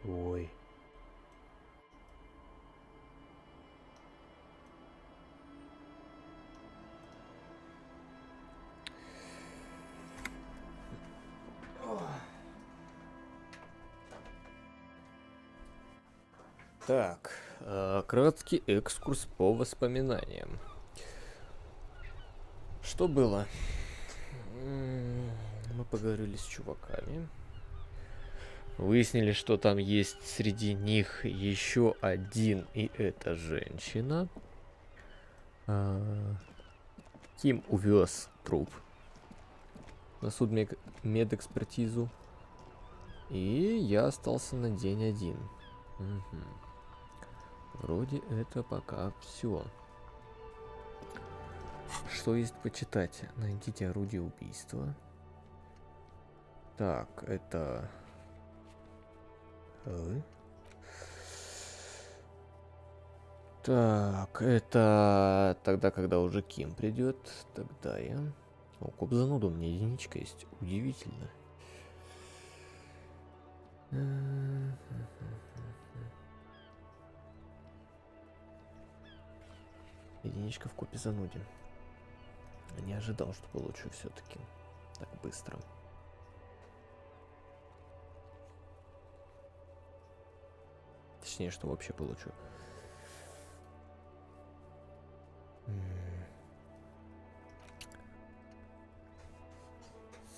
Ой. Так, краткий экскурс по воспоминаниям. Что было? Мы поговорили с чуваками. Выяснили, что там есть среди них еще один, и это женщина. Ким увез труп на судмедэкспертизу. И я остался на день один. Угу. Вроде это пока все. Что есть почитать? Найдите орудие убийства. Так, это... Так, это тогда, когда уже Ким придет, тогда я... О, коп зануда, у меня единичка есть. Удивительно. Единичка в копе зануде. Не ожидал, что получу все-таки так быстро. Точнее, что вообще получу.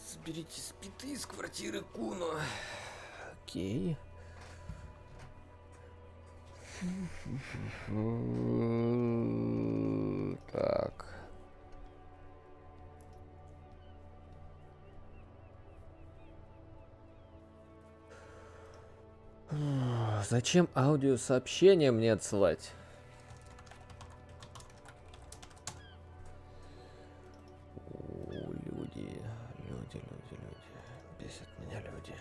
Соберите спиты из квартиры Куно. Окей. Так. Зачем аудиосообщение мне отсылать? Люди. Бесят меня люди.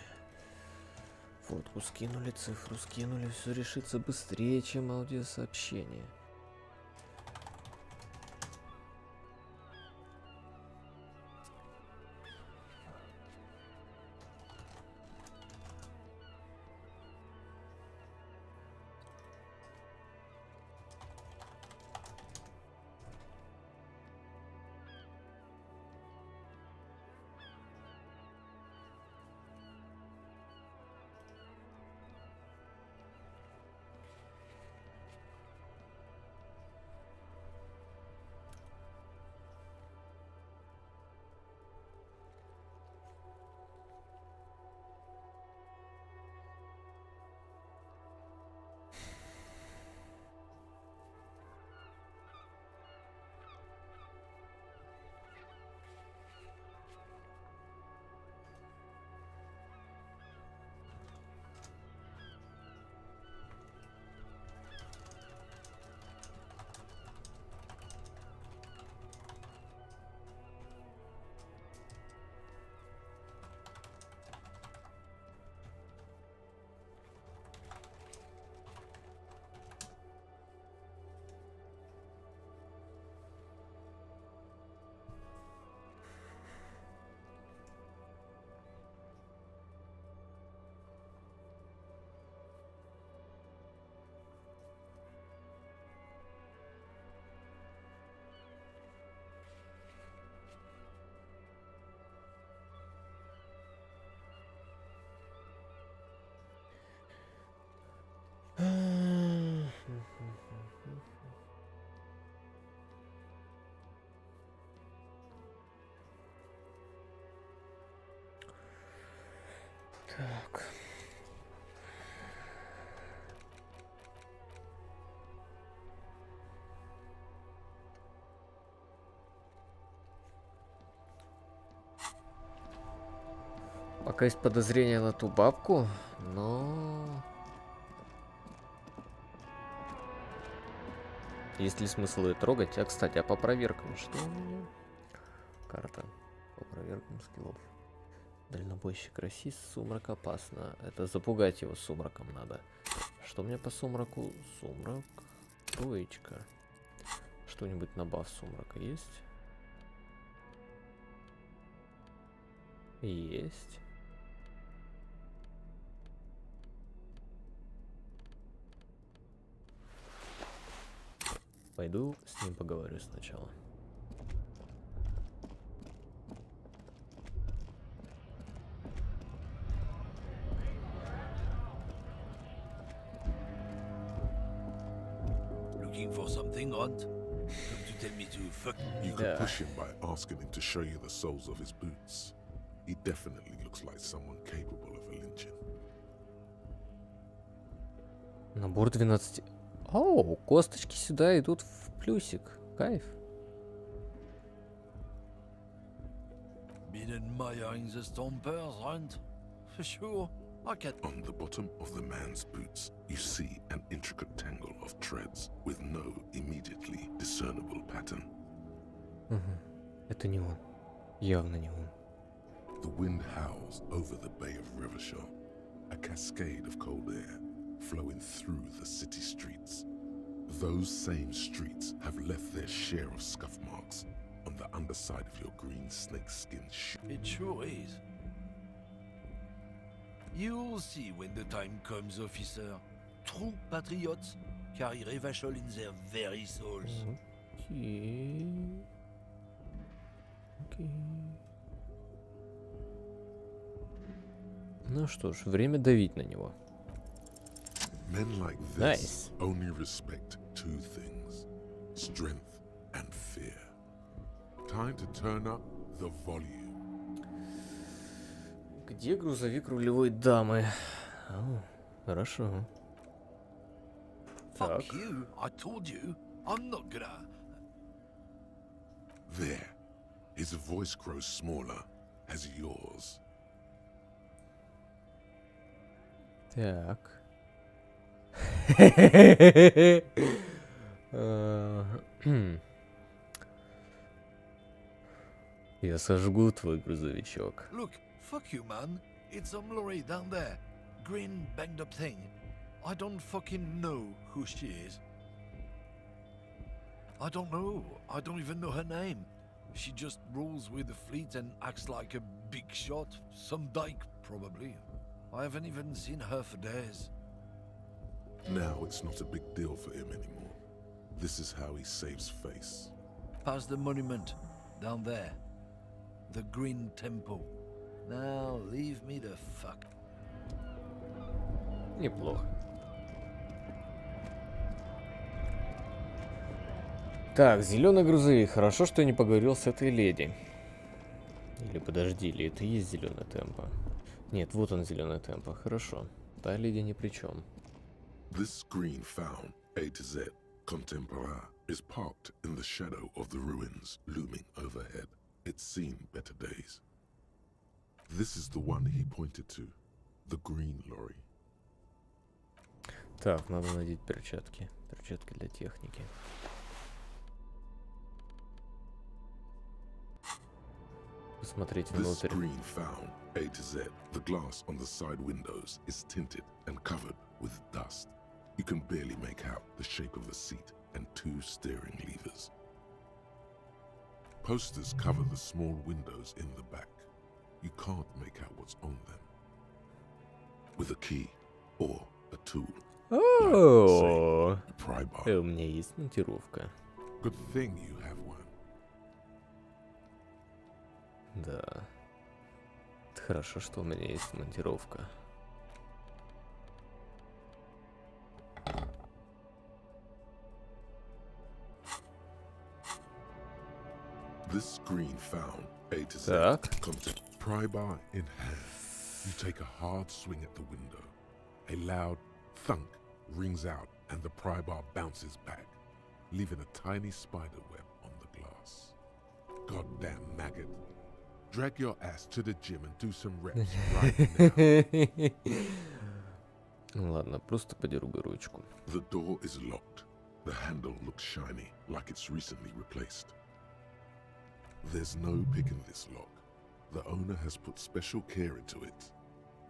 Фотку скинули, цифру скинули, все решится быстрее, чем аудиосообщение. Так. Пока есть подозрение на ту бабку, но... Есть ли смысл ее трогать? А, кстати, а по проверкам что у меня? Карта. По проверкам скиллов. Дальнобойщик расист, сумрак опасно. Это запугать его сумраком надо. Что у меня по сумраку? Сумрак. Троечка. Что-нибудь на баф сумрака есть? Есть. пойду с ним поговорю сначала. Looking for something, Runt? Come to tell me to fuck. You could push him by asking him to show you the soles of his boots. He definitely looks like someone capable of a lynching. Набор 12. О, косточки сюда идут в плюсик. Кайф. Been admiring the stompers, Runt? For sure. I can. On the bottom of the man's boots, you see an intricate tangle of treads with no immediately discernible pattern. Это не он. Явно не он. The wind howls over the Bay of Rivershore, a cascade of cold air flowing through the city streets. Those same streets have left their share of scuff marks on the underside of your green snakeskin shoe. It sure is. You'll see when the time comes, officer. True patriots carry Revachol in their very souls. Окей. Окей. Ну что ж, время давить на него. Men like this Nice. only respect two things: strength and fear. Time to turn up the volume. Где грузовик рулевой дамы? О, хорошо. Так. Fuck you, I told you. I'm not gonna. There. His voice grows smaller as yours. Так. Я сожгу твой грузовичок. Look, fuck you, man. It's some lorry down there. Green, banged up thing. I don't fucking know who she is. I don't know. I don't even know her name. She just rolls with the fleet and acts like a big shot. Some dyke, probably. I haven't even seen her for days. Now it's not a big deal for him anymore. This is how he saves face. Past the monument, down there. The Green Temple. Now leave me the fuck. Неплохо. Так, зеленый грузовик. Хорошо, что я не поговорил с этой леди. Или подожди, или это и есть зеленый темпо? Нет, вот он зеленый темпо. Хорошо. Та леди ни при чем. This green found, A to Z, contemporary, is parked in the shadow of the ruins looming overhead. It's seen better days. This is the one he pointed to, the green lorry. Так, надо надеть перчатки. Перчатки для техники. Посмотреть This внутрь. green found, A to Z, the glass on the side windows is tinted and covered with dust. You can barely make out the shape of the seat and two steering levers. Posters cover the small windows in the back. You can't make out what's on them. With a key or a tool. О, A pry bar. у меня есть монтировка. Good thing you have one. Да. Это хорошо, что у меня есть монтировка. This screen found, A to Z, Так. content. Pry bar in hand. You take a hard swing at the window. A loud thunk rings out and the pry bar bounces back, leaving a tiny spider web on the glass. Goddamn maggot. Drag your ass to the gym and do some reps right now. Ладно, просто подергай ручку. The door is locked. The handle looks shiny, like it's recently replaced. There's no picking this lock. The owner has put special care into it.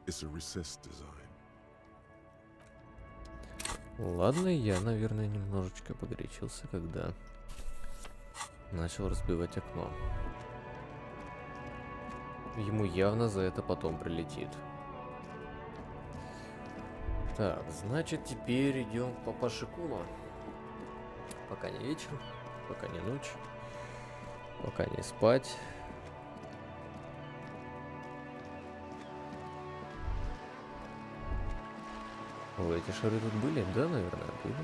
It's a recessed design. Ладно, я, наверное, немножечко погорячился, когда начал разбивать окно. Ему явно за это потом прилетит. Так, значит, теперь идем к папаше Куну. Пока не вечер, пока не ночь, пока не спать. Ой, эти шары тут были? Да, наверное, были.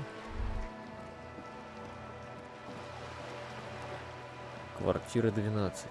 Квартира 12.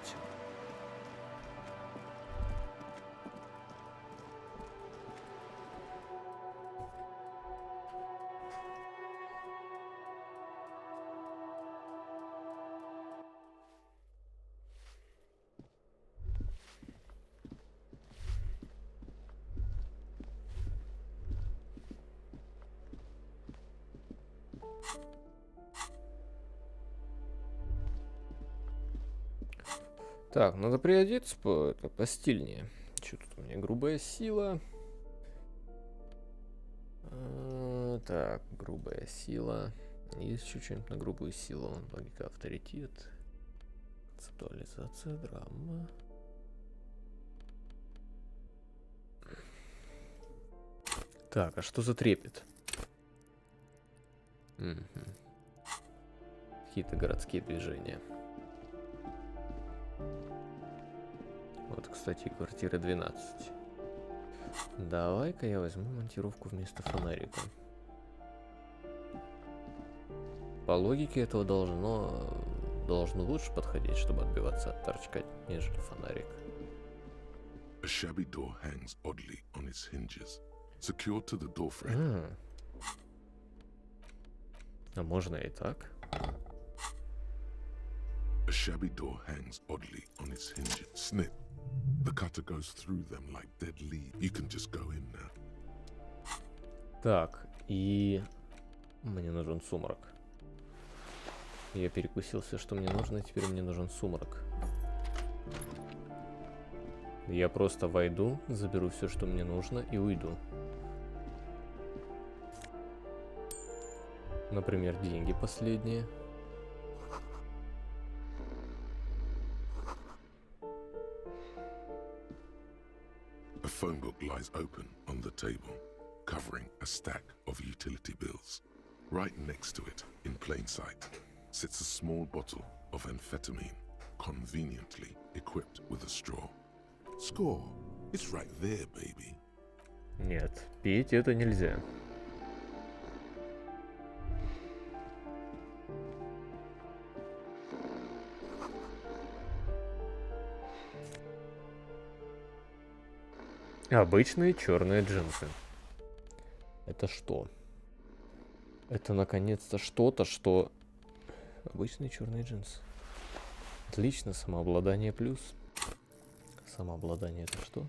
Так, надо приодеться постильнее. Что тут у меня? Грубая сила. Так, грубая сила. Есть еще что-нибудь на грубую силу? Логика, авторитет. Концептуализация, драма. Так, а что за трепет? Какие-то городские движения. Вот, кстати, квартира 12. Давай-ка я возьму монтировку вместо фонарика. По логике этого должно лучше подходить, чтобы отбиваться от торчка, нежели фонарик. A shabby door hangs oddly on its hinges, secured to the door frame. А можно и так. A shabby door hangs oddly on its hinges. Snip. The cutter goes through them like dead leaves. You can just go in now. Так, и мне нужен сумрак. Я перекусил все, что мне нужно, и теперь мне нужен сумрак. Я просто войду, заберу все, что мне нужно, и уйду. Например, деньги последние. A phone book lies open on the table, covering a stack of utility bills. Right next to it, in plain sight, sits a small bottle of amphetamine, conveniently equipped with a straw. Score. It's right there, baby. Нет, пить это нельзя. Обычные черные джинсы. Это что? Это наконец-то что-то, что... Обычные черные джинсы. Отлично, самообладание плюс. Самообладание это что?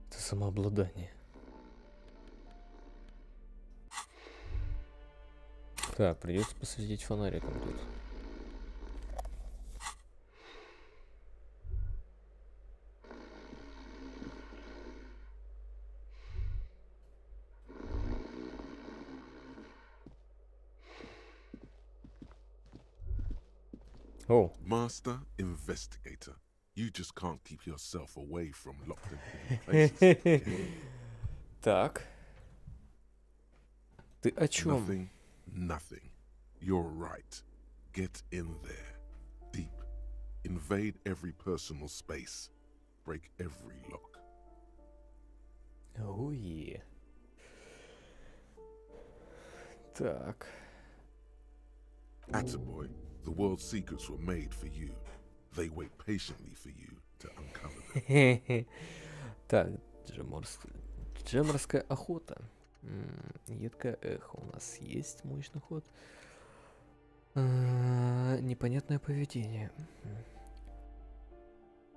Это самообладание. Так, придется посветить фонариком тут. О, Master investigator. You just can't keep yourself away from locked and hidden places. так. Ты о чем? Nothing, nothing. You're right. Get in there. Deep. Invade every personal space. Break every lock. Ой. Так. Attaboy, the world's secrets were made for you. They wait patiently for you to uncover them. Так, джеморская охота. Едкое эхо. У нас есть мощный ход. Непонятное поведение.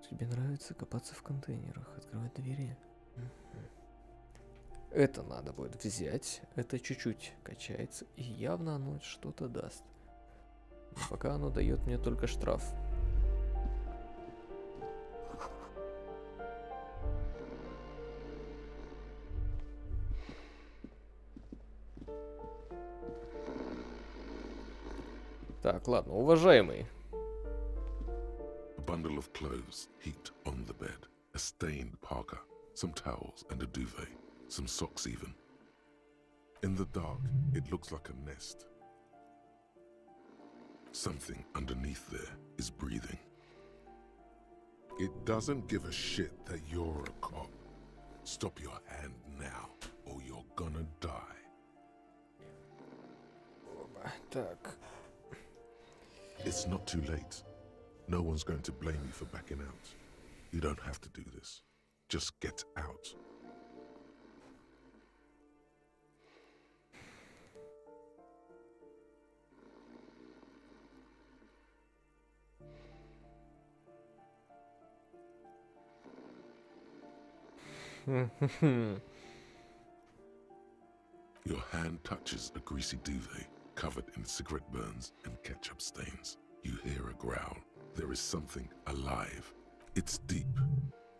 Тебе нравится копаться в контейнерах, открывать двери? Это надо будет взять. Это чуть-чуть качается. И явно оно что-то даст. Но пока оно дает мне только штраф. Так, ладно, уважаемый. A bundle of clothes heaped on the bed. A stained parka. Some towels and a duvet. Some socks even. In the dark, it looks like a nest. Something underneath there is breathing. It doesn't give a shit that you're a cop. Stop your hand now, or you're gonna die. Так. It's not too late. No one's going to blame you for backing out. You don't have to do this. Just get out. Your hand touches a greasy duvet covered in cigarette burns and ketchup stains. You hear a growl. There is something alive. It's deep,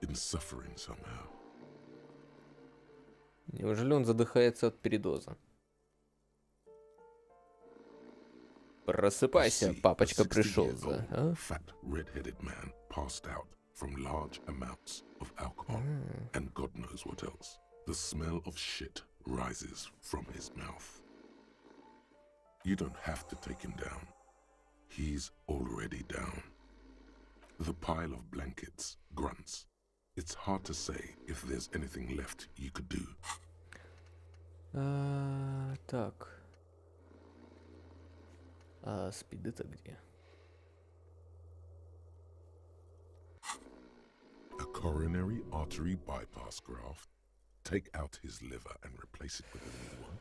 in suffering somehow. Неужели он задыхается от передоза? Просыпайся, папочка пришел за... А? Fat, red-headed man passed out from large amounts of alcohol and God knows what else. The smell of shit rises from his mouth. You don't have to take him down. He's already down. The pile of blankets grunts. It's hard to say if there's anything left you could do. Так. А спиды-то где? A coronary artery bypass graft. Take out his liver and replace it with a new one.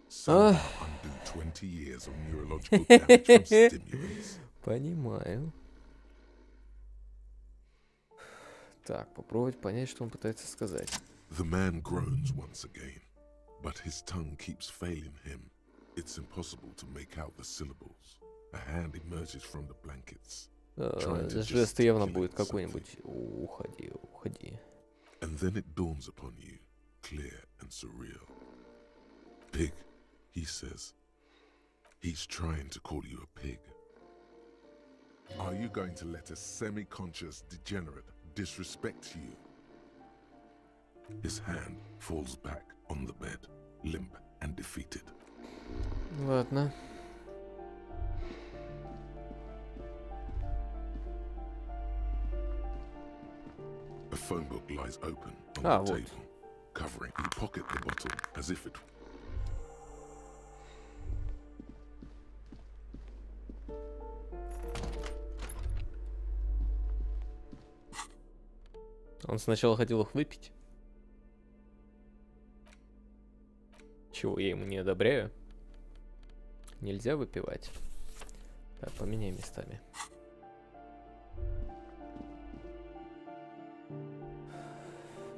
Somehow undo 20 years of neurological damage from stimulants. Понимаю. Так, попробовать понять, что он пытается сказать. The man groans once again, but his tongue keeps failing him. It's impossible to make out the syllables. A hand emerges from the blankets. Жест явно будет какой-нибудь. Уходи, уходи. And then it dawns upon you, clear and surreal. Pig, he says. He's trying to call you a pig. Are you going to let a semi-conscious degenerate disrespect you? His hand falls back on the bed, limp and defeated. Ладно. A phone book lies open on the вот. table, covering. You pocket the bottle as if it... Он сначала хотел их выпить. Чего я ему не одобряю. Нельзя выпивать. Так, поменяй местами.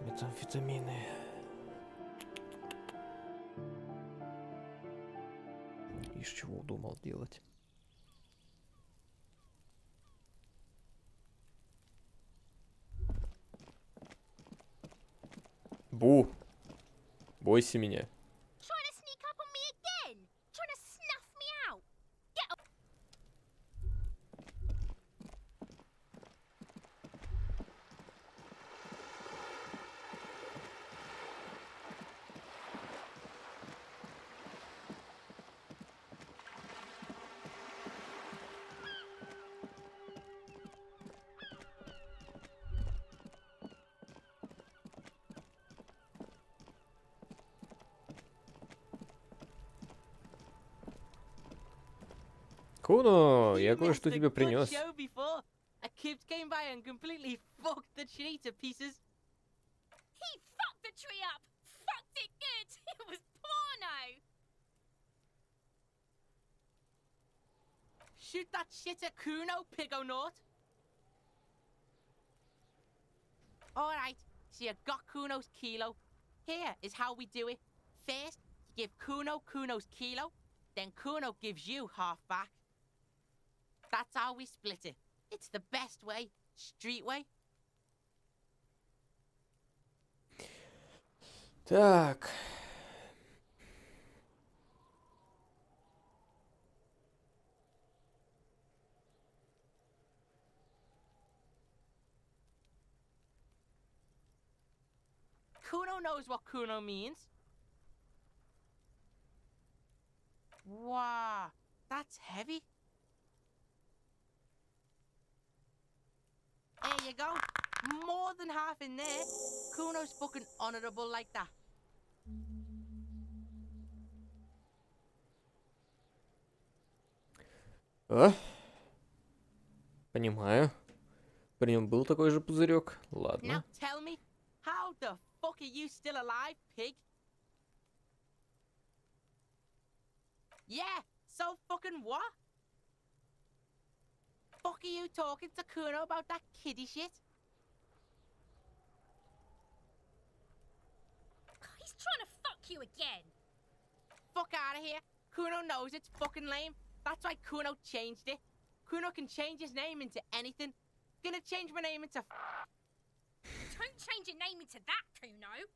Метамфетамины. Из чего удумал делать? Бу! Бойся меня. Trying to sneak up on me again? Trying to snuff me out? Get up! Куно, я You кое-что missed a тебе good принес. show before. A kid came by and completely fucked the tree to pieces. He fucked the tree up! Fucked it good! It was porno! Shoot that shit at Kuno, Pigonaut. Alright, so you got Kuno's kilo. Here is how we do it. First, you give Kuno Kuno's kilo, then Kuno gives you half back. That's how we split it. It's the best way, street way. Так. Kuno knows what Kuno means. Wow, that's heavy. There you go. More than half in there. Kuno's fucking honourable like that. А? Понимаю. При нем был такой же пузырек. Now Ладно. tell me, how the fuck are you still alive, pig? Yeah, so fucking what? Fuck are you talking to Kuno about that kiddie shit? He's trying to fuck you again. Fuck out of here. Kuno knows it's fucking lame. That's why Kuno changed it. Kuno can change his name into anything. Gonna change my name into... Don't change your name into that, Kuno.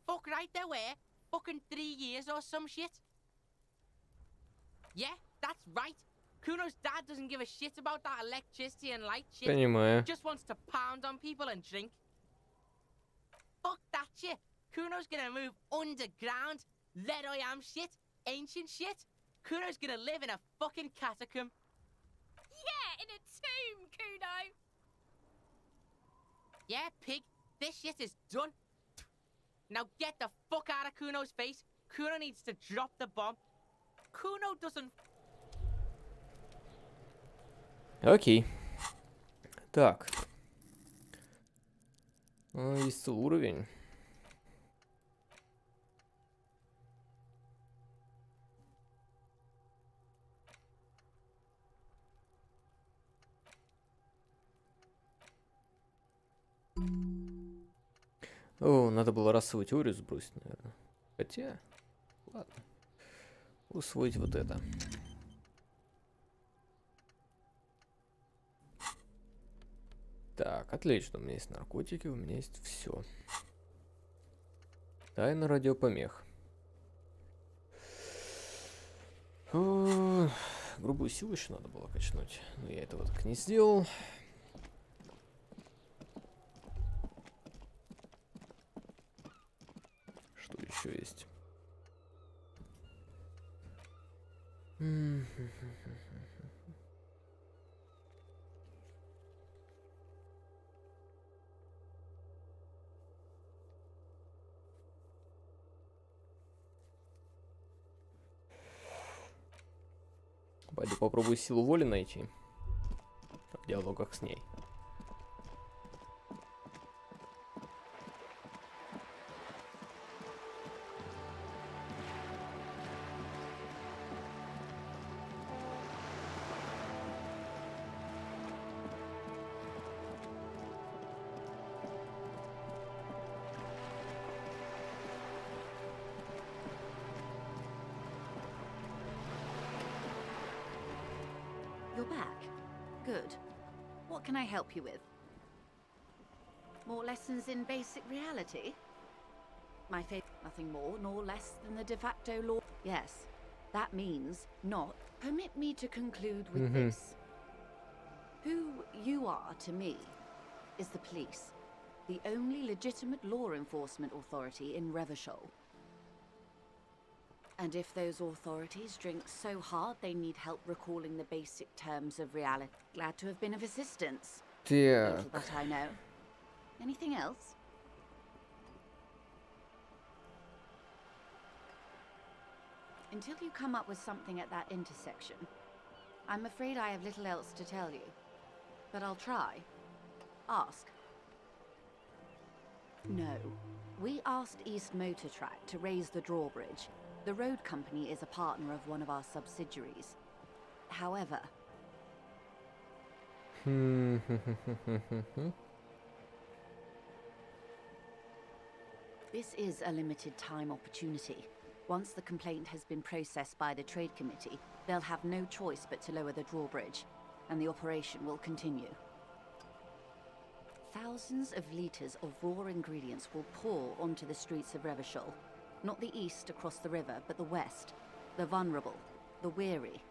Fuck right there were. Fucking 3 years or some shit. Yeah, that's right. Kuno's dad doesn't give a shit about that electricity and light shit. Понимаю. Just wants to pound on people and drink. Fuck that shit. Kuno's gonna move underground. Lead I am shit. Ancient shit. Kuno's gonna live in a fucking catacomb. Yeah, in a tomb, Kuno. Yeah, pig. This shit is done. Now get the fuck out of Kuno's face. Kuno needs to drop the bomb. Kuno doesn't... Окей. Так. Есть целый уровень. О, надо было расовую теорию сбросить, наверное. Хотя, ладно. Усвоить вот это. Так, отлично. У меня есть наркотики, у меня есть все. Тайна радиопомех. Грубую силу еще надо было качнуть. Но я этого так не сделал. Что еще есть? Пойду попробую силу воли найти в диалогах с ней. You're back. Good. What can I help you with? More lessons in basic reality? My faith, nothing more nor less than the de facto law. Yes, that means not. Permit me to conclude with this. Who you are to me is the police, the only legitimate law enforcement authority in Revachol. And if those authorities drink so hard they need help recalling the basic terms of reality, glad to have been of assistance. Так. Little that I know. Anything else? Until you come up with something at that intersection, I'm afraid I have little else to tell you. But I'll try. Ask. No. We asked East Motor Track to raise the drawbridge. The road company is a partner of one of our subsidiaries. However... This is a limited time opportunity. Once the complaint has been processed by the Trade Committee, they'll have no choice but to lower the drawbridge, and the operation will continue. Thousands of litres of raw ingredients will pour onto the streets of Revachol. Not the east across the river, but the west. The vulnerable, the weary.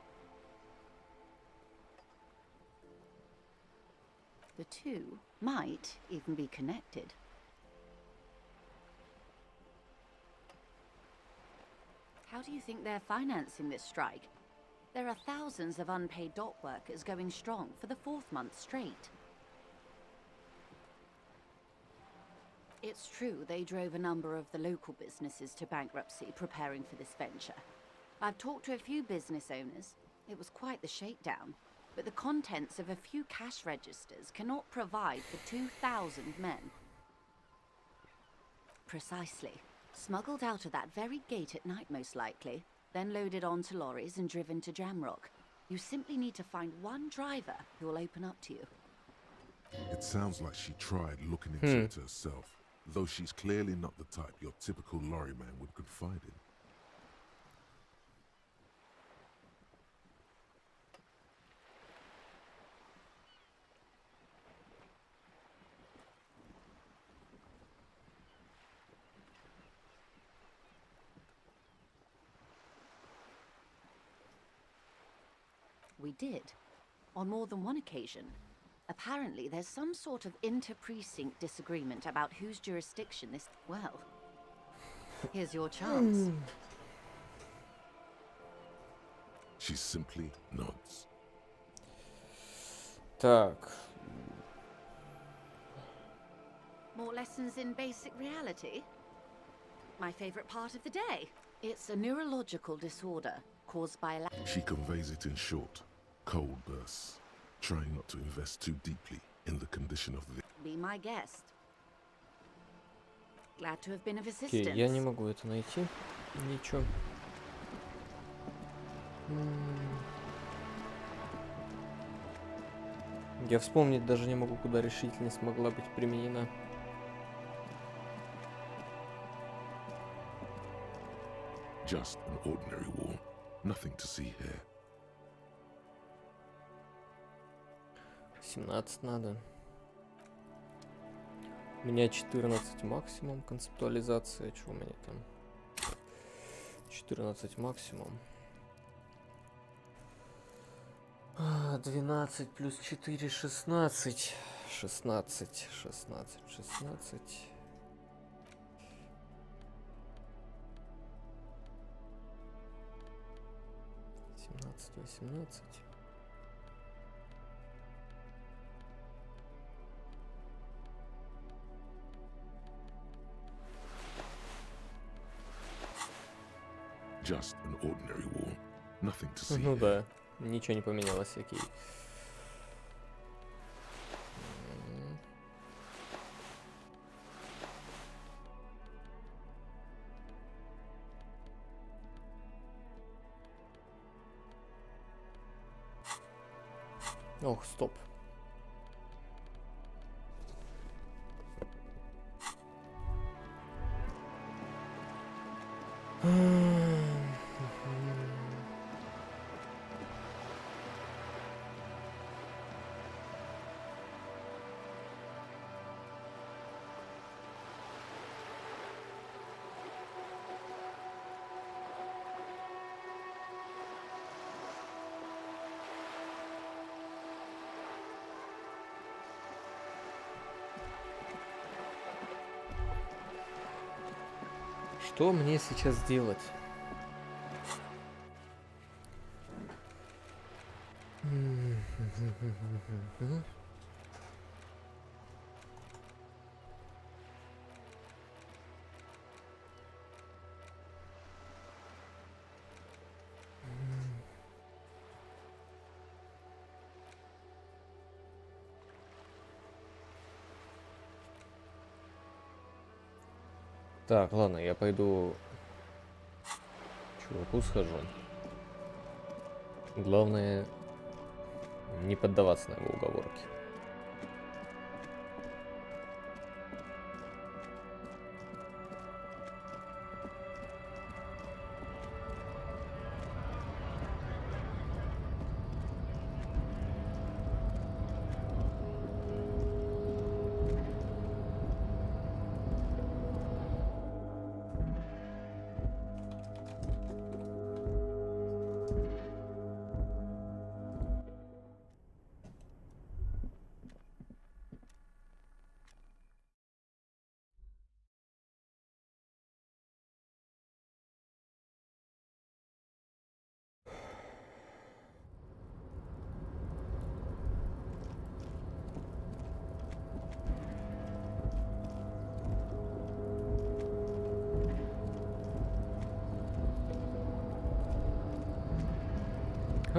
The two might even be connected. How do you think they're financing this strike? There are thousands of unpaid dock workers going strong for the 4th month straight. It's true they drove a number of the local businesses to bankruptcy preparing for this venture. I've talked to a few business owners. It was quite the shakedown. But the contents of a few cash registers cannot provide for 2,000 men. Precisely. Smuggled out of that very gate at night, most likely, then loaded onto lorries and driven to Jamrock. You simply need to find one driver who will open up to you. It sounds like she tried looking into it herself, though she's clearly not the type your typical lorry man would confide in. We did. On more than one occasion. Apparently, there's some sort of inter-precinct disagreement about whose jurisdiction this... Well, here's your chance. She simply nods. Так. More lessons in basic reality? My favorite part of the day. It's a neurological disorder caused by a... She conveys it in short, cold bursts, trying not to invest too deeply in the condition of the... Be my guest. Glad to have been of Окей, assistance. я не могу это найти. Ничего. Я вспомнить даже не могу, куда решительность могла быть применена. Just an ordinary wall. Nothing to see here. 17 надо. У меня 14 максимум концептуализация. Что у меня там? 14 максимум. 12 плюс 4, 16. 16, 16, 16. 17, 18. Just an ordinary wall. Nothing to see Ну here. да, ничего не поменялось, окей. Ох, стоп. Что мне сейчас делать? Так, ладно, я пойду к чуваку схожу. Главное, не поддаваться на его уговорки.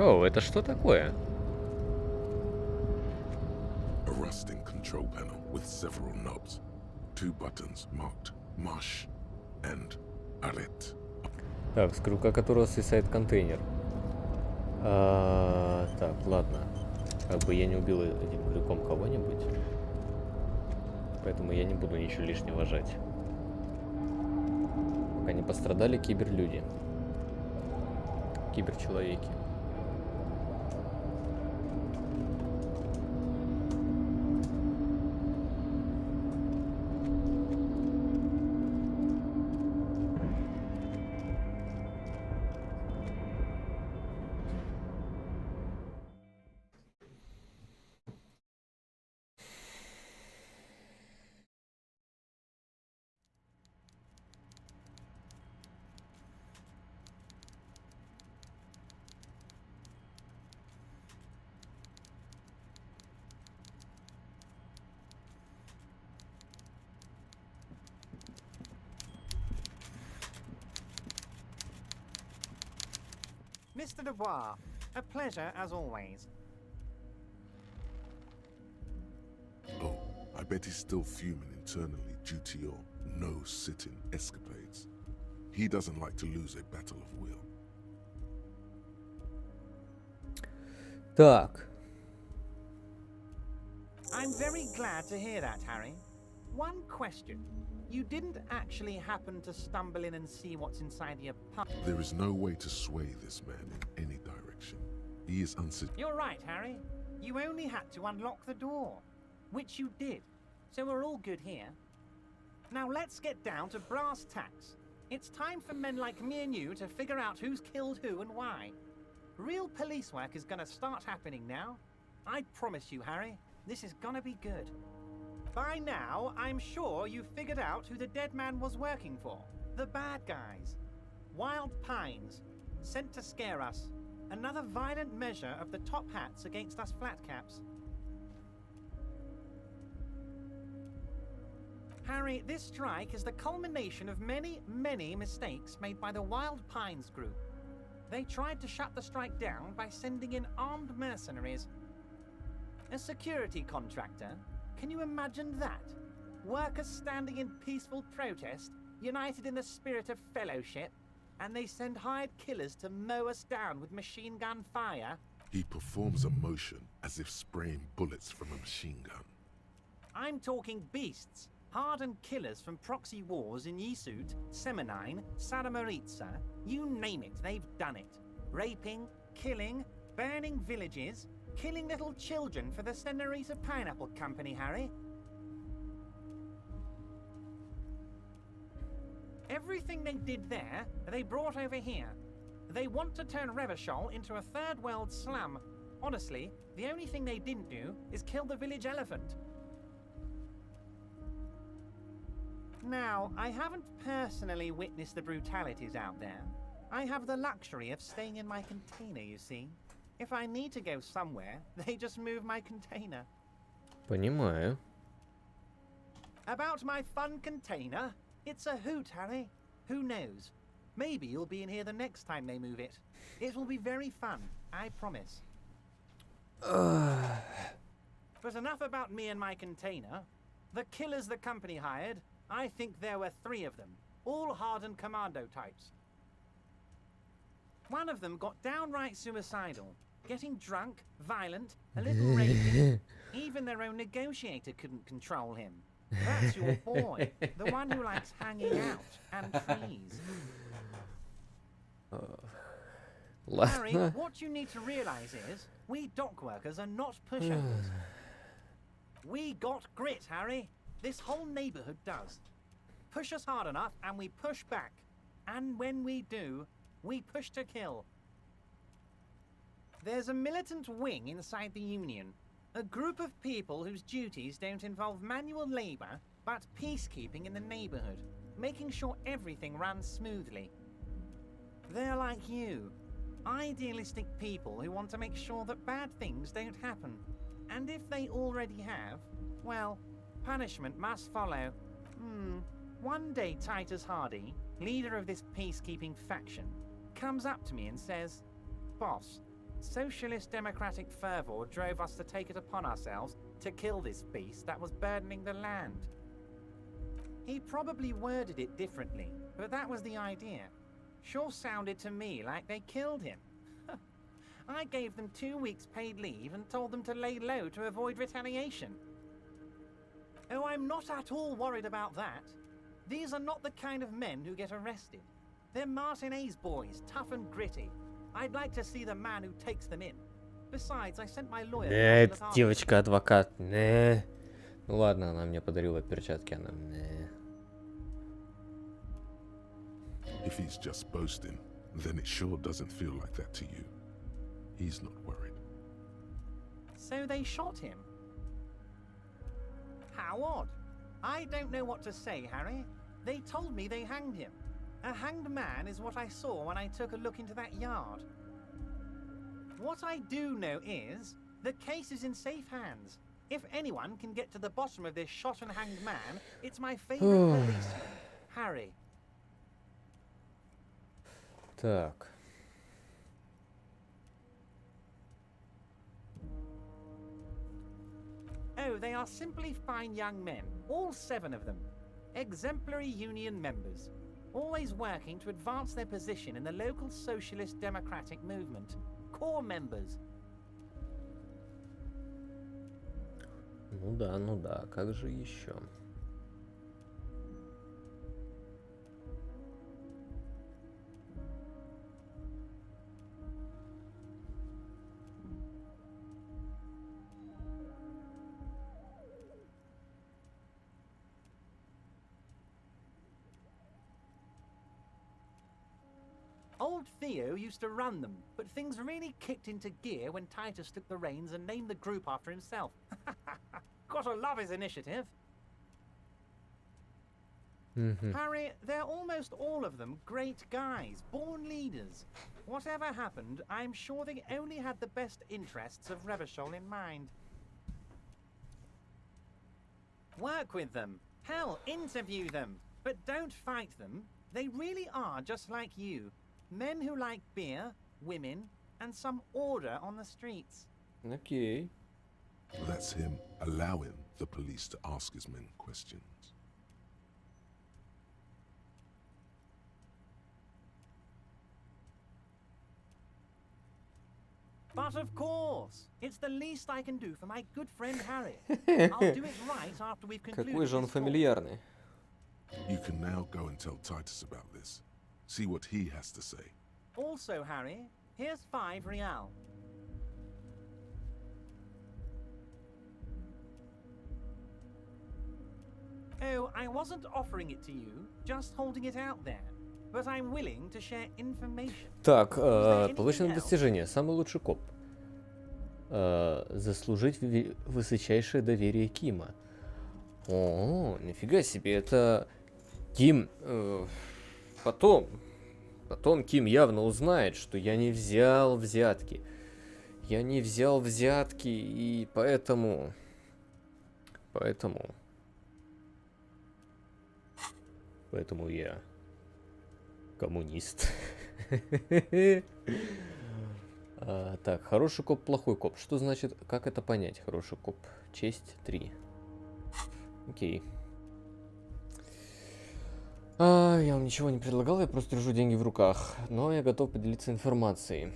О, это что такое? A rusting control panel with several knobs. 2 buttons marked Marsh and Palit. Так, с крюка которого свисает контейнер. Так, ладно. Как бы я не убил этим крюком кого-нибудь. Поэтому я не буду ничего лишнего жать. Пока не пострадали киберлюди. Киберчеловеки. Mr. Dubois, a pleasure as always. Oh, I bet he's still fuming internally due to your no-sitting escapades. He doesn't like to lose a battle of will. Так. I'm very glad to hear that, Harry. One question. You didn't actually happen to stumble in and see what's inside the apartment? There is no way to sway this man in any direction. He is You're right, Harry. You only had to unlock the door, which you did. So we're all good here. Now let's get down to brass tacks. It's time for men like me and you to figure out who's killed who and why. Real police work is gonna start happening now. I promise you, Harry, this is gonna be good. By now, I'm sure you've figured out who the dead man was working for. The bad guys. Wild Pines. Sent to scare us. Another violent measure of the top hats against us flatcaps. Harry, this strike is the culmination of many, many mistakes made by the Wild Pines group. They tried to shut the strike down by sending in armed mercenaries. A security contractor. Can you imagine that? Workers standing in peaceful protest, united in the spirit of fellowship, and they send hired killers to mow us down with machine gun fire? He performs a motion as if spraying bullets from a machine gun. I'm talking beasts. Hardened killers from proxy wars in Yisut, Semenine, Saramaritsa, you name it, they've done it. Raping, killing, burning villages, killing little children for the Senorita Pineapple Company, Harry. Everything they did there, they brought over here. They want to turn Revachol into a third world slum. Honestly, the only thing they didn't do is kill the village elephant. Now, I haven't personally witnessed the brutalities out there. I have the luxury of staying in my container, you see. If I need to go somewhere, they just move my container. Понимаю. About my fun container? It's a hoot, Harry. Who knows? Maybe you'll be in here the next time they move it. It will be very fun, I promise. But enough about me and my container. The killers the company hired, I think there were 3 of them, all hardened commando types. One of them got downright suicidal, getting drunk, violent, a little rapey. Even their own negotiator couldn't control him. That's your boy, the one who likes hanging out and trees. Harry, what you need to realize is, we dock workers are not pushovers. We got grit, Harry. This whole neighborhood does. Push us hard enough and we push back. And when we do, we push to kill. There's a militant wing inside the Union. A group of people whose duties don't involve manual labor, but peacekeeping in the neighborhood, making sure everything runs smoothly. They're like you. Idealistic people who want to make sure that bad things don't happen. And if they already have, well, punishment must follow. One day Titus Hardy, leader of this peacekeeping faction, comes up to me and says, "Boss, Socialist democratic fervor drove us to take it upon ourselves to kill this beast that was burdening the land. He probably worded it differently, but that was the idea. Sure sounded to me like they killed him. I gave them 2 weeks paid leave and told them to lay low to avoid retaliation. Oh, I'm not at all worried about that. These are not the kind of men who get arrested. They're Martin A's boys, tough and gritty. I'd like to see the man who takes them in. Besides, I sent my lawyer... Это девочка-адвокат. Не. Ну ладно, она мне подарила перчатки, она... Не. If he's just boasting, then it sure doesn't feel like that to you. He's not worried. So they shot him? How odd. I don't know what to say, Harry. They told me they hanged him. A hanged man is what I saw when I took a look into that yard. What I do know is, the case is in safe hands. If anyone can get to the bottom of this shot and hanged man, it's my favorite policeman, Harry. Так. Oh, they are simply fine young men, all 7 of them. Exemplary union members, always working to advance their position in the local socialist democratic movement. Core members. Ну да, как же еще? Old Theo used to run them, but things really kicked into gear when Titus took the reins and named the group after himself. Gotta love his initiative. Harry, they're almost all of them great guys, born leaders. Whatever happened, I'm sure they only had the best interests of Revachol in mind. Work with them. Hell, interview them. But don't fight them. They really are just like you. Men who like beer, women, and some order on the streets. Окей. That's him allowing the police to ask his men questions. But of course, it's the least I can do for my good friend Harry. I'll do it right after we've concluded. Какой же он this talk. фамильярный. You can now go and tell Titus about this. See what he has to say. Also, Harry, here's 5 real. Oh, I wasn't offering it to you, just holding it out there. But I'm willing to share information. Так, anything получено else? достижение. Самый лучший коп. Заслужить высочайшее доверие Кима. О, нифига себе, это Ким... Потом Ким явно узнает, что я не взял взятки. Я не взял взятки, и поэтому я коммунист. Так, хороший коп, плохой коп. Что значит, как это понять? Хороший коп. Честь 3. Окей. Я вам ничего не предлагал, я просто держу деньги в руках. Но я готов поделиться информацией.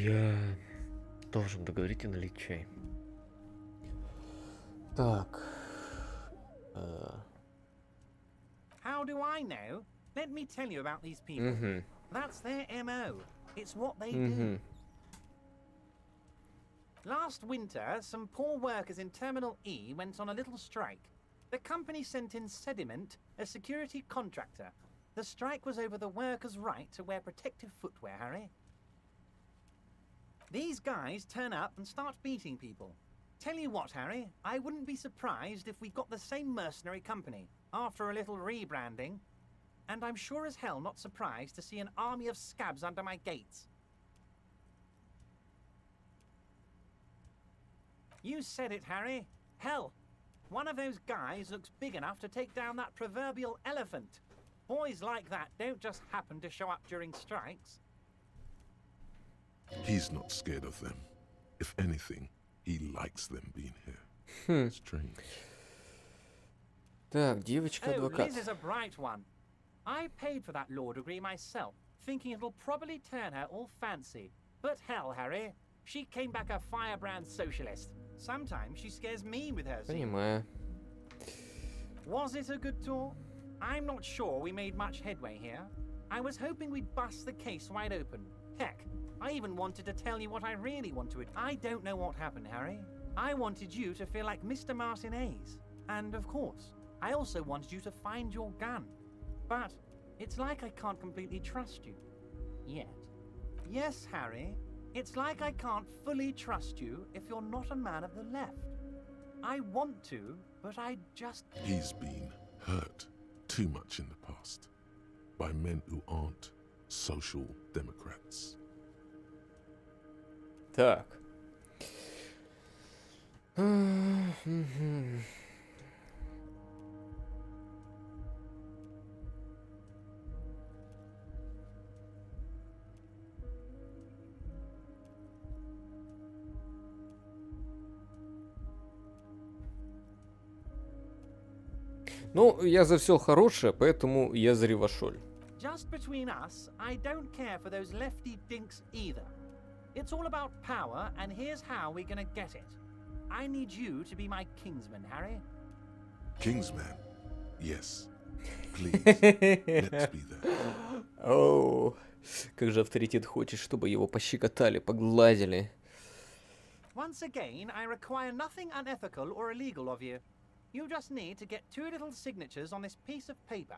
я должен договорить и налить чай. Так. How do I know? Let me tell you about these people. That's their MO. It's what they do. Last winter, some poor workers in Terminal E went on a little strike. The company sent in Sediment, a security contractor. The strike was over the workers' right to wear protective footwear, Harry. These guys turn up and start beating people. Tell you what, Harry, I wouldn't be surprised if we got the same mercenary company after a little rebranding. And I'm sure as hell not surprised to see an army of scabs under my gates. You said it, Harry. Hell, one of those guys looks big enough to take down that proverbial elephant. Boys like that don't just happen to show up during strikes. He's not scared of them. If anything, he likes them being here. Strange. Так, девочка-адвокат. Liz is a bright one. I paid for that law degree myself, thinking it'll probably turn her all fancy. But hell, Harry, she came back a firebrand socialist. Sometimes she scares me with her. Понимаю. Was it a good tour? I'm not sure we made much headway here. I was hoping we'd bust the case wide open. Heck, I even wanted to tell you what I really want to. I don't know what happened, Harry. I wanted you to feel like Mr. Martinez. And of course, I also wanted you to find your gun. But it's like I can't completely trust you. Yet. Yes, Harry, it's like I can't fully trust you if you're not a man of the left. I want to, but I just... He's been hurt too much in the past by men who aren't social democrats. Так. Ну, я за все хорошее, поэтому я за ревошоль. Just between us, I don't care for those lefty dinks either. It's all about power, and here's how we're gonna get it. I need you to be my kingsman, Harry. Kingsman? Yes. Please, let's be there. Оу, как же авторитет хочет, чтобы его пощекотали, погладили. Once again, I require nothing unethical or illegal of you. You just need to get 2 little signatures on this piece of paper,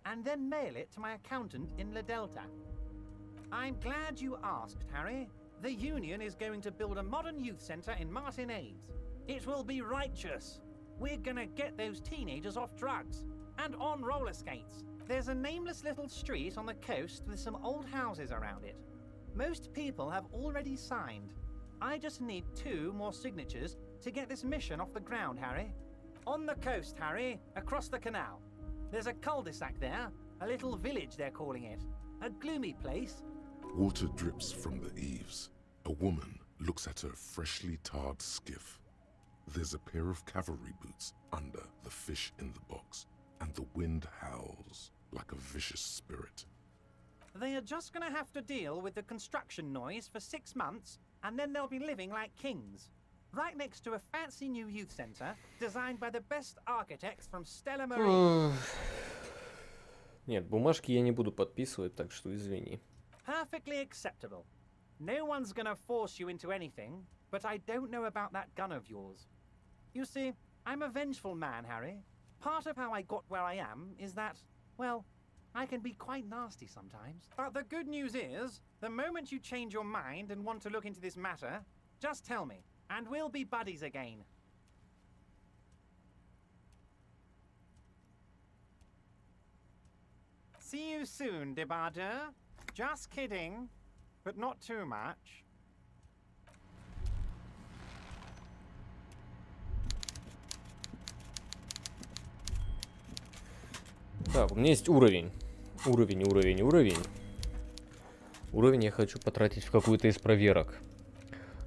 and then mail it to my accountant in La Delta. I'm glad you asked, Harry. The Union is going to build a modern youth centre in Martinez. It will be righteous. We're gonna get those teenagers off drugs and on roller skates. There's a nameless little street on the coast with some old houses around it. Most people have already signed. I just need 2 more signatures to get this mission off the ground, Harry. On the coast, Harry, across the canal. There's a cul-de-sac there, a little village they're calling it. A gloomy place. Water drips from the eaves. A woman looks at her freshly tarred skiff. There's a pair of cavalry boots under the fish in the box, and the wind howls like a vicious spirit. They are just gonna have to deal with the construction noise for 6 months, and then they'll be living like kings. Right next to a fancy new youth centre, designed by the best architects from Stella Marie. Нет, бумажки я не буду подписывать, так что извини. Perfectly acceptable. No one's gonna force you into anything, but I don't know about that gun of yours. You see, I'm a vengeful man, Harry. Part of how I got where I am is that, well, I can be quite nasty sometimes. But the good news is, the moment you change your mind and want to look into this matter, just tell me, and we'll be buddies again. See you soon, Debardeur. Just kidding, but not too much. Так, у меня есть уровень. Уровень. Уровень я хочу потратить в какую-то из проверок.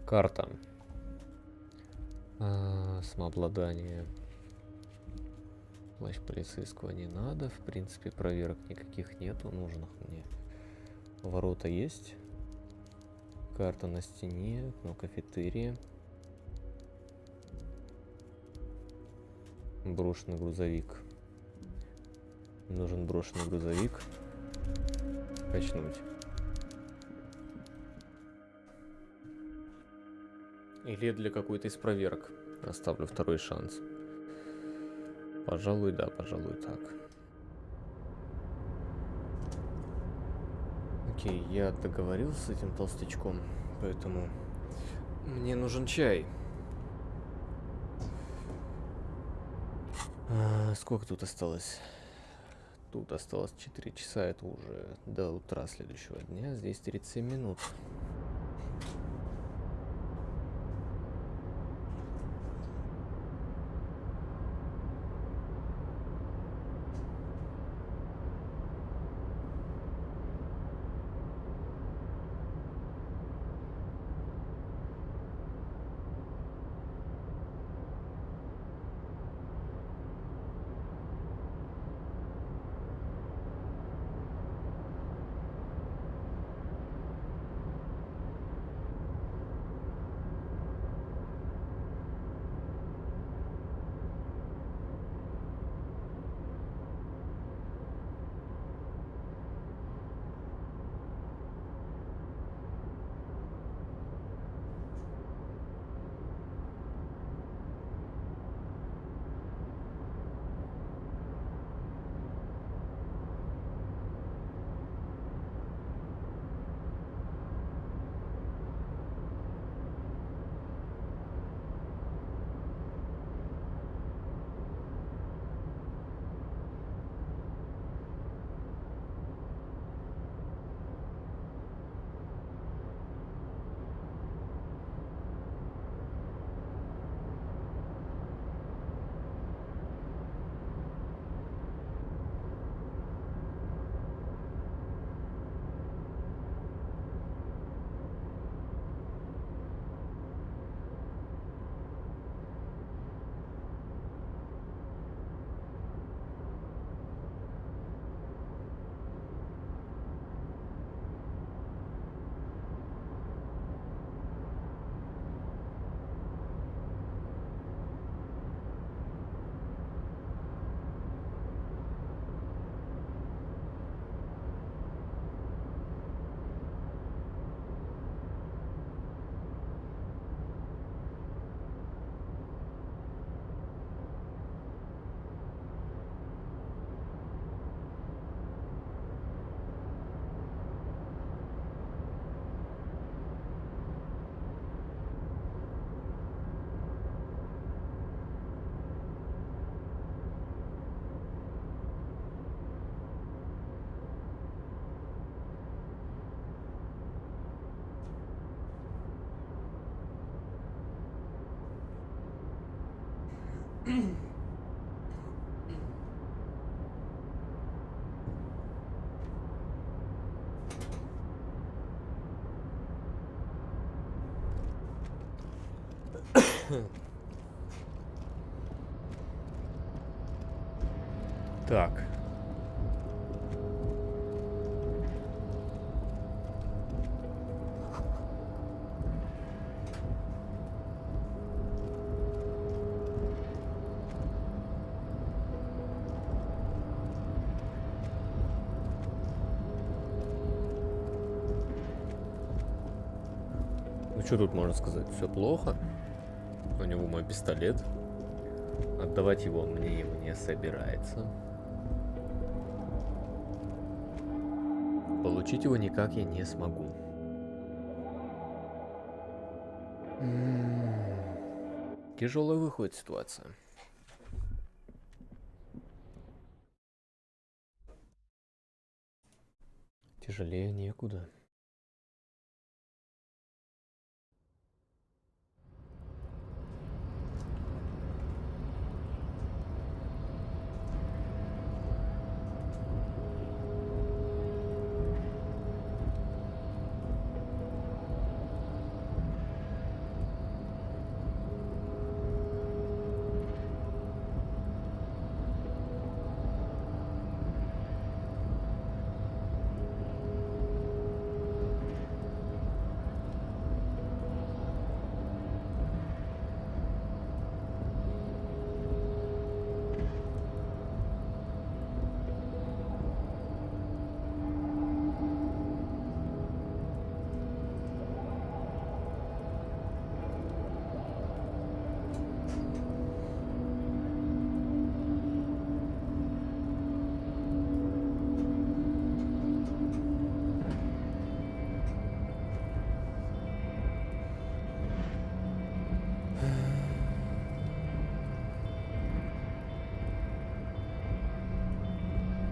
Карта. Самообладание. Плащ полицейского не надо. В принципе, проверок никаких нету нужных мне. Ворота есть. Карта на стене, окно кафетерия. Брошенный грузовик. Нужен брошенный грузовик. Качнуть. Или для какой-то из проверок оставлю второй шанс. Пожалуй, да, пожалуй, так. Окей, я договорился с этим толстячком, поэтому мне нужен чай. Сколько тут осталось? Тут осталось 4 часа, это уже до утра следующего дня. Здесь 37 минут. Так. Ну что тут можно сказать? Все плохо. У него мой пистолет. Отдавать его он мне не собирается. Получить его никак я не смогу. Тяжелая выходит ситуация. Тяжелее некуда.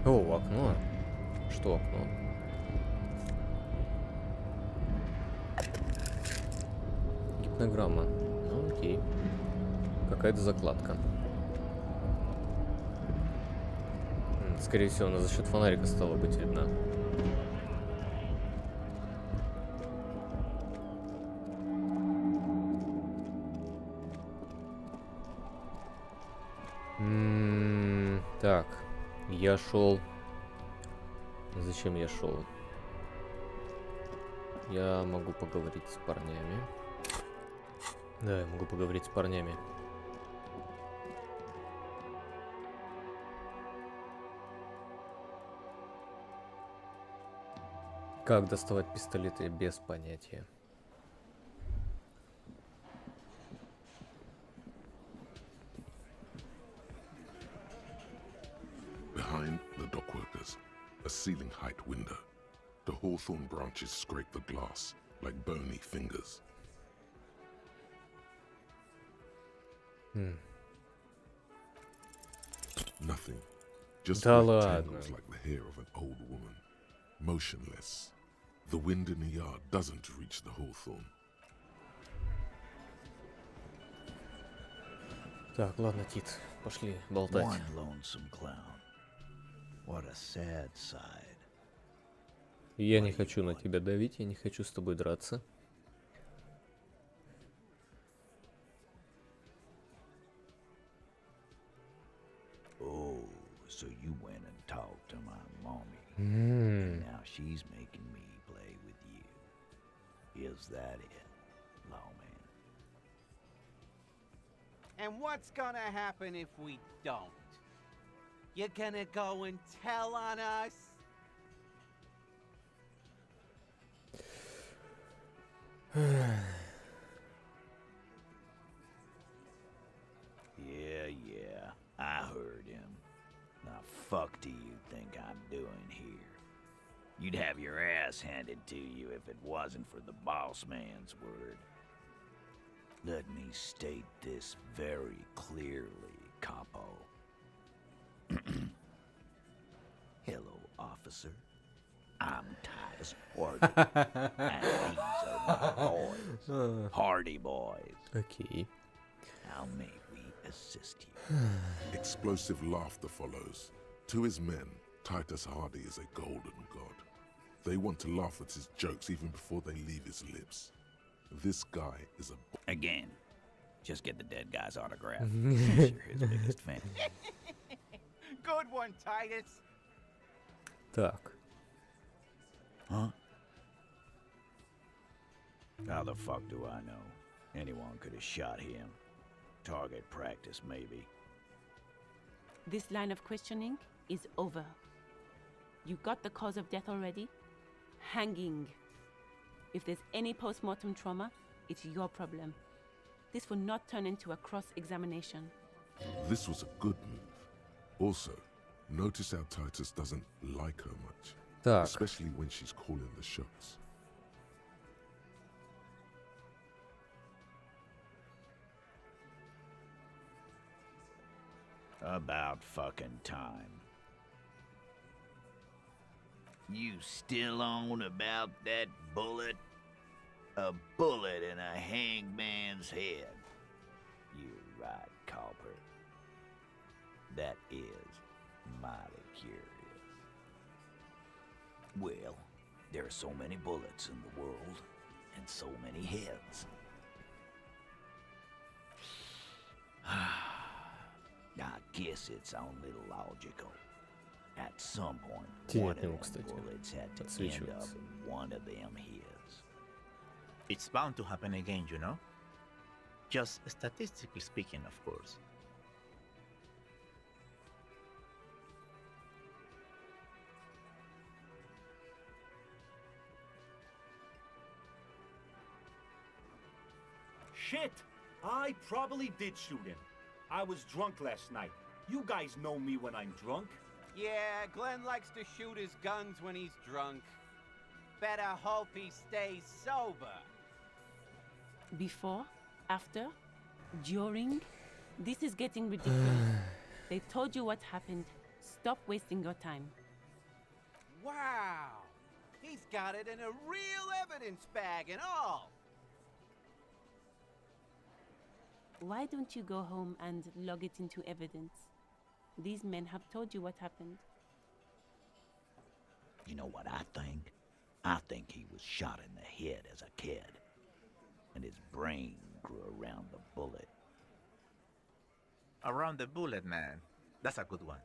О, окно. Что окно? Гипнограмма. Ну, окей. Какая-то закладка. Скорее всего, она за счет фонарика стала быть видна. Так, я шел. Зачем я шел? Я могу поговорить с парнями. Да, я могу поговорить с парнями. Как доставать пистолеты, без понятия. Behind the dockworkers, a ceiling height window. The hawthorn branches scrape the glass like bony fingers. Nothing. Just Да red ладно. tangles like the hair of an old woman. Motionless. The wind in the yard doesn't reach the hawthorn. Так, ладно, Тит, пошли болтать. One lonesome clown. What a sad side. Я не хочу на тебя давить, я не хочу с тобой драться. Oh, so you went and talked to my mommy. And now she's making me play with you. Is that it, lawman? And what's gonna happen if we don't? You're gonna go and tell on us? Yeah, I heard him. Now fuck do you think I'm doing here? You'd have your ass handed to you if it wasn't for the boss man's word. Let me state this very clearly, capo. Hello, officer. I'm Titus Hardy, and these are my boys. Hardy boys. Окей. How may we assist you? Explosive laughter follows. To his men, Titus Hardy is a golden god. They want to laugh at his jokes even before they leave his lips. This guy is a... Again, just get the dead guy's autograph. Since you're his biggest fan. Good one, Titus. Так. Huh? How the fuck do I know? Anyone could have shot him. Target practice, maybe. This line of questioning is over. You got the cause of death already? Hanging. If there's any post-mortem trauma, it's your problem. This will not turn into a cross-examination. This was a good move. Also, notice how Titus doesn't like her much. Так. Especially when she's calling the shots. About fucking time. You still on about that bullet? A bullet in a hangman's head. You're right, Copper. That is mighty curious. Well, there are so many bullets in the world, and so many heads. I guess it's only logical. At some point, Тень one от of него, them кстати, bullets had to end up подсвечивается. in one of them heads. It's bound to happen again, you know? Just statistically speaking, of course. Shit! I probably did shoot him. I was drunk last night. You guys know me when I'm drunk. Yeah, Glenn likes to shoot his guns when he's drunk. Better hope he stays sober. Before, after, during, this is getting ridiculous. They told you what happened. Stop wasting your time. Wow! He's got it in a real evidence bag and all! Why don't you go home and log it into evidence? These men have told you what happened. You know what I think? I think he was shot in the head as a kid, and his brain grew around the bullet. Around the bullet, man. That's a good one.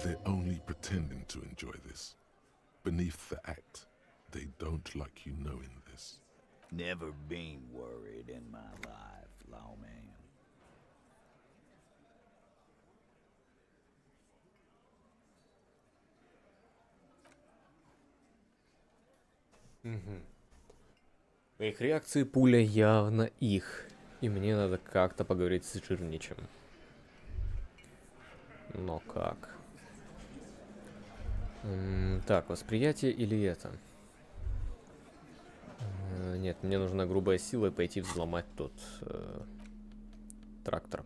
They're only pretending to enjoy this. Beneath the act, they don't like you knowing this. Never been worried in my life, lawman. По их реакции пуля явно их. И мне надо как-то поговорить с Жирничем. Но как? Так, восприятие или это? Нет, мне нужна грубая сила и пойти взломать тот трактор.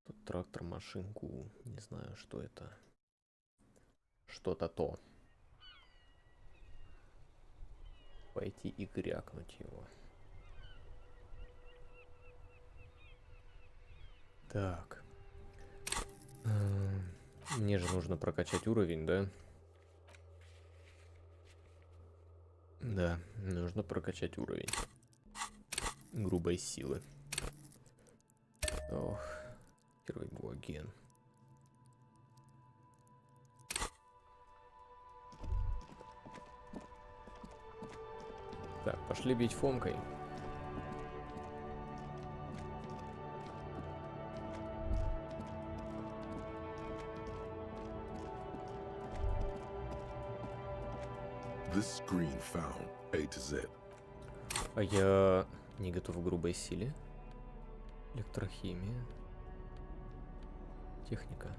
Тот трактор, машинку, не знаю, что это. Что-то то. Пойти и крякнуть его. Так. Мне же нужно прокачать уровень, да? Да, нужно прокачать уровень грубой силы. Ох, here we go again. Так, пошли бить фомкой. This screen found A to Z. А я не готов к грубой силе. Электрохимия. Техника.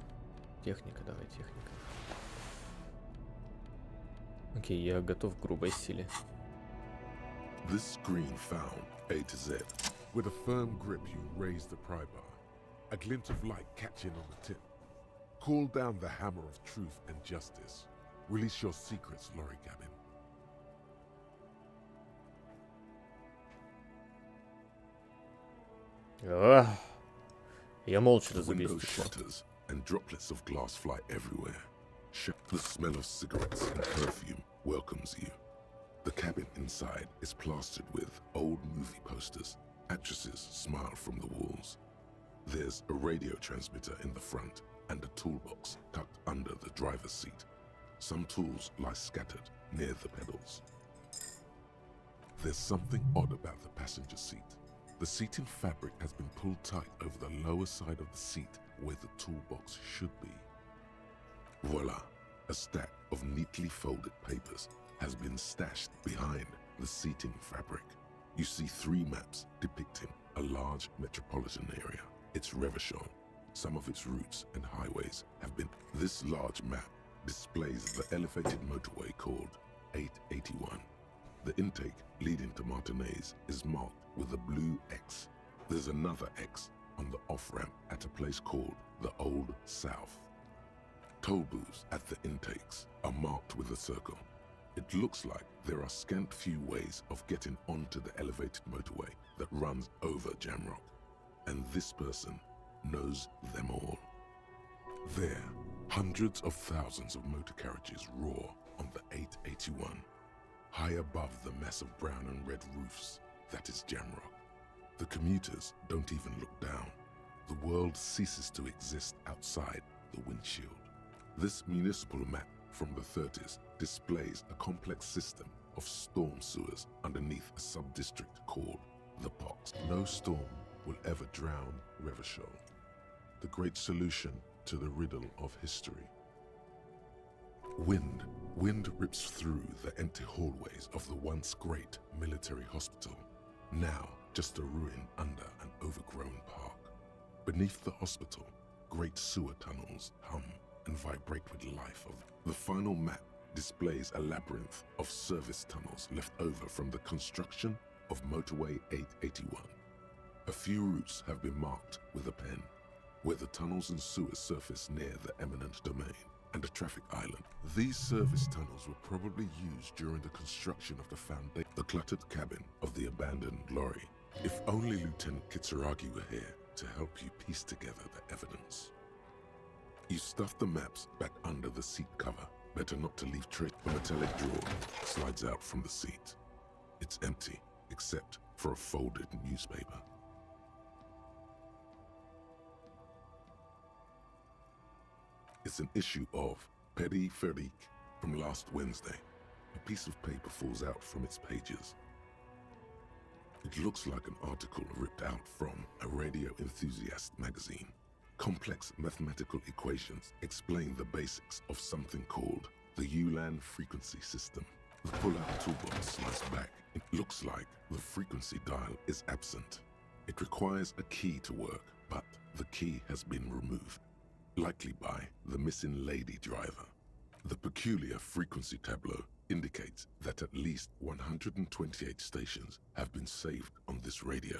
Техника, давай, техника. Окей, я готов к грубой силе. This screen found A to Z. With a firm grip, you raise the pry bar. A glint of light catching on the tip. Call down the hammer of truth and justice. Release your secrets, Lorry Cabin. Я молча The разобью window стекло. shatters and droplets of glass fly everywhere. The smell of cigarettes and perfume welcomes you. The cabin inside is plastered with old movie posters. Actresses smile from the walls. There's a radio transmitter in the front and a toolbox tucked under the driver's seat. Some tools lie scattered near the pedals. There's something odd about the passenger seat. The seating fabric has been pulled tight over the lower side of the seat where the toolbox should be. Voila! A stack of neatly folded papers has been stashed behind the seating fabric. You see 3 maps depicting a large metropolitan area. It's Revachol. Some of its routes and highways have been... This large map displays the elevated motorway called 881. The intake leading to Martinez is marked with a blue X. There's another X on the off-ramp at a place called the Old South. Toll booths at the intakes are marked with a circle. It looks like there are scant few ways of getting onto the elevated motorway that runs over Jamrock, and this person knows them all. There, hundreds of thousands of motor carriages roar on the 881. High above the mass of brown and red roofs, that is Jamrock. The commuters don't even look down. The world ceases to exist outside the windshield. This municipal map from the 30s displays a complex system of storm sewers underneath a sub-district called the Pox. No storm will ever drown Revachol, the great solution to the riddle of history. Wind rips through the empty hallways of the once great military hospital, now just a ruin under an overgrown park. Beneath the hospital, great sewer tunnels hum and vibrate with life. The final map displays a labyrinth of service tunnels left over from the construction of Motorway 881. A few routes have been marked with a pen, where the tunnels and sewers surface near the eminent domain and a traffic island. These service tunnels were probably used during the construction of the cluttered cabin of the abandoned lorry. If only Lieutenant Kitsuragi were here to help you piece together the evidence. You stuff the maps back under the seat cover. Better not to leave trace. A metallic drawer slides out from the seat. It's empty, except for a folded newspaper. It's an issue of ХУПЕР-Х from last Wednesday. A piece of paper falls out from its pages. It looks like an article ripped out from a radio enthusiast magazine. Complex mathematical equations explain the basics of something called the ULAN frequency system. The pull-out toolbox slides back. It looks like the frequency dial is absent. It requires a key to work, but the key has been removed, likely by the missing lady driver. The peculiar frequency tableau indicates that at least 128 stations have been saved on this radio.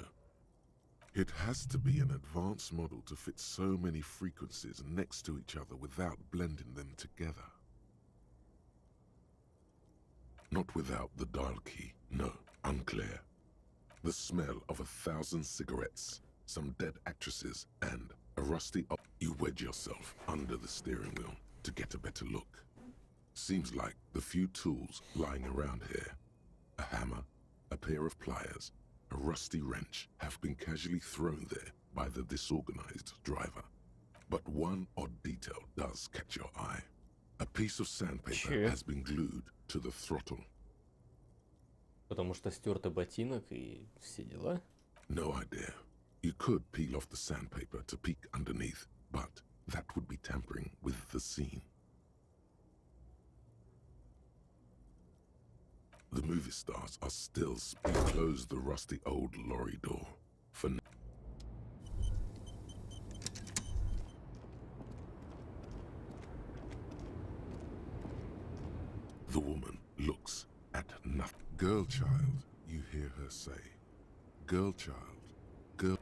It has to be an advanced model to fit so many frequencies next to each other without blending them together. Not without the dial key, no, unclear. The smell of 1,000 cigarettes, some dead actresses, and a rusty You wedge yourself under the steering wheel to get a better look. Seems like the few tools lying around here, a hammer, a pair of pliers, a rusty wrench, have been casually thrown there by the disorganized driver. But one odd detail does catch your eye. A piece of sandpaper has been glued to the throttle. Потому что стертый ботинок и все дела. No idea. You could peel off the sandpaper to peek underneath, but that would be tampering with the scene. The movie stars are still close the rusty old lorry door for now. The woman looks at nothing. Girl child, you hear her say. Girl child, girl.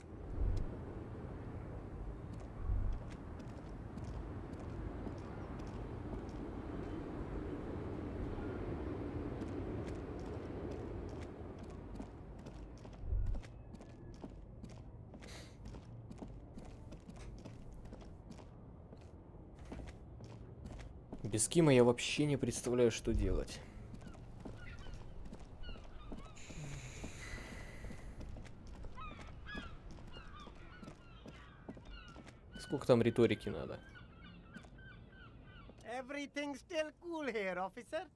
Без Кима я вообще не представляю, что делать. Сколько там риторики надо? Everything still cool here, officer?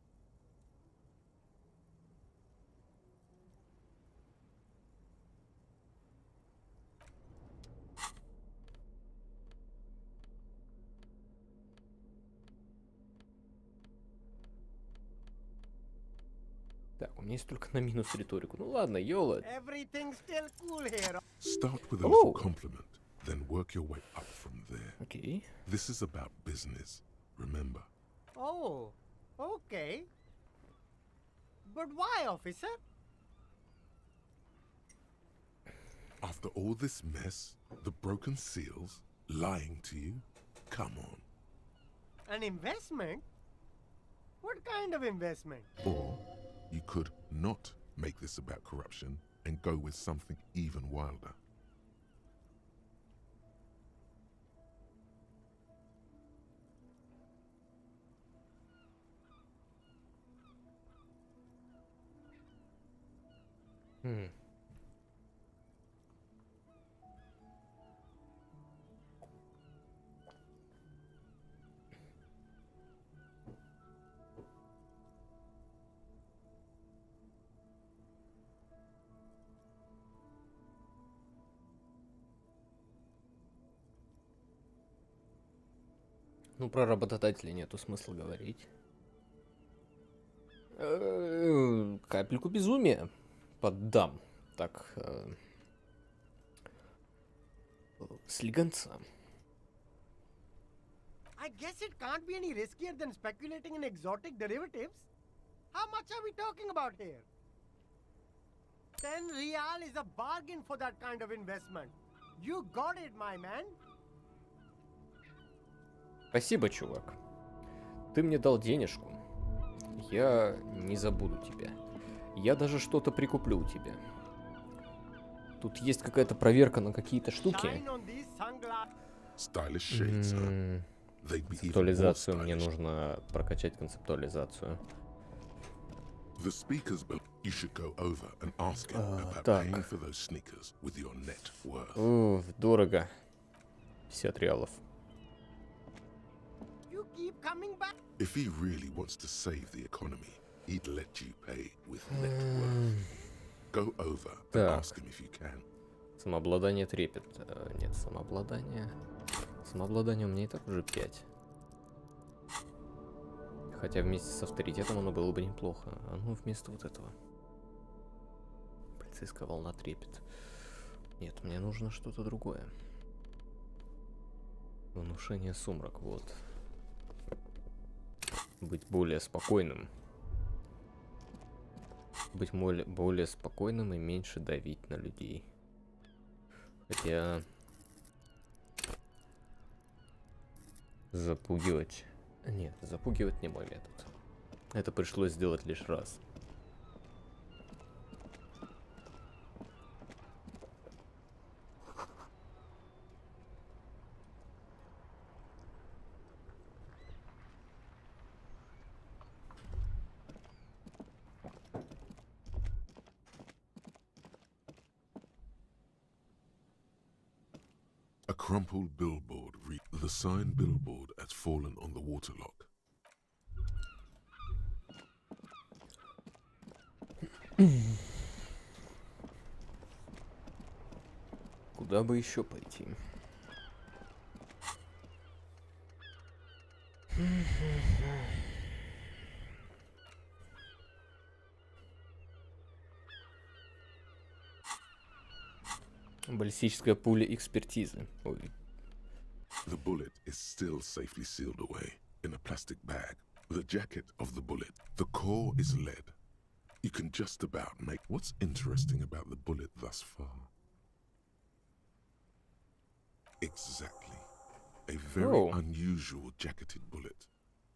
Так, у меня есть только на минус риторику. Ну ладно, Йола. Everything still cool here. Start with a little compliment, then work your way up from there. Okay. This is about business, remember. Oh, okay. But why, officer? After all this mess, the broken seals, lying to you, come on. An investment? What kind of investment? Or you could not make this about corruption and go with something even wilder. Ну, про работодателя нету смысла говорить. Капельку безумия поддам. Так, слегонца. I guess it can't be any riskier than speculating in exotic derivatives. How much are we talking about here? 10 real is a bargain for that kind of investment. You got it, my man. Спасибо, чувак. Ты мне дал денежку. Я не забуду тебя. Я даже что-то прикуплю у тебя. Тут есть какая-то проверка на какие-то штуки. Концептуализацию мне нужно прокачать концептуализацию. Так. Дорого. 50 реалов. If he really wants to save the economy, he'd let you pay with net worth. Go over and ask him if you can. Самообладание трепет. Нет, самообладание. Самообладание у меня и так уже 5. Хотя вместе с авторитетом оно было бы неплохо. А ну вместо вот этого. Полицейская волна трепет. Нет, мне нужно что-то другое. Внушение сумрак, вот. Быть более спокойным. Быть более спокойным и меньше давить на людей. Хотя... Запугивать... Нет, запугивать не мой метод. Это пришлось сделать лишь раз. A crumpled billboard the sign billboard has fallen on the waterlock. Куда бы еще пойти? Баллистическая пуля экспертизы. Ой. The bullet is still safely sealed away in a plastic bag. The jacket of the bullet, the core is lead. You can just about make... What's interesting about the bullet thus far? Exactly. A very unusual jacketed bullet.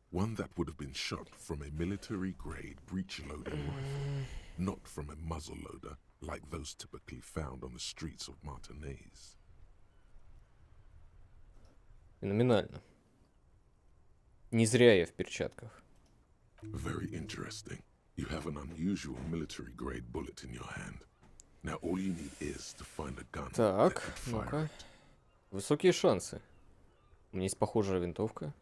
One that would have been shot from a military-grade breech-loading rifle, not from a muzzle-loader like those typically found on the streets of Martinez. Феноменально. Не зря я в перчатках. Very interesting. You have an unusual military-grade bullet in your hand. Now all you need is to find a gun. Так, ну-ка. Высокие шансы. У меня есть похожая винтовка.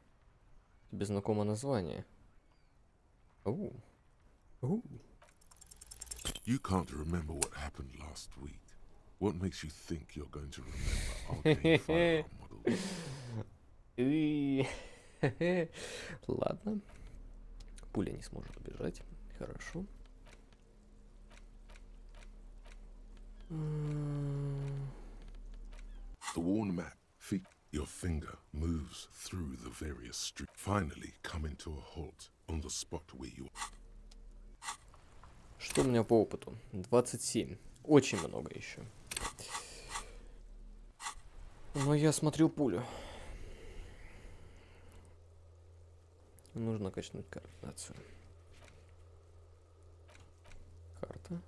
Тебе знакомо название. You can't remember what happened last week. What makes you think you're going to remember arcane firearm models? Ладно. Пуля не сможет убежать. Хорошо. The worn map. Your finger moves through the various streets. Finally, coming to a halt on the spot where you are. Что у меня по опыту? 27. Очень много еще. Но я смотрел пулю. Нужно качнуть координацию. Карта.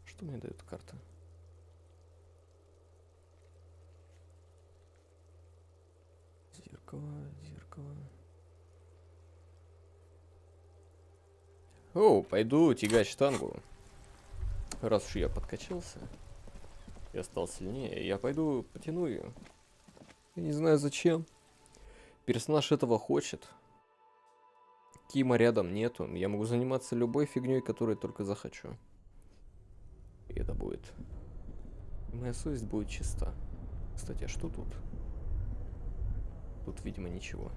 Что мне дает карта? Зеркало. О, пойду тягать штангу. Раз уж я подкачался, я стал сильнее, я пойду потяну ее. Я не знаю зачем. Персонаж этого хочет. Кима рядом нету. Я могу заниматься любой фигней, которую только захочу. И это будет. И моя совесть будет чиста. Кстати, а что тут? Тут, видимо, ничего.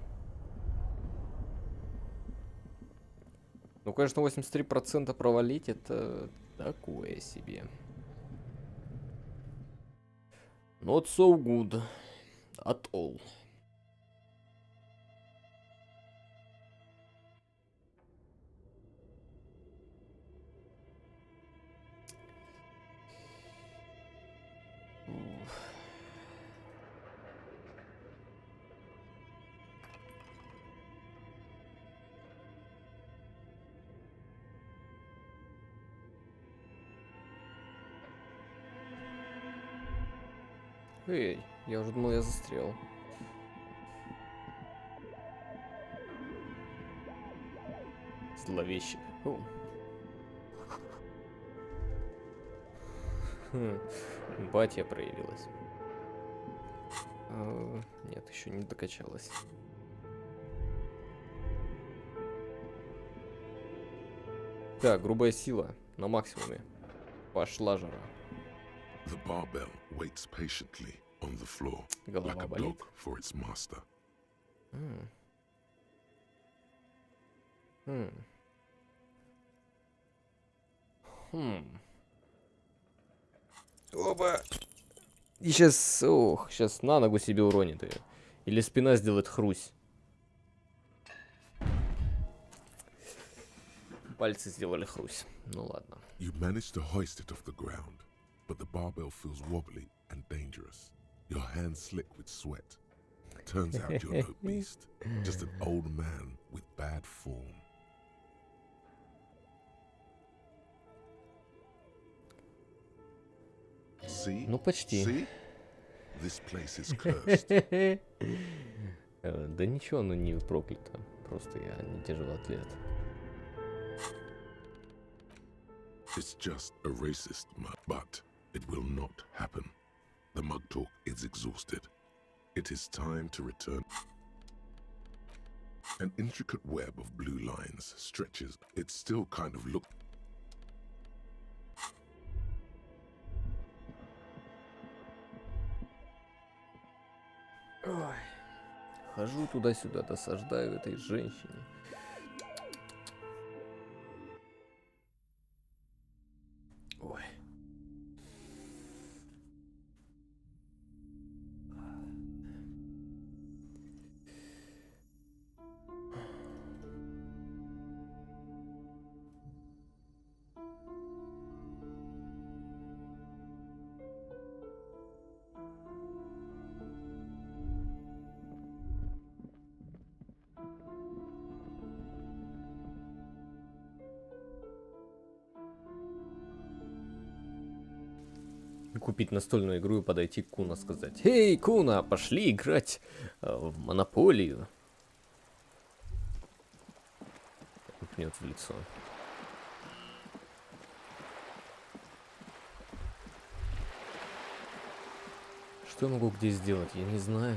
Ну, конечно, 83% провалить это такое себе. Not so good at all. Эй, я уже думал, я застрял. Зловещий. О. Батя проявилась. Нет, еще не докачалась. Так, грубая сила на максимуме. Пошла жара. The barbell waits patiently on the floor, Голова like a болит. dog for its master. Оба. И сейчас, ох, сейчас на ногу себе уронит ее. Или спина сделает хрусь. Пальцы сделали хрусь. Ну ладно. You manage to hoist it off the ground, but the barbell feels wobbly and dangerous. Your hands slick with sweat. Turns out you're no beast, just an old man with bad form. See? Ну почти. See? This place is cursed. Да ничего, оно не проклято. Просто я не тяжелоатлет. It's just a racist mug, but it will not happen. The mug talk is exhausted. It is time to return. An intricate web of blue lines stretches. It still kind of looks. Ой. Хожу туда-сюда, досаждаю этой женщине. Ой. Купить настольную игру и подойти к Куна, сказать: «Эй, Куна, пошли играть в Монополию». Пнет в лицо. Что я могу где сделать? Я не знаю.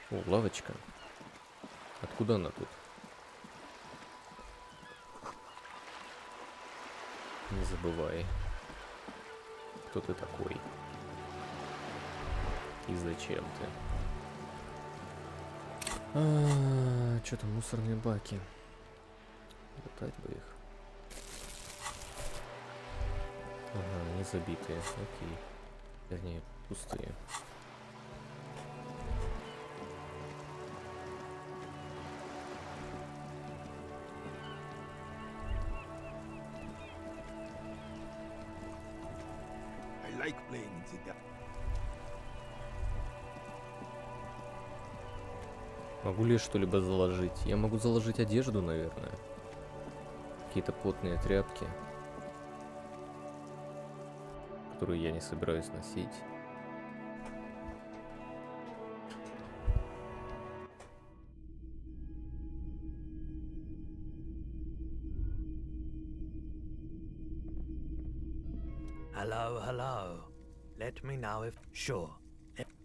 О, лавочка. Откуда она тут? Не забывай. Кто ты такой? И зачем ты? Что там, мусорные баки? Лутать бы их. Ага, они забитые. Окей. Вернее, пустые. Могу ли я что-либо заложить? Я могу заложить одежду, наверное. Какие-то потные тряпки, которые я не собираюсь носить. Hello, hello. Let me know if... Sure.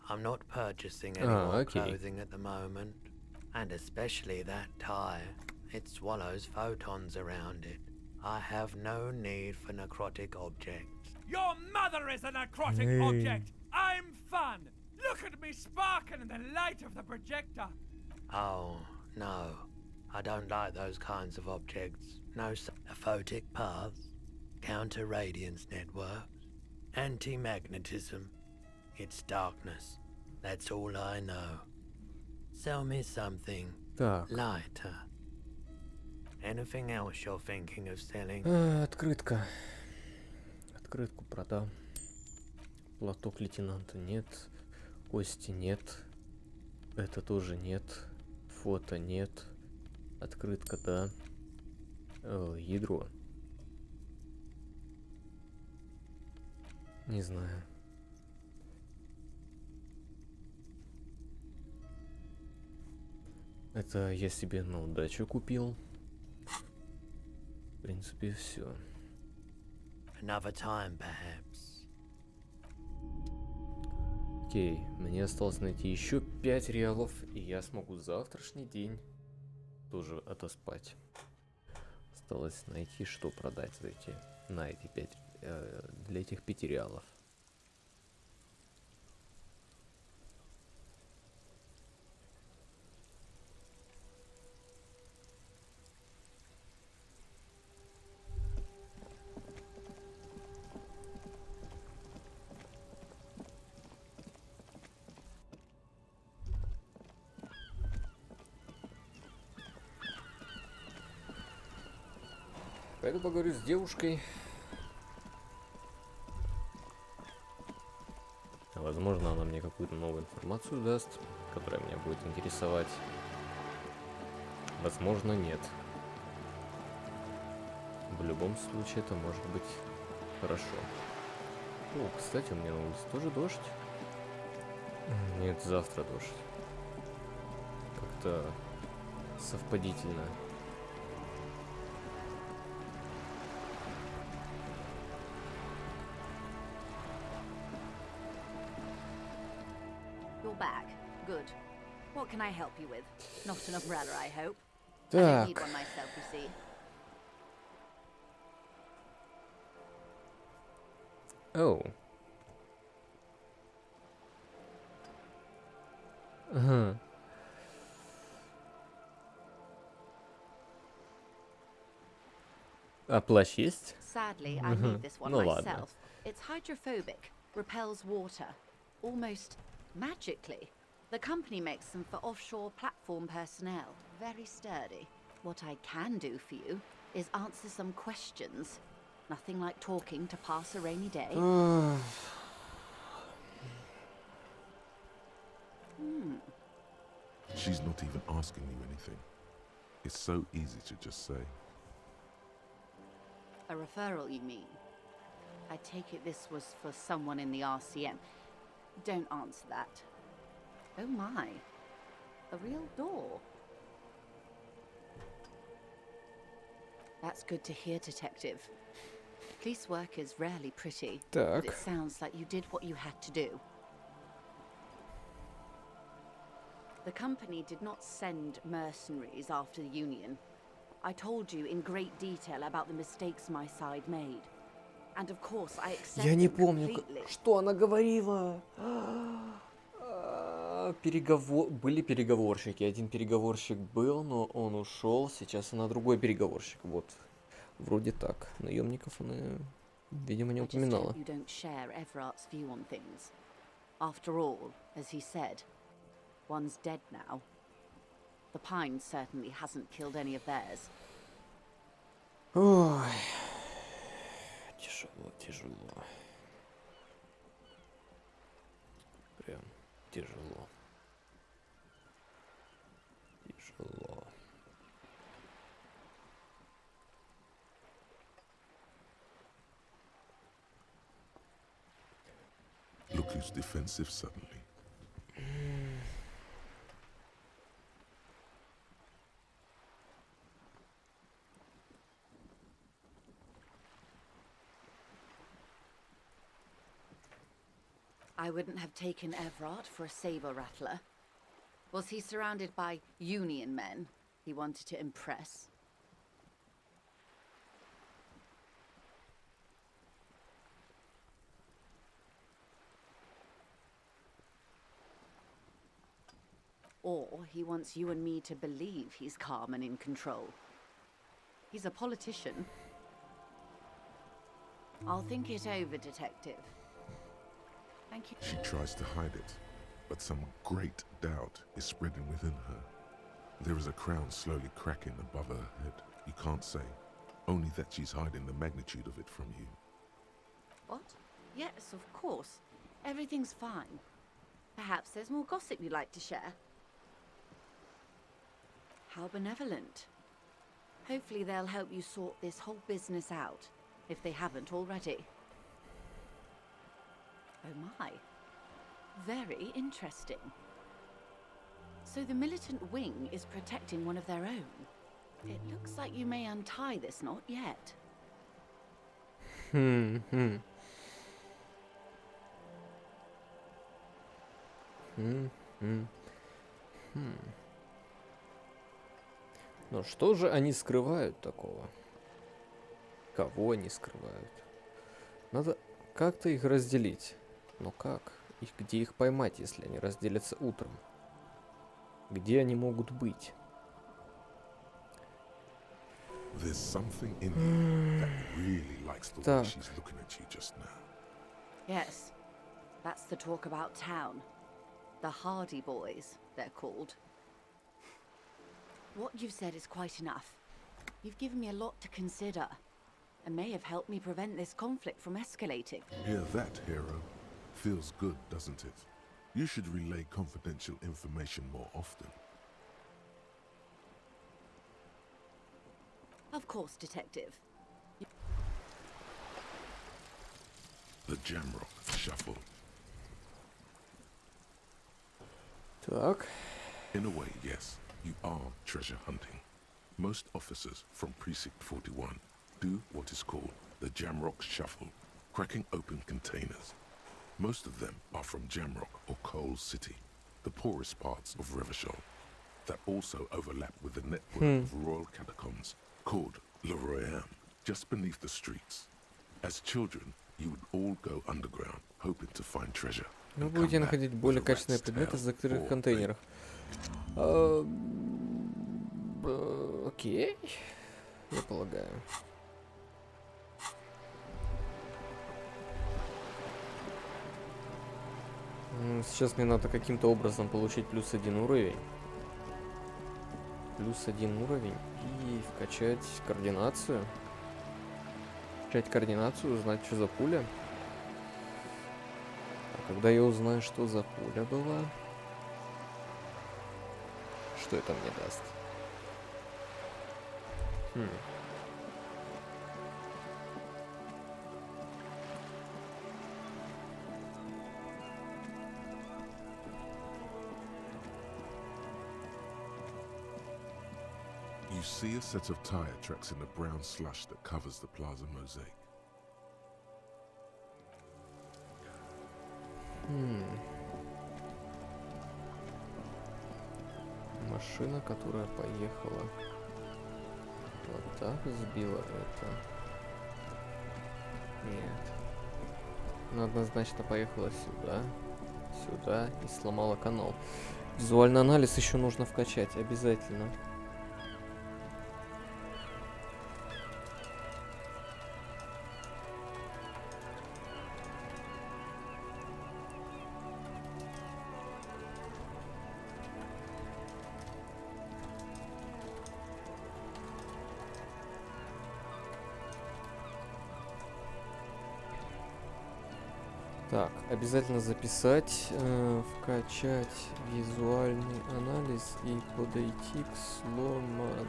I'm not purchasing any more clothing at the moment. And especially that tie. It swallows photons around it. I have no need for necrotic objects. Your mother is a necrotic object! I'm fun! Look at me sparkle in the light of the projector! Oh, no. I don't like those kinds of objects. No aphotic paths, counter-radiance networks, anti-magnetism. It's darkness. That's all I know. Sell me something lighter. Anything else you're thinking of selling? Открытка. Открытку продам. Платок лейтенанта нет. Кости нет. Это тоже нет. Фото нет. Открытка, да. Ядро. Не знаю. Это я себе на удачу купил. В принципе, все. Another time, perhaps. Окей, мне осталось найти еще 5 реалов, и я смогу завтрашний день тоже отоспать. Осталось найти, что продать за эти, на эти 5, для этих 5 реалов. Пойду поговорю с девушкой. Возможно, она мне какую-то новую информацию даст, которая меня будет интересовать. Возможно, нет. В любом случае, это может быть хорошо. О, кстати, у меня на улице тоже дождь. Нет, завтра дождь. Как-то совпадительно. You're back. Good. What can I help you with? Not an umbrella, I hope. I don't need one myself, you see. Oh. Ага. А плащ есть? Sadly, I need this one Ну ладно. myself. It's hydrophobic, repels water, almost magically. The company makes them for offshore platform personnel. Very sturdy. What I can do for you is answer some questions. Nothing like talking to pass a rainy day. She's not even asking you anything. It's so easy to just say. A referral, you mean? I take it this was for someone in the RCM. Don't answer that. Oh my. A real door. That's good to hear, Detective. Police work is rarely pretty, but it sounds like you did what you had to do. The company did not send mercenaries after the Union. I told you in great detail about the mistakes my side made. And of course, I accept Я не them помню, completely. что она говорила. Были переговорщики. Один переговорщик был, но он ушел. Сейчас она другой переговорщик. Вот. Вроде так. Наемников она, видимо, не I just упоминала. hope you don't share Everart's view on things. After all, as he said, one's dead now. The Pine certainly hasn't killed any of theirs. Ой. Тяжело, тяжело. Прям тяжело. Тяжело. Look who's defensive suddenly. I wouldn't have taken Everart for a saber rattler. Was he surrounded by Union men he wanted to impress? Or he wants you and me to believe he's calm and in control. He's a politician. I'll think it over, Detective. Thank you. She tries to hide it, but some great doubt is spreading within her. There is a crown slowly cracking above her head. You can't say, only that she's hiding the magnitude of it from you. What? Yes, of course. Everything's fine. Perhaps there's more gossip you'd like to share. How benevolent. Hopefully they'll help you sort this whole business out, if they haven't already. Oh my. Very interesting. So the militant wing is protecting one of their own. It looks like you may untie this knot yet. Но что же они скрывают такого? Кого они скрывают? Надо как-то их разделить. Но как? Где их поймать, если они разделятся утром? Где они могут быть? There's something in you that really likes the way she's looking at you just now. Yes, that's the talk about town. The Hardy Boys, they're called. What you've said is quite enough. You've given me a lot to consider, and may have helped me prevent this conflict from escalating. Hear that, hero? Feels good, doesn't it? You should relay confidential information more often. Of course, Detective. The Jamrock Shuffle. Так. In a way, yes, you are treasure hunting. Most officers from Precinct 41 do what is called the Jamrock Shuffle, cracking open containers. Most of them are from Jamrock or Coal City, the poorest parts of Revachol, that also overlap with the network of royal catacombs called Le Royaume, just beneath the streets. As children, you would all go underground, hoping to find treasure. Вы будете находить более качественные предметы в закрытых контейнерах. Окей, я полагаю. Сейчас мне надо каким-то образом получить +1 уровень. +1 уровень и вкачать координацию. Вкачать координацию, узнать, что за пуля. А когда я узнаю, что за пуля была, что это мне даст? You see a set of tire tracks in the brown slush that covers the plaza mosaic. Машина, которая поехала вот так, сбила это. Нет. Она однозначно поехала сюда, сюда и сломала канал. Визуальный анализ еще нужно вкачать, обязательно. Так, обязательно записать, вкачать визуальный анализ и подойти к сломанной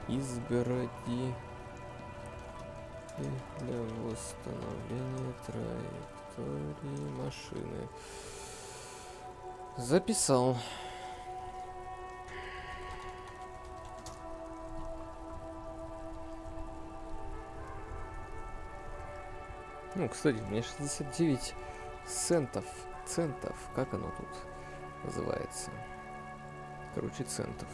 изгороди для восстановления траектории машины. Записал. Ну, кстати, у меня 69 центов, как оно тут называется? Короче, центов.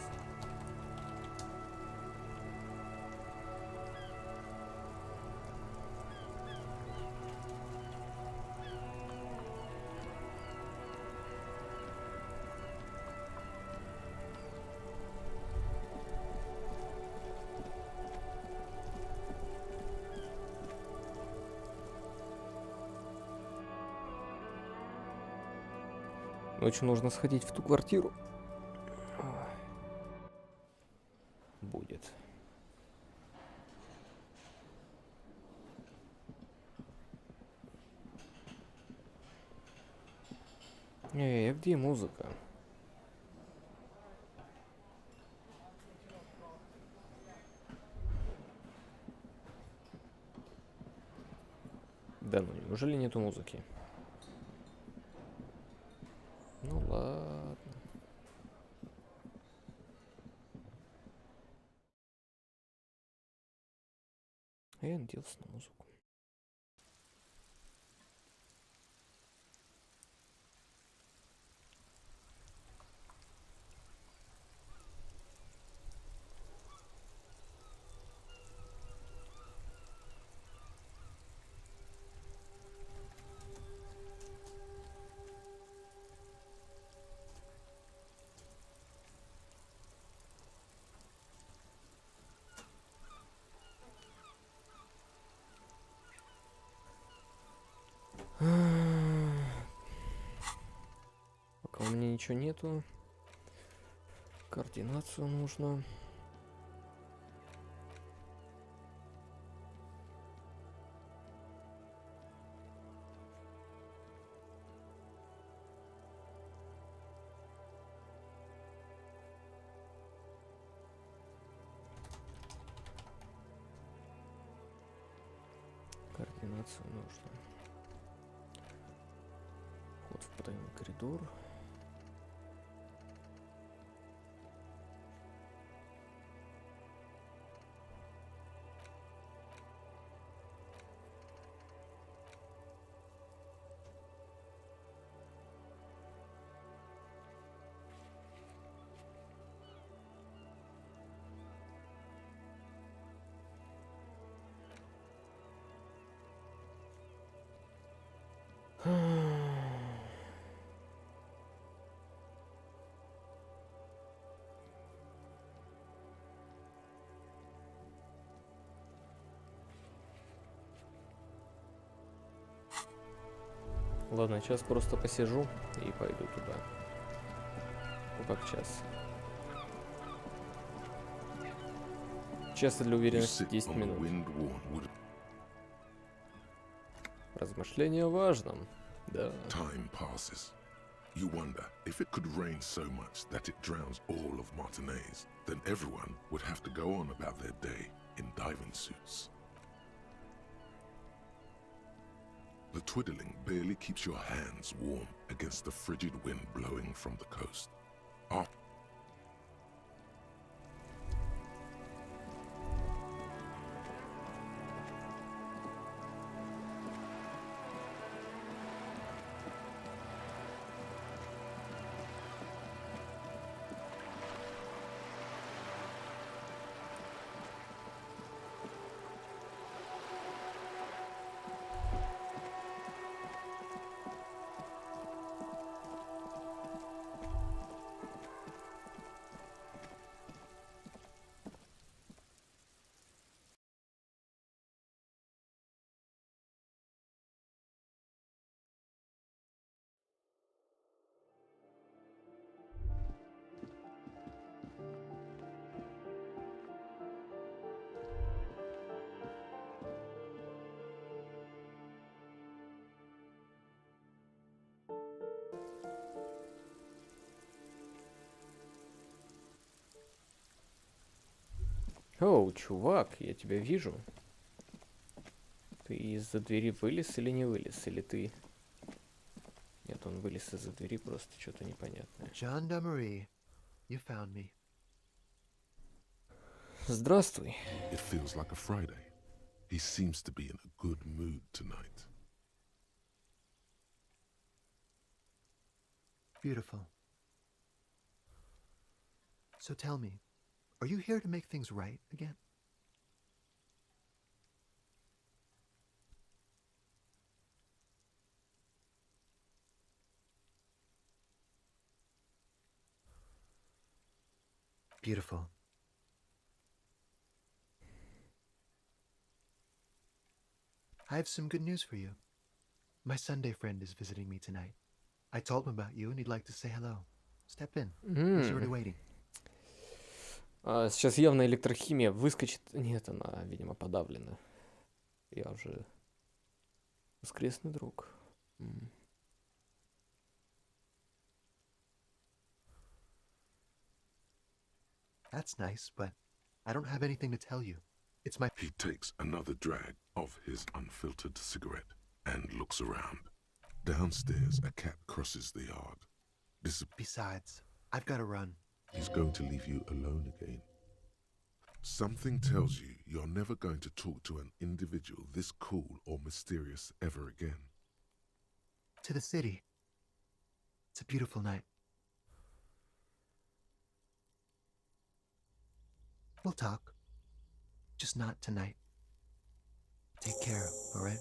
Ночью нужно сходить в ту квартиру. Будет. Эй, а где музыка? Неужели нету музыки? Ну ладно. А я надеялся на музыку. Пока у меня ничего нету. Координацию нужно. Координацию нужно. Вход в потайной коридор. Ладно, сейчас просто посижу и пойду туда. Ну как час. Честно, для уверенности 10 минут. Размышление о важном. Да. Time passes. You wonder if it could rain so much that it drowns all of Martinez, then everyone would have to go on about their day in diving suits. The twiddling barely keeps your hands warm against the frigid wind blowing from the coast. Оу, чувак, я тебя вижу. Ты из-за двери вылез или не вылез? Или ты... Нет, он вылез из-за двери, просто что-то непонятное. Gendarmerie, you found me. Здравствуй. It feels like a Friday. He seems to be in a good mood tonight. Beautiful. So tell me, are you here to make things right again? Beautiful. I have some good news for you. My Sunday friend is visiting me tonight. I told him about you and he'd like to say hello. Step in. He's already waiting. Сейчас явно электрохимия выскочит. Нет, она, видимо, подавлена. Я уже воскресный друг. That's nice, but I don't have anything to tell you. It's my... He takes another drag of his unfiltered cigarette and looks around. Downstairs, a cat crosses the yard. Besides, I've got to run. He's going to leave you alone again. Something tells you you're never going to talk to an individual this cool or mysterious ever again. To the city. It's a beautiful night. We'll talk. Just not tonight. Take care, all right?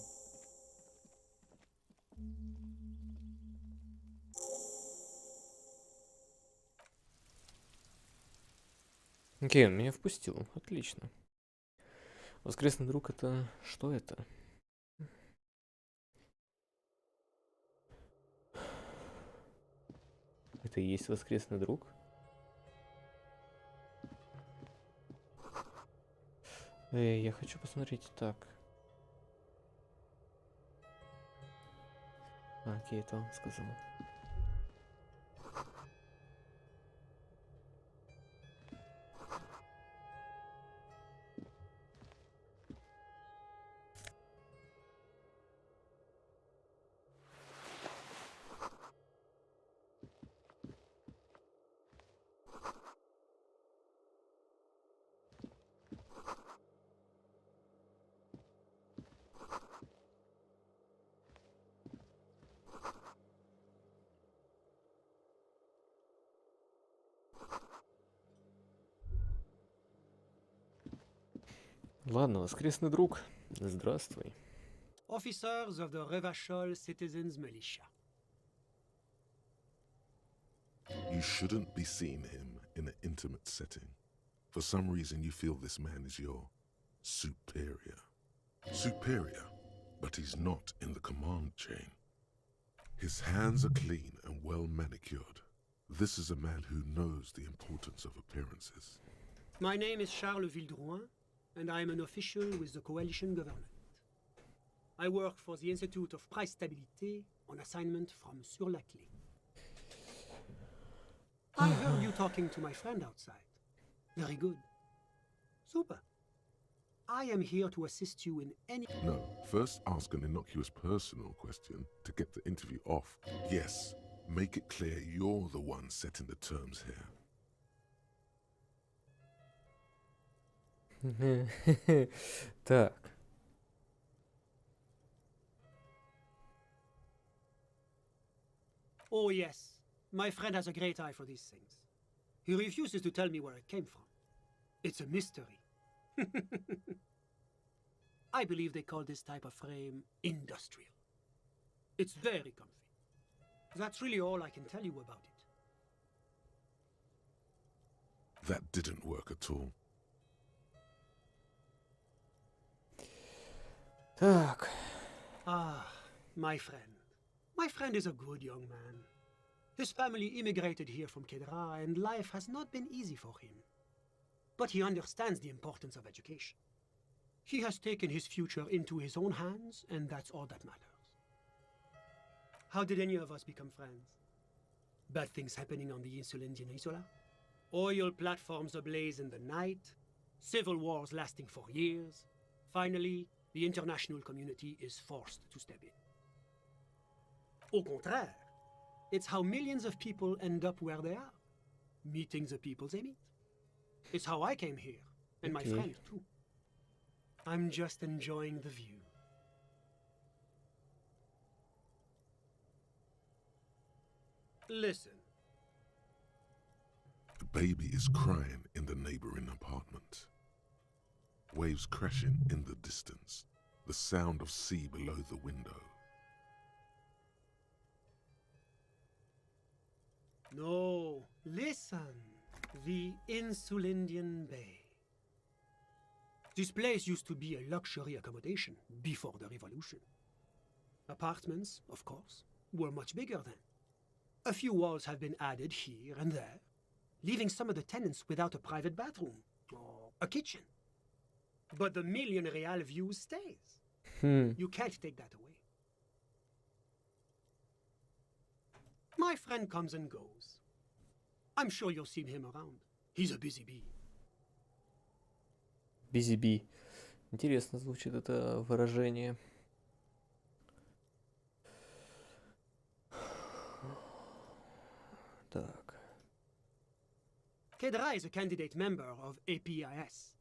Окей, он меня впустил. Отлично. Воскресный друг, это... Что это? Это и есть воскресный друг? Я хочу посмотреть так. Окей, это он сказал. Ладно, воскресный друг. Здравствуй. Officers of the Revachol Citizens Militia. You shouldn't be seeing him in an intimate setting. For some reason, you feel this man is your superior. Superior, but he's not in the command chain. His hands are clean and well manicured. This is a man who knows the importance of appearances. My name is Charles Vildrouin, and I am an official with the coalition government. I work for the Institute of Price Stabilité on assignment from Sur la Clé. I heard you talking to my friend outside. Very good. Super. I am here to assist you in any... No, first ask an innocuous personal question to get the interview off. Yes, make it clear you're the one setting the terms here. Так. Oh yes, my friend has a great eye for these things. He refuses to tell me where it came from. It's a mystery. I believe they call this type of frame industrial. It's very comfy. That's really all I can tell you about it. That didn't work at all. Так. Ah, my friend. My friend is a good young man. His family immigrated here from Kedra, and life has not been easy for him. But he understands the importance of education. He has taken his future into his own hands, and that's all that matters. How did any of us become friends? Bad things happening on the Insulindian Peninsula? Oil platforms ablaze in the night? Civil wars lasting for years? Finally, the international community is forced to step in. Au contraire, it's how millions of people end up where they are, meeting the people they meet. It's how I came here, and my friend too. I'm just enjoying the view. Listen. The baby is crying in the neighboring apartment. Waves crashing in the distance. The sound of sea below the window. No, listen. The Insulindian Bay. This place used to be a luxury accommodation before the revolution. Apartments, of course, were much bigger then. A few walls have been added here and there, leaving some of the tenants without a private bathroom or a kitchen. But the million real view stays. You can't take that away. My friend comes and goes. I'm sure you'll see him around. He's a busy bee. Busy bee. Интересно звучит это выражение. Так. Kedra is a candidate member of APIS.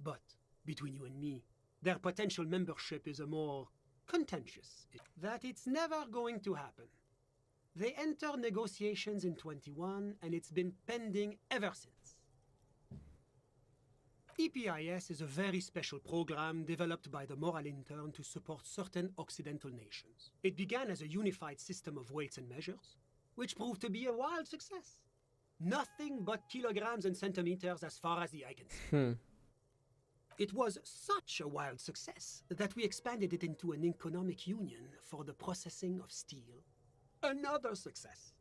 But, between you and me, their potential membership is a more contentious. That it's never going to happen. They entered negotiations in 21, and it's been pending ever since. EPIS is a very special program developed by the Moral Intern to support certain Occidental nations. It began as a unified system of weights and measures, which proved to be a wild success. Nothing but kilograms and centimeters as far as the eye can see. It was such a wild success that we expanded it into an economic union for the processing of steel. Another success.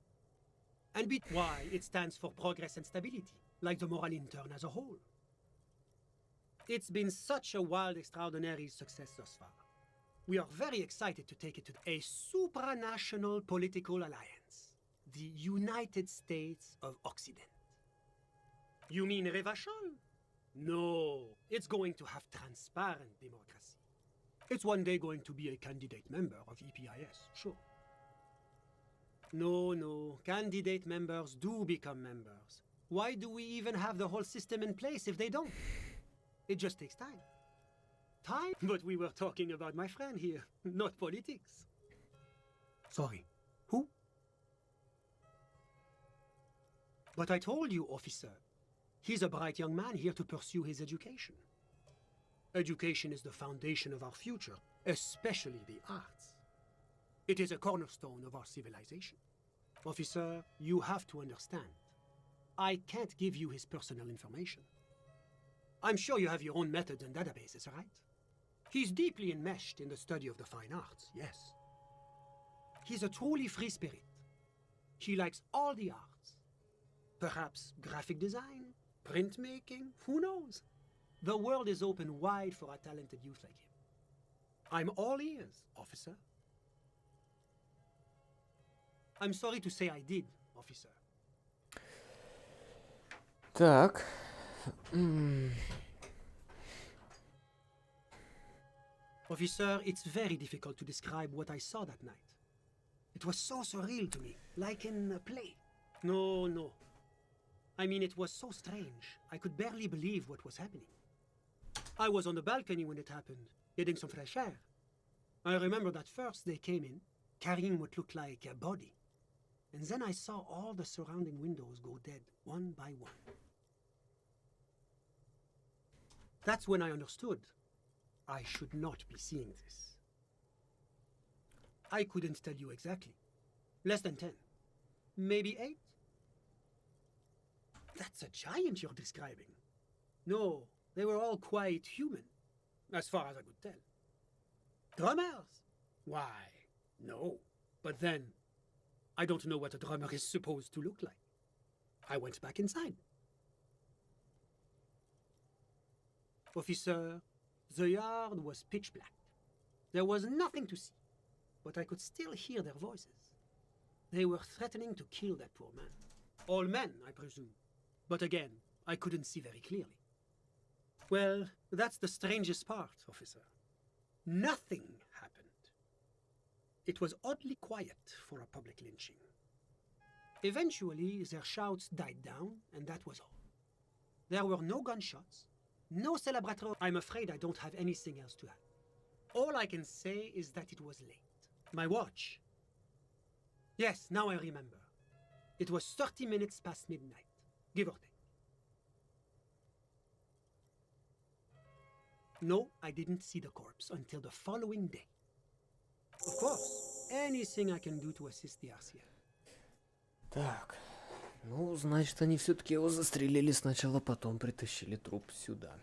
And why it stands for progress and stability, like the Moral Intern as a whole. It's been such a wild, extraordinary success thus far. We are very excited to take it to a supranational political alliance, the United States of Occident. You mean Revachol? No, it's going to have transparent democracy. It's one day going to be a candidate member of EPIS, sure. No, candidate members do become members. Why do we even have the whole system in place if they don't? It just takes time. Time? But we were talking about my friend here, not politics. Sorry, who? But I told you, officer. He's a bright young man here to pursue his education. Education is the foundation of our future, especially the arts. It is a cornerstone of our civilization. Officer, you have to understand. I can't give you his personal information. I'm sure you have your own methods and databases, right? He's deeply enmeshed in the study of the fine arts, yes. He's a truly free spirit. He likes all the arts. Perhaps graphic design, printmaking, who knows? The world is open wide for a talented youth like him. I'm all ears, officer. I'm sorry to say I did, officer. Так. Officer, it's very difficult to describe what I saw that night. It was so surreal to me, like in a play. No. I mean, it was so strange. I could barely believe what was happening. I was on the balcony when it happened, getting some fresh air. I remember that first they came in, carrying what looked like a body. And then I saw all the surrounding windows go dead, one by one. That's when I understood. I should not be seeing this. I couldn't tell you exactly. Less than 10. Maybe 8? That's a giant you're describing. No, they were all quite human, as far as I could tell. Drummers? Why, no. But then, I don't know what a drummer is supposed to look like. I went back inside. Officer, the yard was pitch black. There was nothing to see, but I could still hear their voices. They were threatening to kill that poor man. All men, I presume. But again, I couldn't see very clearly. Well, that's the strangest part, officer. Nothing happened. It was oddly quiet for a public lynching. Eventually, their shouts died down, and that was all. There were no gunshots, no celebratory. I'm afraid I don't have anything else to add. All I can say is that it was late. My watch. Yes, now I remember. It was 30 minutes past midnight, give or take. No, I didn't see the corpse until the following day. Of course, anything I can do to assist the RCA. Так, ну, значит, они все-таки его застрелили сначала, потом притащили труп сюда.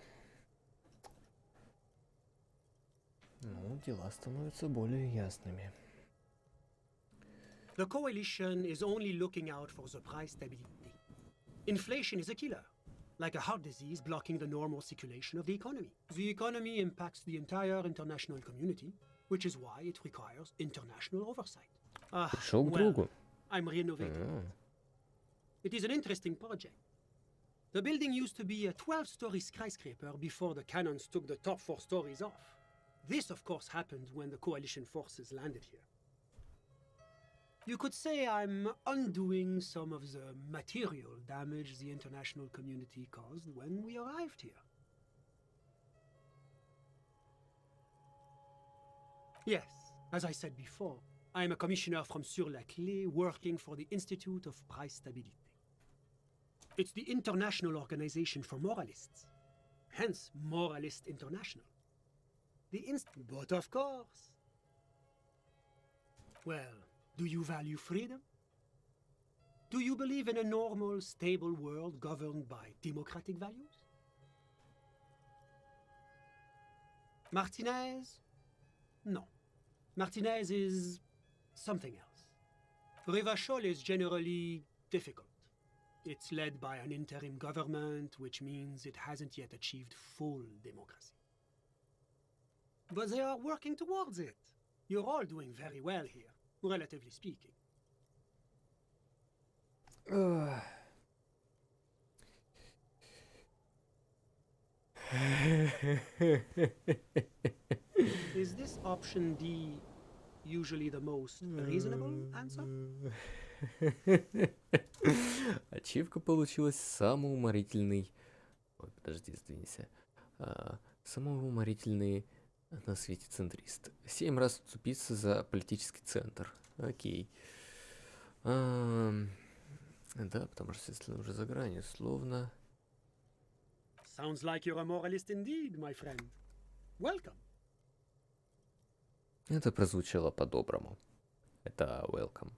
Ну, дела становятся более ясными. The coalition is only looking out for the price stability. Inflation is a killer, like a heart disease blocking the normal circulation of the economy. The economy impacts the entire international community, which is why it requires international oversight. Well, I'm renovating it. It is an interesting project. The building used to be a 12-story skyscraper before the cannons took the top 4 stories off. This, of course, happened when the coalition forces landed here. You could say I'm undoing some of the material damage the international community caused when we arrived here. Yes, as I said before, I am a commissioner from Sur-la-Clé working for the Institute of Price Stability. It's the international organization for moralists, hence Moralist International. But of course. Well, do you value freedom? Do you believe in a normal, stable world governed by democratic values? Martinez? No. Martinez is something else. Rivachol is generally difficult. It's led by an interim government, which means it hasn't yet achieved full democracy. But they are working towards it. You're all doing very well here, relatively speaking. Is this option D usually the most reasonable answer? Ачивка получилась самый уморительный... Ой, подожди, сдвинься. Самый уморительный на свете центрист. 7 раз вступиться за политический центр. Окей. Да, потому что если уже за гранью, словно... Sounds like you're a moralist indeed, my friend. Welcome. Это прозвучало по-доброму. Это welcome.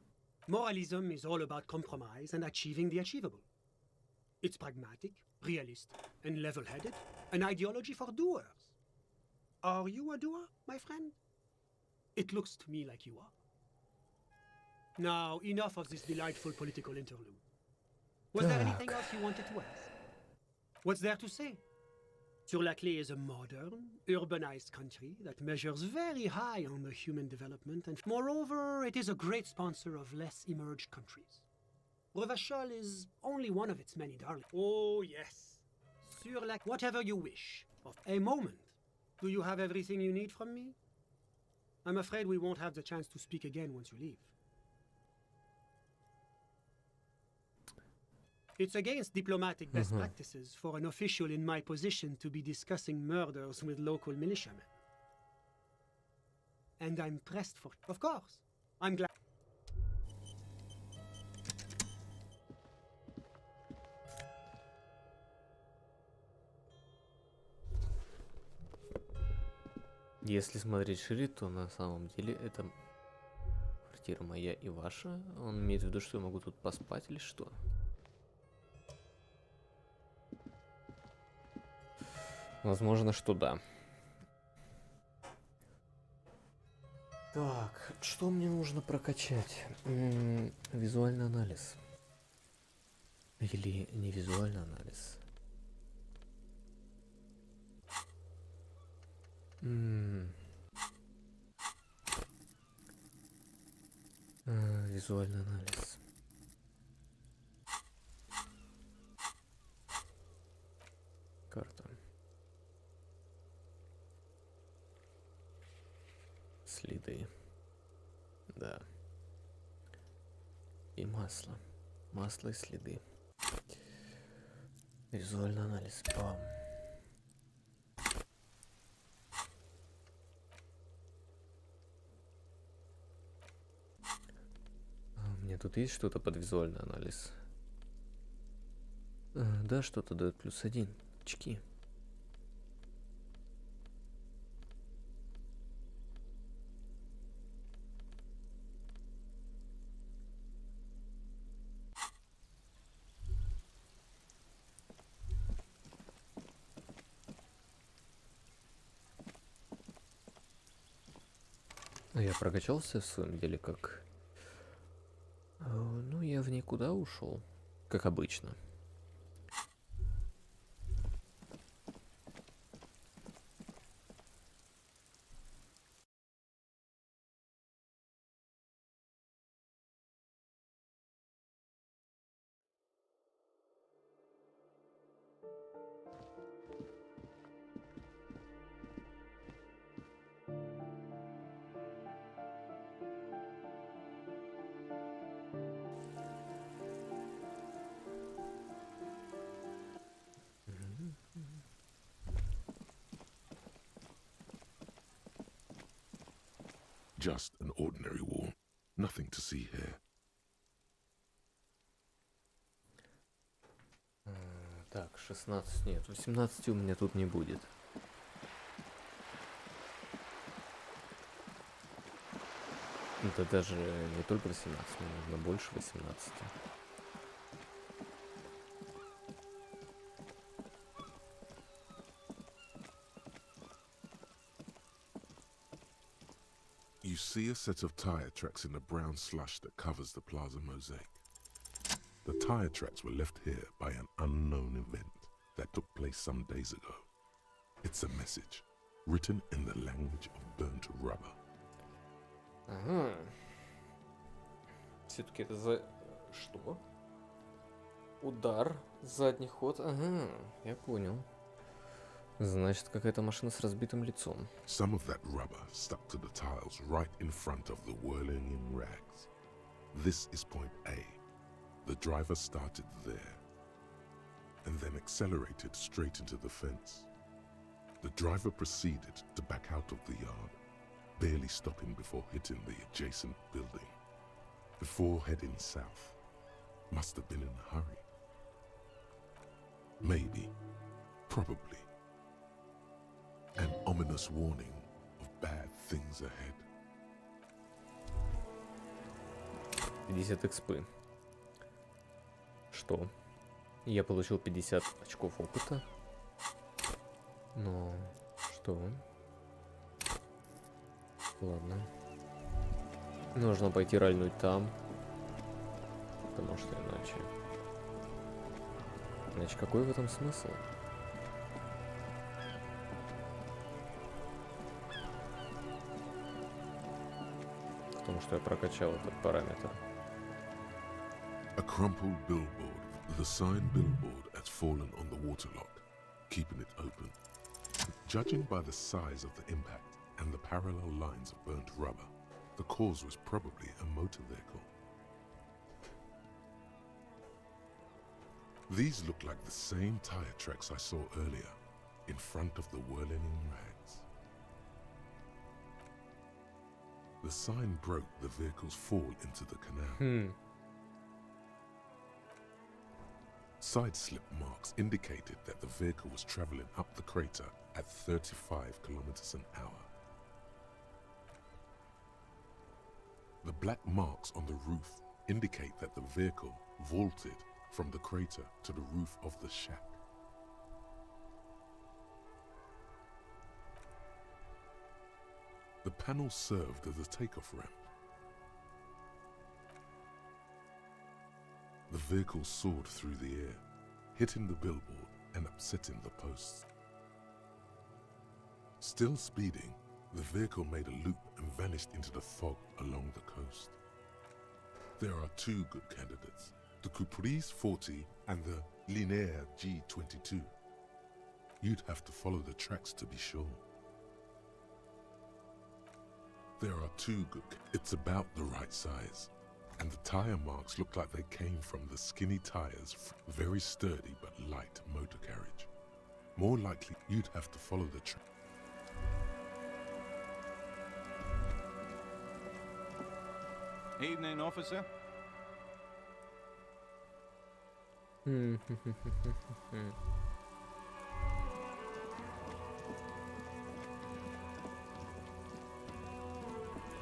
Moralism is all about compromise and achieving the achievable. It's pragmatic, realistic, and level-headed, an ideology for doers. Are you a doer, my friend? It looks to me like you are. Now, enough of this delightful political interlude. Was there anything else you wanted to ask? What's there to say? Sur-la-Clé is a modern, urbanized country that measures very high on the human development, and moreover, it is a great sponsor of less emerged countries. Revachol is only one of its many darlings. Oh, yes. Sur-la-Clé, whatever you wish. A moment. Do you have everything you need from me? I'm afraid we won't have the chance to speak again once you leave. It's against diplomatic best practices for an official in my position to be discussing murders with local militiamen. And I'm pressed for... Of course. I'm glad... Если смотреть шире, то на самом деле это квартира моя и ваша. Он имеет в виду, что я могу тут поспать или что? Возможно, что да. Так, что мне нужно прокачать? Визуальный анализ. Или не визуальный анализ? Визуальный анализ. Карта. Следы. Да. И масло. Масло и следы. Визуальный анализ. Бам. У меня тут есть что-то под визуальный анализ? Да, что-то дает +1. Очки. Я прокачался в своем деле как... Ну, я в никуда ушел, как обычно. Just an ordinary wall. Nothing to see here. Так, 16 нет, 18 у меня тут не будет. Это даже не только 18, мне нужно больше 18. You see a set of tire tracks in the brown slush that covers the plaza mosaic. The tire tracks were left here by an unknown event that took place some days ago. It's a message, written in the language of burnt rubber. Ага. Все-таки это за... Что? Удар, задний ход. Ага, я понял. Значит, какая-то машина с разбитым лицом. Some of that rubber stuck to the tiles right in front of the whirling in rags. This is point A. The driver started there and then accelerated straight into the fence. The driver proceeded to back out of the yard, barely stopping before hitting the adjacent building. Before heading south, must have been in a hurry. Maybe, probably, an ominous warning of bad things ahead. 50 экспы. Что? Я получил 50 очков опыта. Но что? Ладно. Нужно пойти ральнуть там. Потому что иначе... Иначе какой в этом смысл? Потому что я прокачал этот параметр. A crumpled billboard. The sign billboard has fallen on the waterlock, keeping it open. Judging by the size of the impact and the parallel lines of burnt rubber, the cause was probably a motor vehicle. These look like the same tire tracks I saw earlier, in front of the whirling in rags. The sign broke the vehicle's fall into the canal. Side slip marks indicated that the vehicle was traveling up the crater at 35 kilometers an hour. The black marks on the roof indicate that the vehicle vaulted from the crater to the roof of the shack. The panel served as a takeoff ramp. The vehicle soared through the air, hitting the billboard and upsetting the posts. Still speeding, the vehicle made a loop and vanished into the fog along the coast. There are two good candidates, the Caprice 40 and the Linear G22. You'd have to follow the tracks to be sure. There are two good... It's about the right size. And the tire marks look like they came from the skinny tires, very sturdy but light motor carriage. More likely, you'd have to follow the track. Evening, officer.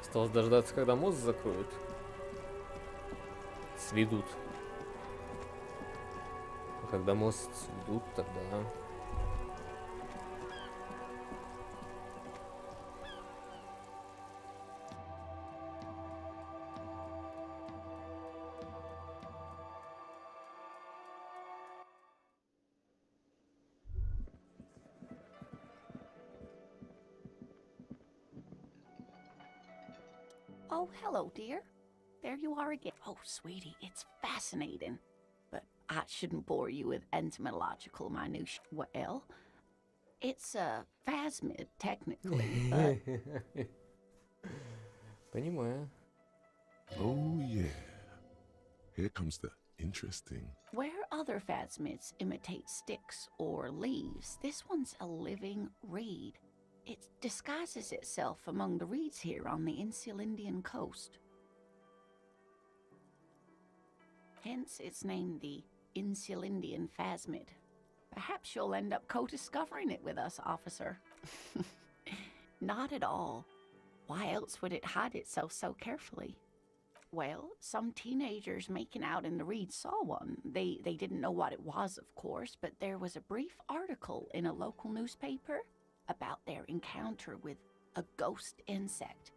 Осталось дождаться, когда мост закроют. Сведут. А когда мост сведут, тогда... Oh, hello, dear. There you are again. Oh, sweetie, it's fascinating. But I shouldn't bore you with entomological minutiae. Well, it's a phasmid, technically, but... Понимаю. Oh, yeah. Here comes the interesting. Where other phasmids imitate sticks or leaves, this one's a living reed. It disguises itself among the reeds here on the insular Indian coast. Hence, it's named the insular Indian phasmid. Perhaps you'll end up co-discovering it with us, officer. Not at all. Why else would it hide itself so carefully? Well, some teenagers making out in the reeds saw one. They didn't know what it was, of course, but there was a brief article in a local newspaper about their encounter with a ghost insect.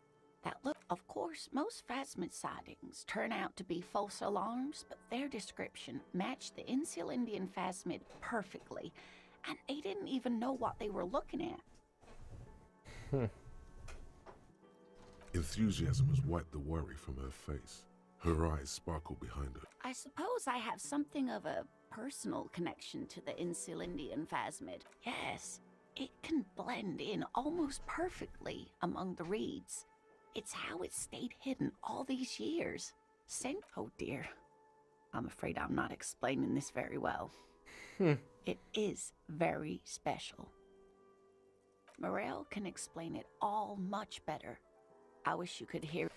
Of course, most phasmid sightings turn out to be false alarms, but their description matched the insular Indian phasmid perfectly, and they didn't even know what they were looking at. Enthusiasm has wiped the worry from her face. Her eyes sparkle behind her. I suppose I have something of a personal connection to the insular Indian phasmid. Yes, it can blend in almost perfectly among the reeds. It's how it stayed hidden all these years. Oh dear. I'm afraid I'm not explaining this very well. It is very special. Morel can explain it all much better. I wish you could hear.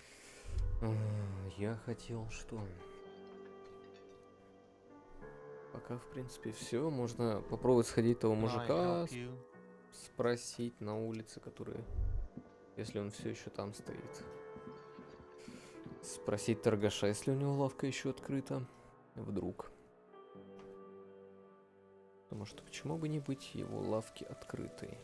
Я хотел что? Пока, в принципе, все. Можно попробовать сходить того мужика, спросить на улице, который... Если он все еще там стоит. Спросить торгаша, если у него лавка еще открыта. Вдруг. Потому что почему бы не быть его лавки открытой?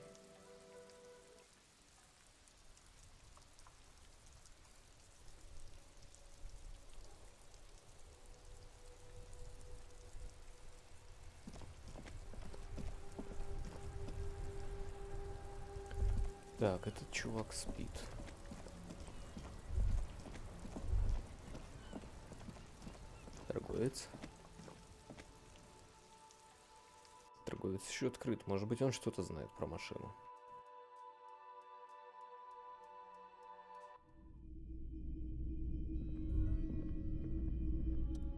Так, этот чувак спит. Торговец. Торговец еще открыт. Может быть, он что-то знает про машину.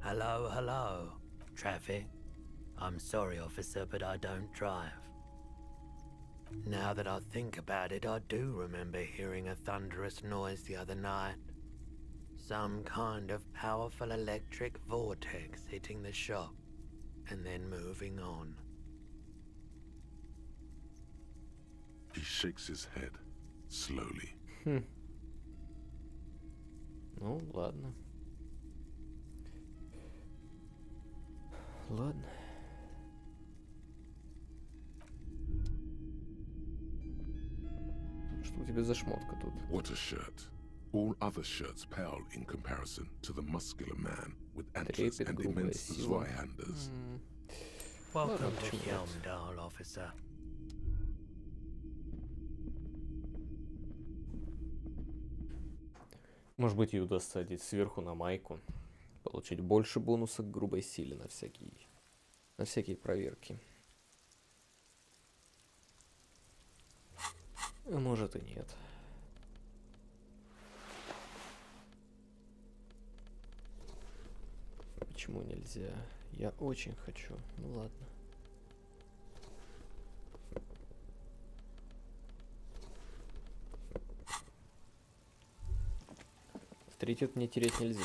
Hello, hello. Traffic. I'm sorry, officer, but I don't drive. Now that I think about it, I do remember hearing a thunderous noise the other night. Some kind of powerful electric vortex hitting the shop and then moving on. He shakes his head, slowly. Ну, ладно. Ладно. Что у тебя за шмотка тут? What a shirt. All other shirts pale in comparison to the muscular man with antlers and immense Zweihanders. Welcome to Helmdall, officer. Может быть, ей удастся одеть сверху на майку. Получить больше бонуса к грубой силе на всякие проверки. А может и нет. Почему нельзя? Я очень хочу. Ну ладно. Авторитет мне терять нельзя.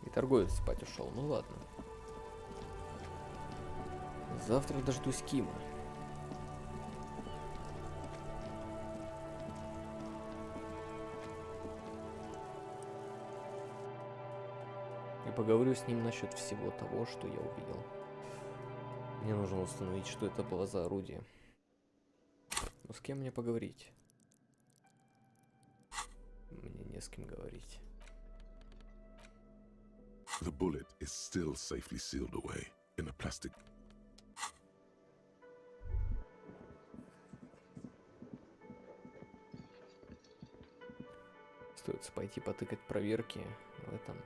И торговец спать ушел. Ну ладно. Завтра дождусь Кима. И поговорю с ним насчет всего того, что я увидел. Мне нужно установить, что это было за орудие. Но с кем мне поговорить? Мне не с кем говорить. The bullet is still safely sealed away in a plastic. Стоит пойти потыкать проверки в этом.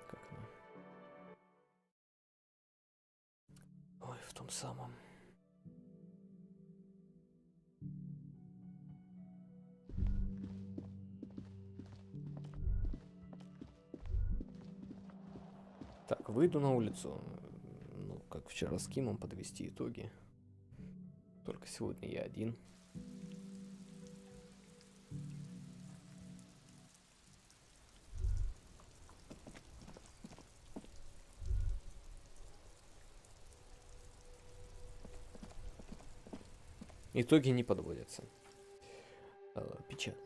Как она? Ой, в том самом. Выйду на улицу. Ну, как вчера с Кимом, подвести итоги. Только сегодня я один. Итоги не подводятся. Печально.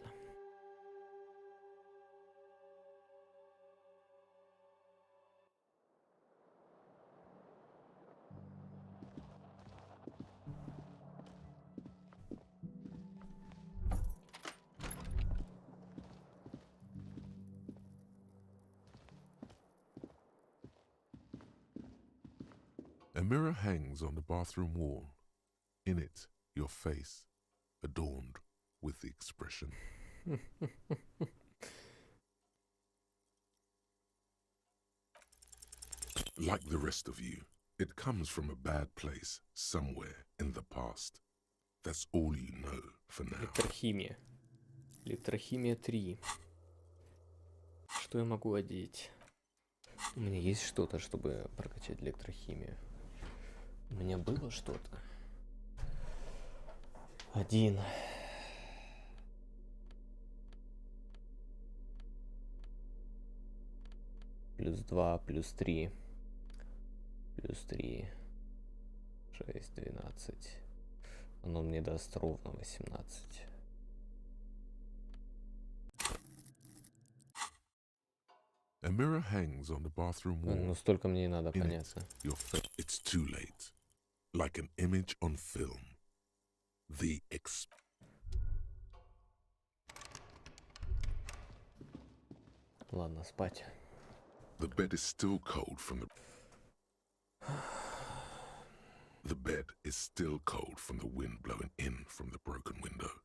A mirror hangs on the bathroom wall. In it, your face, adorned with the expression. Like the rest of you, it comes from a bad place somewhere in the past. That's all you know for now. Электрохимия. Электрохимия 3. Что я могу одеть? У меня есть что-то, чтобы прокачать электрохимию. У меня было что-то. 1. Плюс 2, плюс 3. Плюс 3. 6, 12. Оно мне даст ровно 18. A mirror hangs on the bathroom wall. Ну, столько мне и надо, понятно. It's too late. Like an image on film. Ладно, спать. The bed is still cold from the bed is still cold from the wind blowing in from the broken window.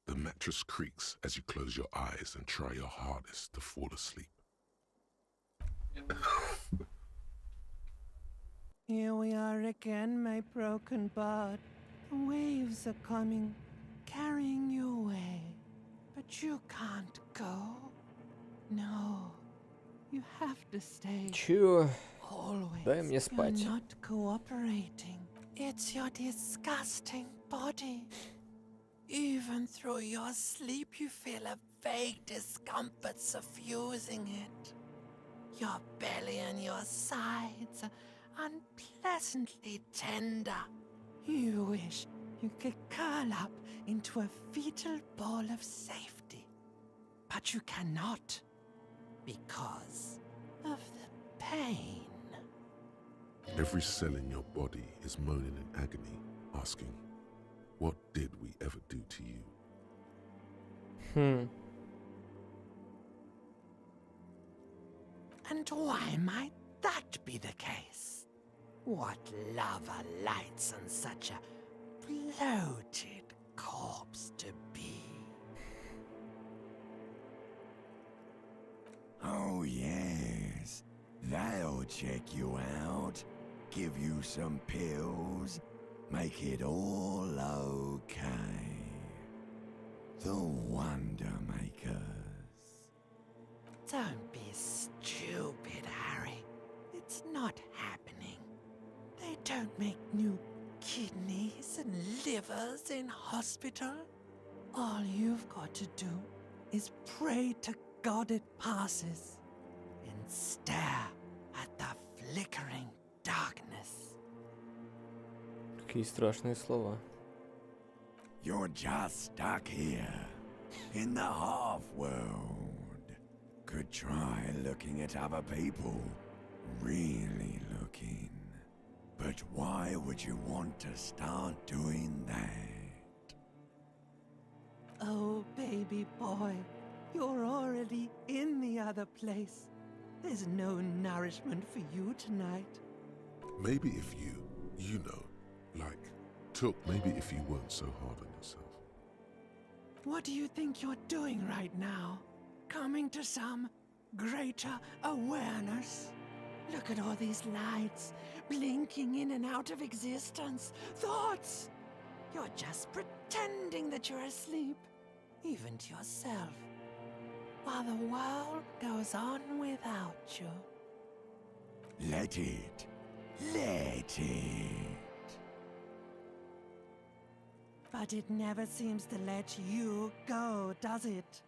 The mattress creaks as you close your eyes and try your hardest to fall asleep. Here we are again, my broken bud. The waves are coming, carrying you away. But you can't go. No, you have to stay. Чё? Always. Дай мне спать. You're not cooperating. It's your disgusting body. Even through your sleep, you feel a vague discomfort suffusing it. Your belly and your sides are unpleasantly tender. You wish you could curl up into a fetal ball of safety. But you cannot, because of the pain. Every cell in your body is moaning in agony, asking, what did we ever do to you? And why might that be the case? What lava lights on such a bloated corpse to be? Oh, yes. They'll check you out, give you some pills, make it all okay. The Wonder Makers. Don't be stupid, Harry. It's not happening. They don't make new kidneys and livers in hospital. All you've got to do is pray to God it passes and stare at the flickering darkness. Какие страшные слова. You're just stuck here, in the half-world. Could try looking at other people, really looking. But why would you want to start doing that? Oh, baby boy, you're already in the other place. There's no nourishment for you tonight. Maybe if you know, like, took, maybe if you weren't so hard on yourself. What do you think you're doing right now? Coming to some greater awareness? Look at all these lights, blinking in and out of existence. Thoughts! You're just pretending that you're asleep, even to yourself, while the world goes on without you. Let it. Let it. But it never seems to let you go, does it?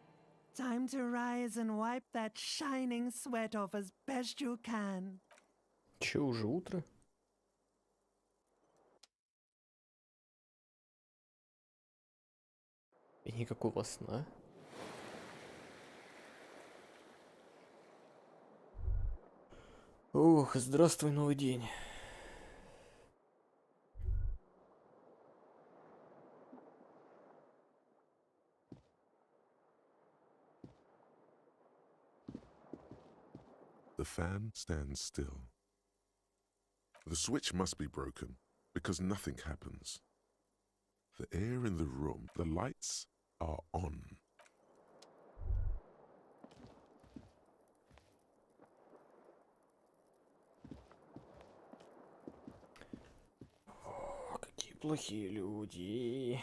Time to rise and wipe that shining sweat off as best you can. Че, уже утро? И никакого сна. Ух, здравствуй, новый день. The fan stands still. The switch must be broken, because nothing happens. The air in the room, the lights are on. О, какие плохие люди.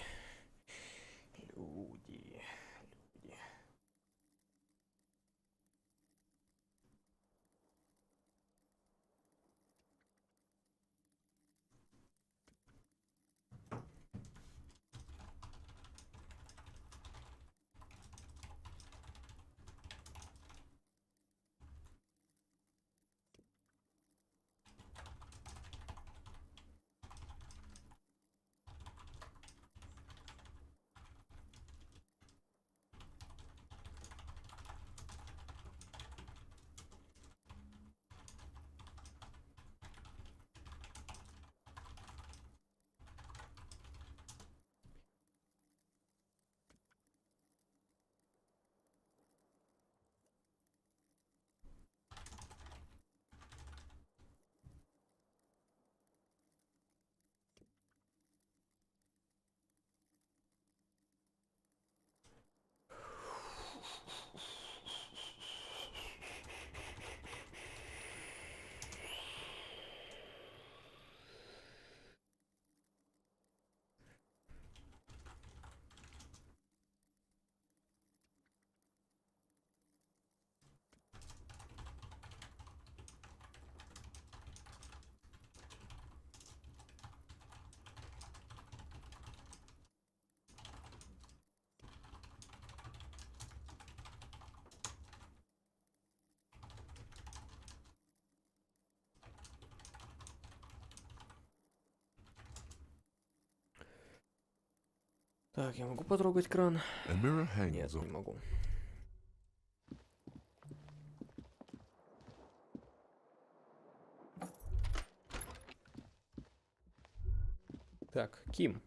Люди. Так, я могу потрогать кран? Нет, не могу. Так, Ким.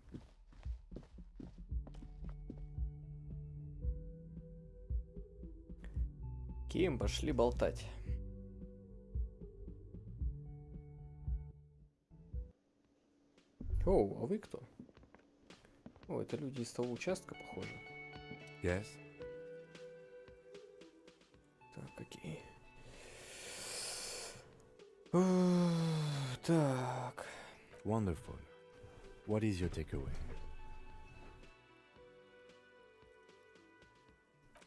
Ким, пошли болтать. Оу, а вы кто? О, это люди из того участка, похоже. Yes. Так, окей. Так. Wonderful. What is your takeaway?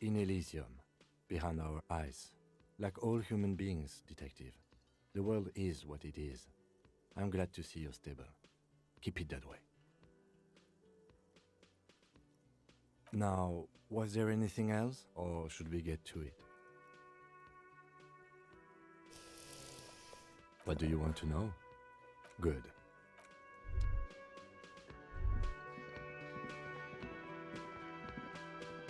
In Elysium, behind our eyes, like all human beings, detective, the world is what it is. I'm glad to see you're stable. Keep it that way. Now, was there anything else, or should we get to it? What do you want to know? Good.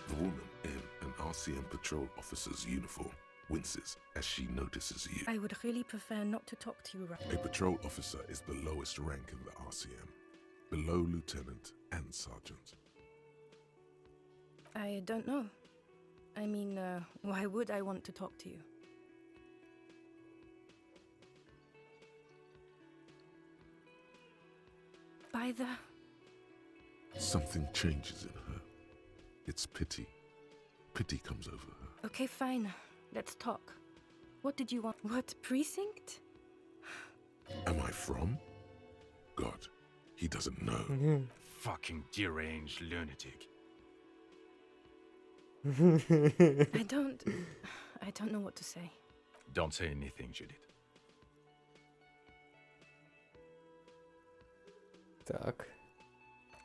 The woman in an RCM patrol officer's uniform winces as she notices you. I would really prefer not to talk to you right A patrol officer is the lowest rank in the RCM, below lieutenant and sergeant. I don't know. I mean, why would I want to talk to you? By the... Something changes in her. It's pity. Pity comes over her. Okay, fine. Let's talk. What did you want? What precinct? Am I from? God, he doesn't know. Fucking deranged lunatic. I don't know what to say. Don't say anything, Judith. Так.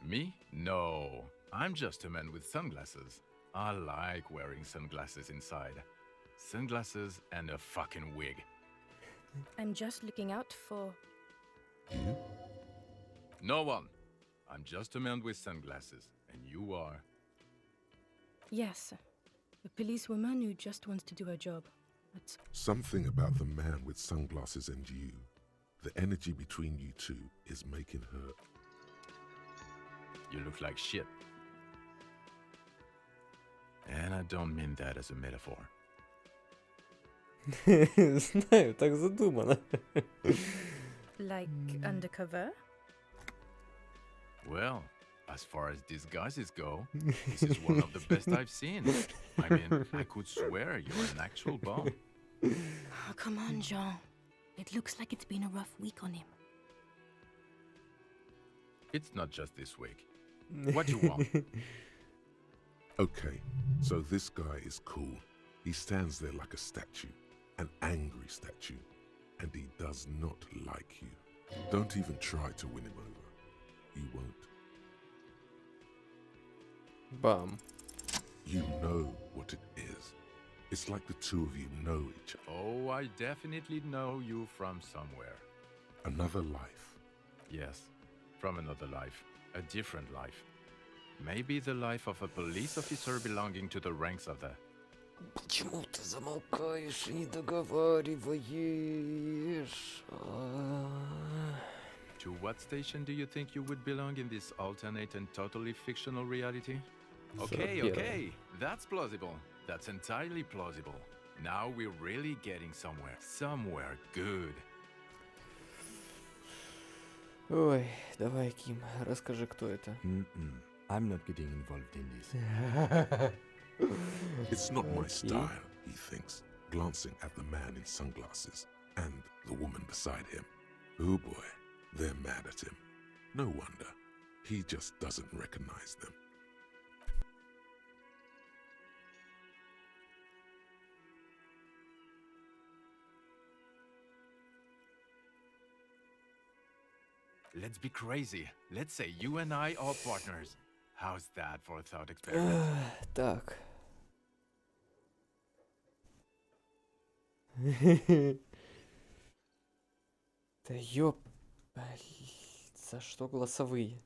Me? No. I'm just a man with sunglasses. I like wearing sunglasses inside. Sunglasses and a fucking wig. I'm just looking out for... You? No one. I'm just a man with sunglasses. And you are? Yes, a policewoman who just wants to do her job. That's... Something about the man with sunglasses and you. The energy between you two is making her... You look like shit. And I don't mean that as a metaphor. Знаю, так задумано. Like undercover? Well, as far as disguises go, this is one of the best I've seen. I mean, I could swear you're an actual bomb. Oh, come on, Jean. It looks like it's been a rough week on him. It's not just this week. What do you want? Okay, so this guy is cool. He stands there like a statue, an angry statue, and he does not like you. Don't even try to win him over. You won't. Bam. You know what it is. It's like the two of you know each other. Oh, I definitely know you from somewhere. Another life. Yes, from another life. A different life. Maybe the life of a police officer belonging to the ranks of the... Почему ты замолкаешь и не договариваешь? To what station do you think you would belong in this alternate and totally fictional reality? Okay, okay, that's plausible. That's entirely plausible. Now we're really getting somewhere. Somewhere good. Ой, давай, Ким, расскажи, кто это. I'm not getting involved in this. It's not my style, he thinks, glancing at the man in sunglasses and the woman beside him. Oh boy, they're mad at him. No wonder. He just doesn't recognize them. Let's be crazy. Let's say you and I are partners. How's that for a thought experiment? Так. Да ёп... За что голосовые?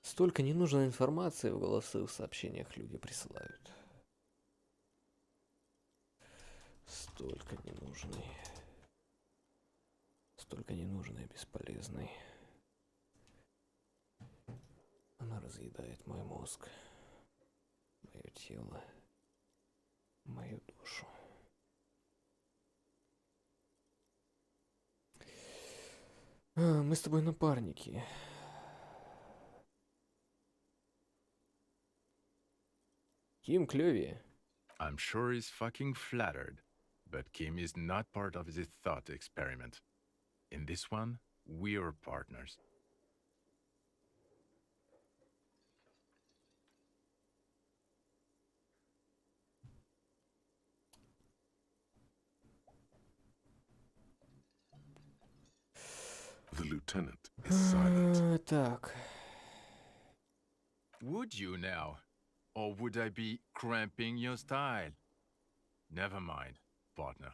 Столько ненужной информации в голосовых сообщениях люди присылают. Столько ненужной. Столько ненужной, бесполезной. Она разъедает мой мозг, мое тело, мою душу. Мы с тобой напарники. Kim клёвее. I'm sure he's fucking flattered, but Kim is not part of this thought experiment. In this one, we're partners. The lieutenant is silent. Так. Would you now? Or would I be cramping your style? Never mind, partner.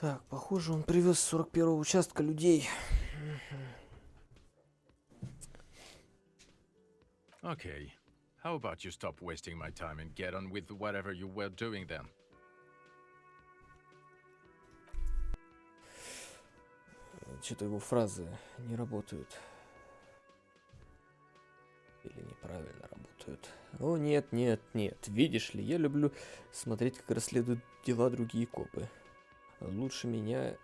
Так, похоже, он привез с 41-го участка людей. Okay. How about you stop wasting my time and get on with whatever you were doing then? Что-то его фразы не работают. Или неправильно работают. О, нет, нет, нет. Видишь ли, я люблю смотреть, как расследуют дела другие копы. Лучше меня...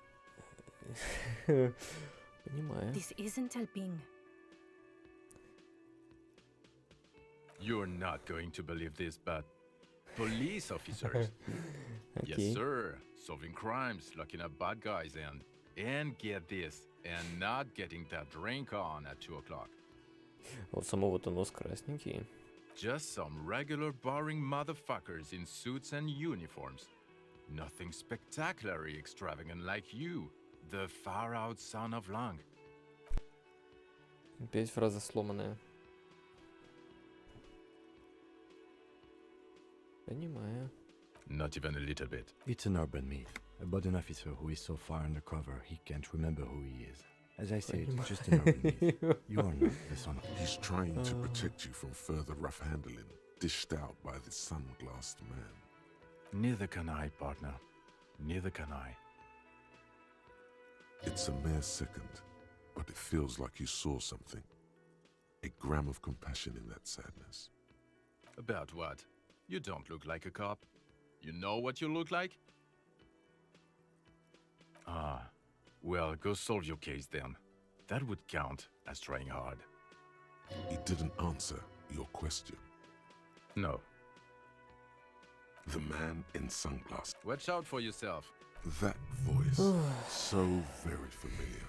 Понимаю. This isn't helping. You're not going to believe this, but police officers. Okay. Yes, sir. Solving crimes, locking up bad guys, and get this, and not getting that drink on at 2 o'clock. Вот самого-то нос красненький. Just some regular boring motherfuckers in suits and uniforms. Nothing spectacularly extravagant like you, the far-out son of Lang. Опять фраза сломанная. Понимаю. Not even a little bit. It's an urban myth about an officer who is so far undercover he can't remember who he is. As I said, it's just an urban myth. You are not the son of... He's trying to protect you from further rough handling, dished out by this sunglassed man. Neither can I, partner. Neither can I. It's a mere second, but it feels like you saw something. A gram of compassion in that sadness. About what? You don't look like a cop. You know what you look like? Ah, well, go solve your case then. That would count as trying hard. He didn't answer your question. No. The man in sunglasses. Watch out for yourself. That voice, so very familiar.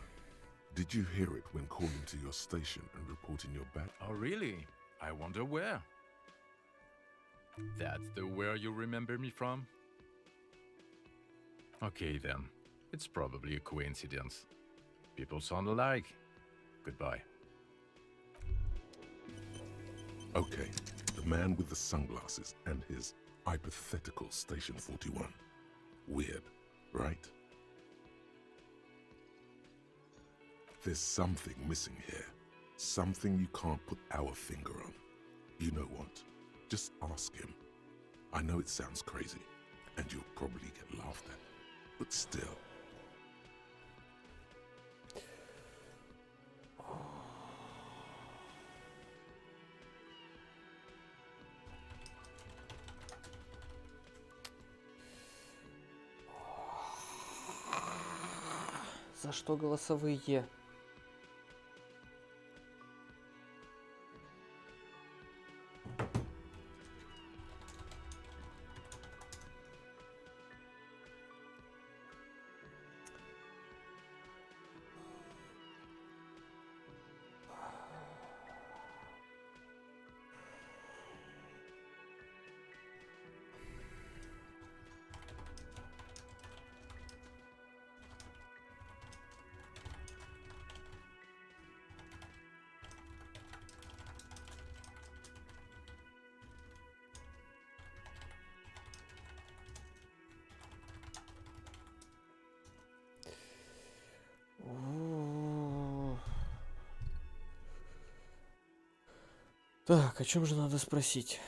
Did you hear it when calling to your station and reporting your back? Oh, really? I wonder where. That's the where you remember me from? Okay then. It's probably a coincidence. People sound alike. Goodbye. Okay, the man with the sunglasses and his hypothetical Station 41. Weird, right? There's something missing here. Something you can't put our finger on. You know what? Just ask him. I know it sounds crazy, and you'll probably get laughed at, but still. За что голосовые? Так, о чем же надо спросить?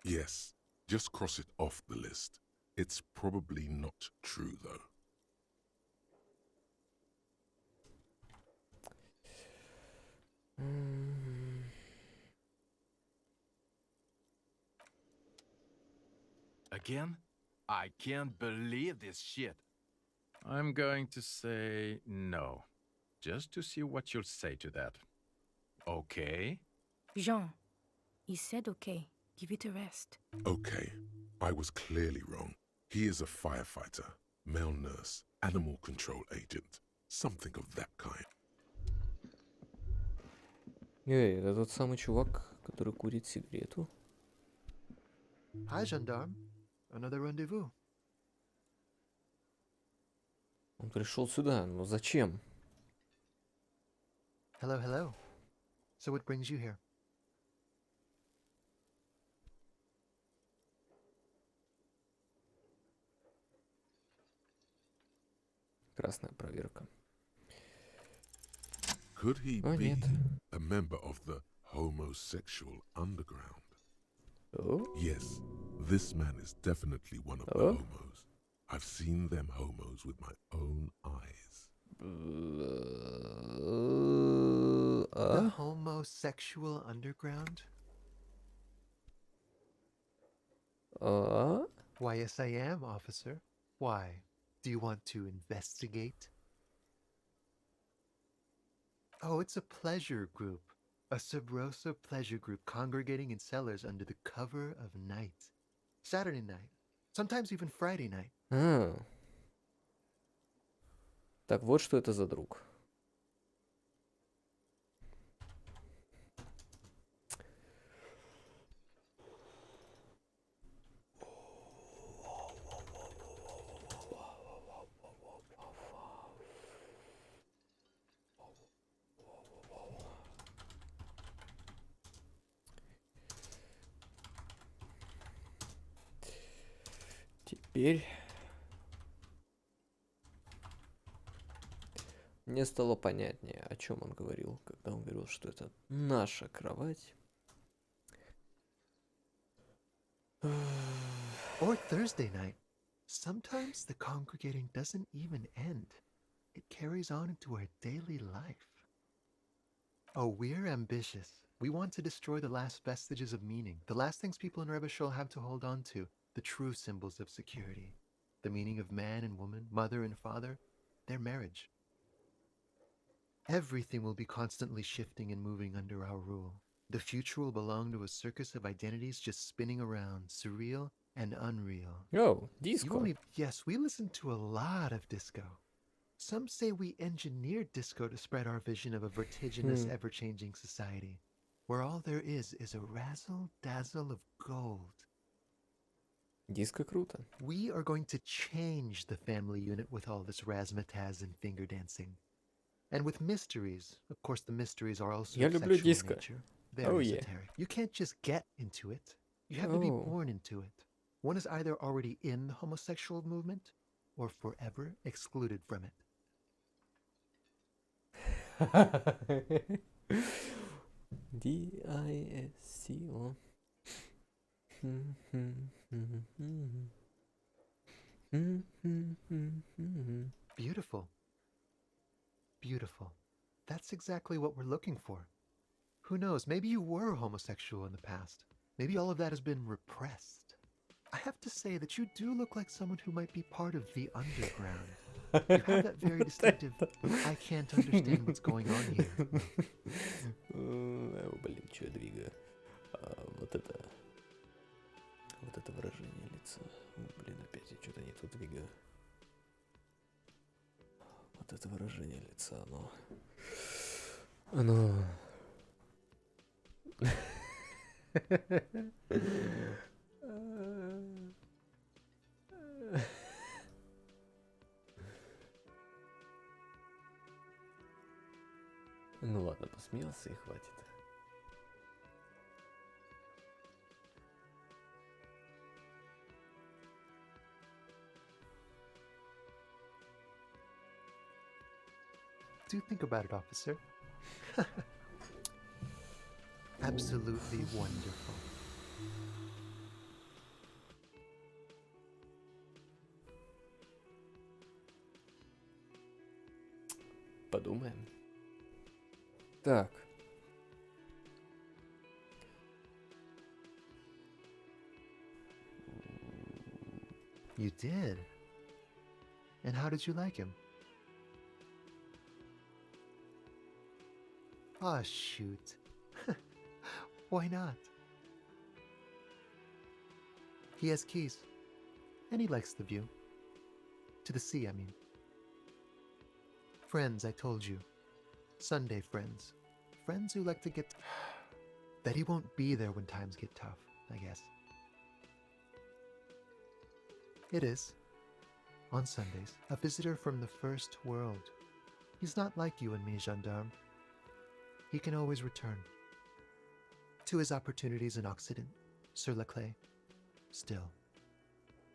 Yes, just cross it off the list. It's probably not true, though. Again? I can't believe this shit. I'm going to say no, just to see what you'll say to that. Okay? Jean, he said okay. Give it a rest. Okay, I was clearly wrong. He is a firefighter, male nurse, animal control agent, something of that kind. Эй, это тот самый чувак, который курит сигарету. Hi, gendarme. Another rendezvous. Он пришел сюда, но зачем? Hello, hello. So what brings you here? Красная проверка. Could he Oh, be нет. a member of the homosexual underground? Oh? Yes, this man is definitely one of the Oh? homos. I've seen them homos with my own eyes. The homosexual underground? Why, yes, I am, officer. Why? Do you want to investigate? Oh, it's a pleasure group. A sub rosa pleasure group congregating in cellars under the cover of night. Saturday night. Sometimes even Friday night. Так вот, что это за друг. Теперь мне стало понятнее, о чем он говорил, когда он говорил, что это наша кровать. Or Thursday night. Sometimes the congregating doesn't even end. It carries on into our daily life. Oh, we're ambitious. We want to destroy the last vestiges of meaning, the last things people in Rebishol have to hold on to, the true symbols of security, the meaning of man and woman, mother and father, their marriage. Everything will be constantly shifting and moving under our rule. The future will belong to a circus of identities just spinning around, surreal and unreal. Oh, disco. Yes, we listen to a lot of disco. Some say we engineered disco to spread our vision of a vertiginous, ever-changing society, where all there is a razzle-dazzle of gold. Диско круто. We are going to change the family unit with all this razzmatazz and finger dancing. And with mysteries, of course the mysteries are also Я люблю sexual in диско. nature. Very Oh, yeah. esoteric. You can't just get into it. You have to be born into it. One is either already in the homosexual movement or forever excluded from it. D-I-S-C-O. Beautiful. Beautiful. That's exactly what we're looking for. Who knows, maybe you were homosexual in the past. Maybe all of that has been repressed. I have to say that you do look like someone who might be part of the underground. You have that very distinctive, I can't understand what's going on here. Блин, что я двигаю? Вот это выражение лица. Блин, опять я что-то не тут двигаю. Вот это выражение лица, оно... Ну ладно, посмеялся и хватит. Do think about it, officer. Absolutely wonderful. Подумаем. Так. You did? And how did you like him? Ah, shoot. Why not? He has keys. And he likes the view. To the sea, I mean. Friends, I told you. Sunday friends. Friends who like to get... that he won't be there when times get tough, I guess. It is. On Sundays, a visitor from the first world. He's not like you and me, gendarme. He can always return. To his opportunities in Occident, sur la clé. Still,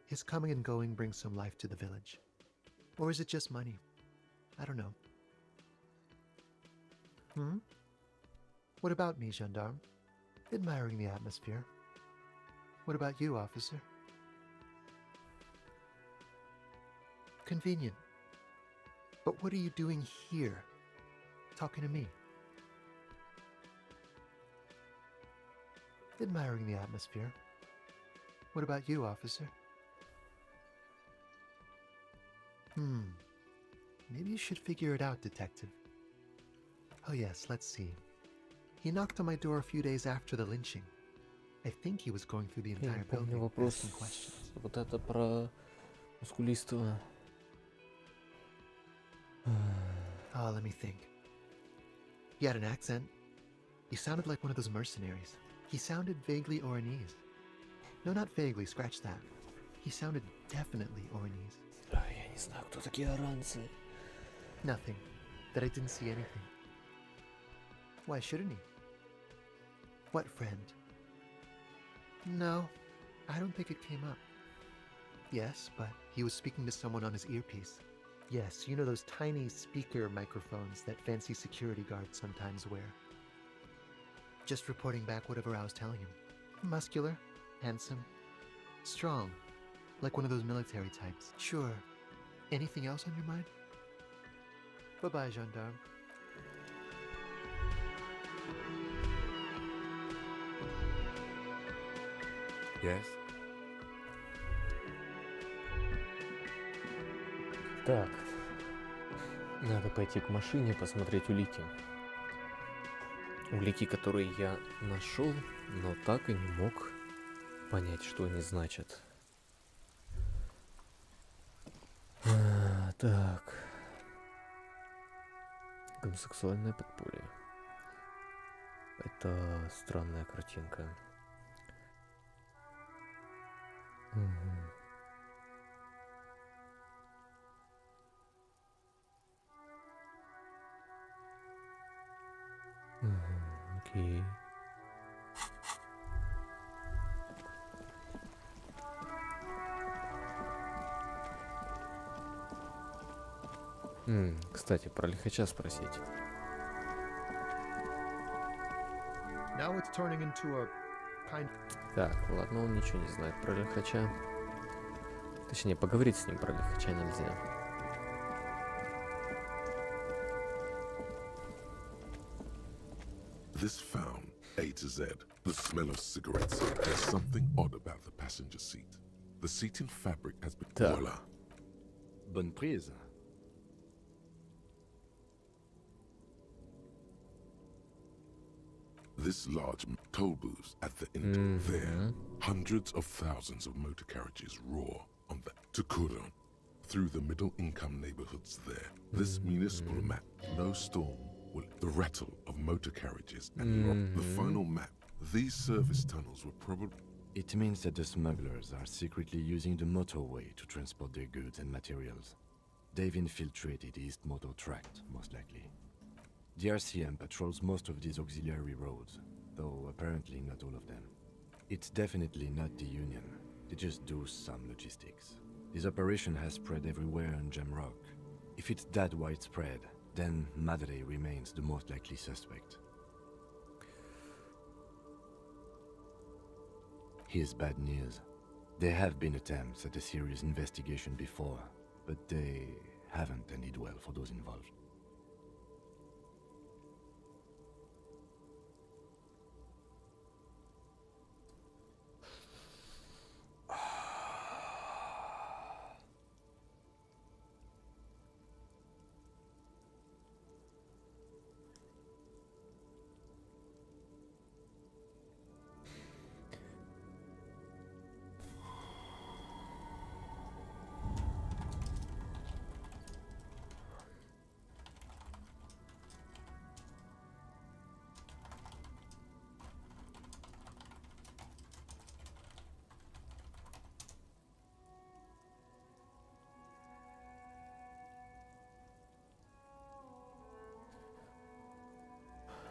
his coming and going brings some life to the village. Or is it just money? I don't know. What about me, gendarme? Admiring the atmosphere. What about you, officer? Convenient. But what are you doing here? Talking to me? Admiring the atmosphere. What about you, officer? Maybe you should figure it out, detective. Oh yes, let's see. He knocked on my door a few days after the lynching. I think he was going through the entire building asking questions. Вот это про мускулистого. Let me think. He had an accent. He sounded like one of those mercenaries. He sounded vaguely Oranese. No, not vaguely, scratch that. He sounded definitely Oranese. Я не знаю, кто такие оранцы. Nothing. That I didn't see anything. Why shouldn't he? What friend? No, I don't think it came up. Yes, but he was speaking to someone on his earpiece. Yes, you know those tiny speaker microphones that fancy security guards sometimes wear. Just reporting back whatever I was telling him. Muscular, handsome, strong, like one of those military types. Sure. Anything else on your mind? Bye-bye, gendarme. Yes? Так. Надо пойти к машине, посмотреть улики. Улики, которые я нашел, но так и не мог понять, что они значат. Так. Гомосексуальное подполье. Это странная картинка. Окей. Кстати, про лихача спросить. Now it's turning into a kind... Так, ладно, он ничего не знает про лихача. Точнее, поговорить с ним про лихача нельзя. This found A to Z, the smell of cigarettes. There's something odd about the passenger seat. The seating fabric has been... Voila. Bonne prise. This large toll booths at the end there. Hundreds of thousands of motor carriages roar on the Tukuron through the middle-income neighborhoods there. This municipal map, no storm will... The rattle of motor carriages and the final map. These service tunnels were probably... It means that the smugglers are secretly using the motorway to transport their goods and materials. They've infiltrated East Motor Tract, most likely. The RCM patrols most of these auxiliary roads, though apparently not all of them. It's definitely not the Union. They just do some logistics. This operation has spread everywhere in Jamrock. If it's that widespread, then Madre remains the most likely suspect. Here's bad news. There have been attempts at a serious investigation before, but they haven't ended well for those involved.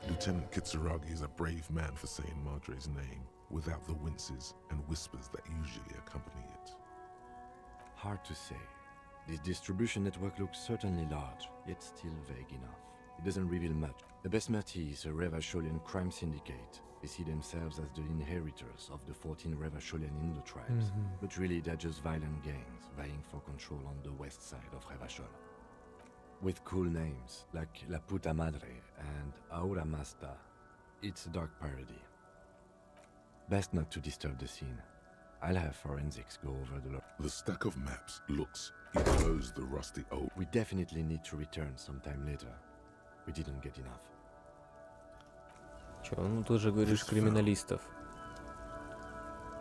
Lieutenant Kitsuragi is a brave man for saying Madre's name without the winces and whispers that usually accompany it. Hard to say. This distribution network looks certainly large, yet still vague enough. It doesn't reveal much. The Besmerti is a Revacholian crime syndicate. They see themselves as the inheritors of the 14 Revacholian Indo-tribes, but really they're just violent gangs vying for control on the west side of Revachol. With cool names like La Puta Madre and Aura Masta, it's a dark parody. Best not to disturb the scene. I'll have forensics go over the The stack of maps looks enclosed the rusty old. We definitely need to return sometime later. We didn't get enough. Чё, ну ты же говоришь криминалистов.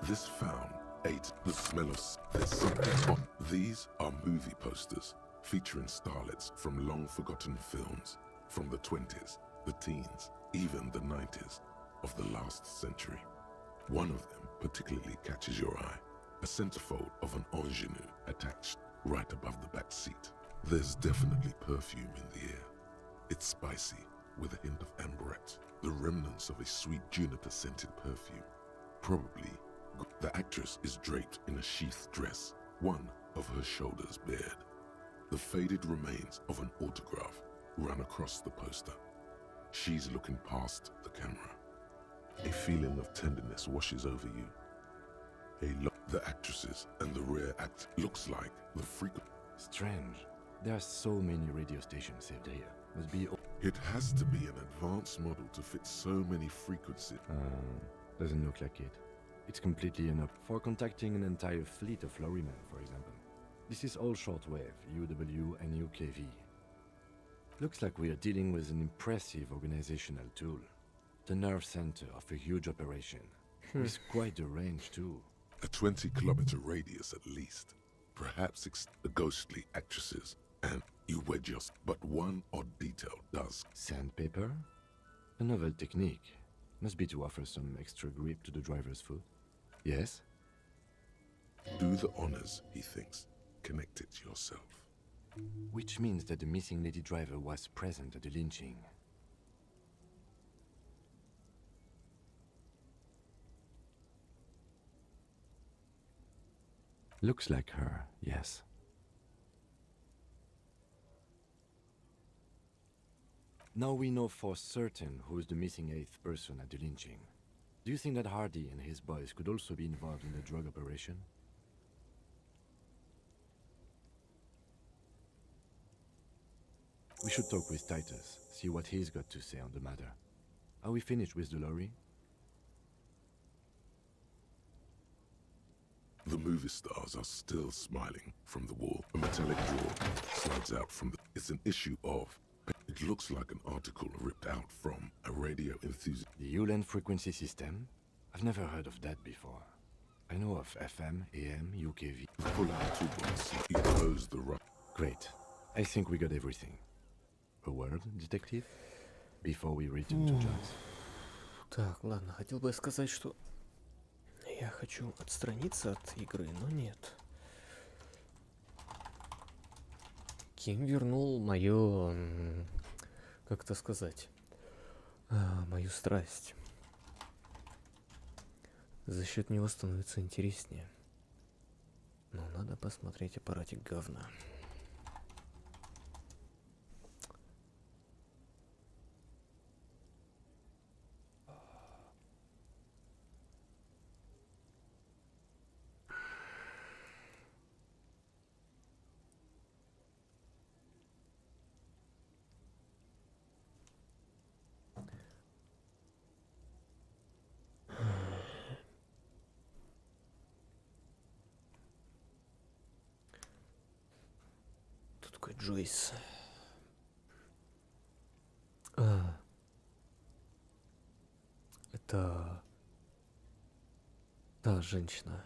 This found ate the smell of there's something on. These are movie posters featuring starlets from long-forgotten films from the 20s, the teens, even the 90s of the last century. One of them particularly catches your eye, a centerfold of an ingenue attached right above the back seat. There's definitely perfume in the air. It's spicy, with a hint of amberette, the remnants of a sweet juniper-scented perfume. Probably, the actress is draped in a sheathed dress, one of her shoulders bared. The faded remains of an autograph run across the poster. She's looking past the camera. A feeling of tenderness washes over you. The actresses and the rare act looks like the frequent. Strange. There are so many radio stations saved here. Must be. It has to be an advanced model to fit so many frequencies. Doesn't look like it. It's completely enough for contacting an entire fleet of lorrymen, for example. This is all shortwave, UW and UKV. Looks like we are dealing with an impressive organizational tool. The nerve center of a huge operation. With quite a range too. A 20-kilometer radius at least. Perhaps the ghostly actresses and you were just but one odd detail does. Sandpaper? A novel technique. Must be to offer some extra grip to the driver's foot. Yes? Do the honors, he thinks. Connect it yourself. Which means that the missing lady driver was present at the lynching. Looks like her, yes. Now we know for certain who is the missing 8th person at the lynching. Do you think that Hardy and his boys could also be involved in the drug operation? We should talk with Titus, see what he's got to say on the matter. Are we finished with the lorry? The movie stars are still smiling from the wall. A metallic drawer slides out from the... It's an issue of... It looks like an article ripped out from a radio enthusiast. The ULAN frequency system? I've never heard of that before. I know of FM, AM, UKV. Pull out toolbox. You close the rut. Great. I think we got everything. A word, detective? Before we return to John's. Так, ладно, хотел бы я сказать, что я хочу отстраниться от игры, но нет. Ким вернул мою, как это сказать, мою страсть. За счет него становится интереснее. Но надо посмотреть аппаратик говна. Джойс. Это та женщина.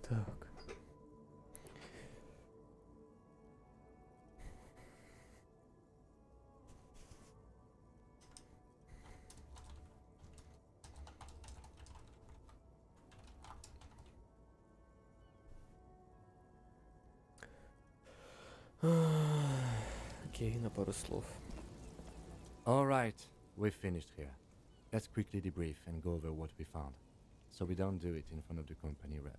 Так. Окей, на пару слов. All right, we've finished here. Let's quickly debrief and go over what we found, so we don't do it in front of the company rep.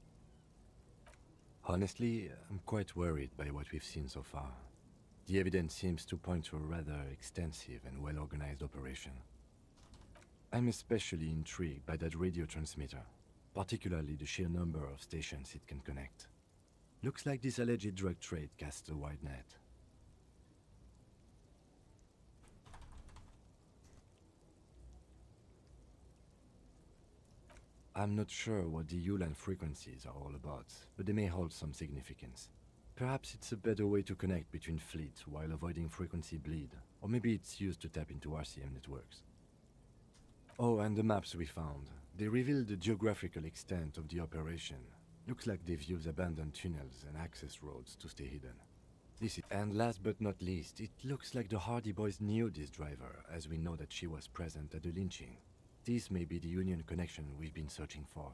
Honestly, I'm quite worried by what we've seen so far. The evidence seems to point to a rather extensive and well-organized operation. I'm especially intrigued by that radio transmitter, particularly the sheer number of stations it can connect. Looks like this alleged drug trade casts a wide net. I'm not sure what the Ulan frequencies are all about, but they may hold some significance. Perhaps it's a better way to connect between fleets while avoiding frequency bleed, or maybe it's used to tap into RCM networks. Oh, and the maps we found. They reveal the geographical extent of the operation. Looks like they've used abandoned tunnels and access roads to stay hidden. And last but not least, it looks like the Hardy Boys knew this driver, as we know that she was present at the lynching. This may be the Union connection we've been searching for.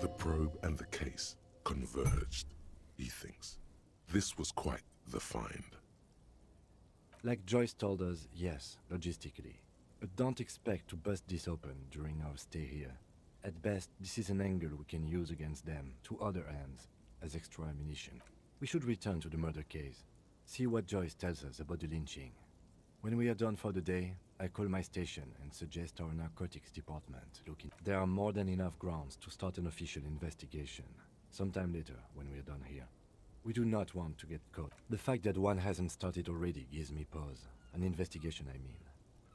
The probe and the case converged, he thinks. This was quite the find. Like Joyce told us, yes, logistically. But don't expect to bust this open during our stay here. At best, this is an angle we can use against them, to other ends. as extra ammunition. We should return to the murder case. See what Joyce tells us about the lynching. When we are done for the day, I call my station and suggest our narcotics department look in. There are more than enough grounds to start an official investigation. Sometime later, when we are done here. We do not want to get caught. The fact that one hasn't started already gives me pause. An investigation, I mean.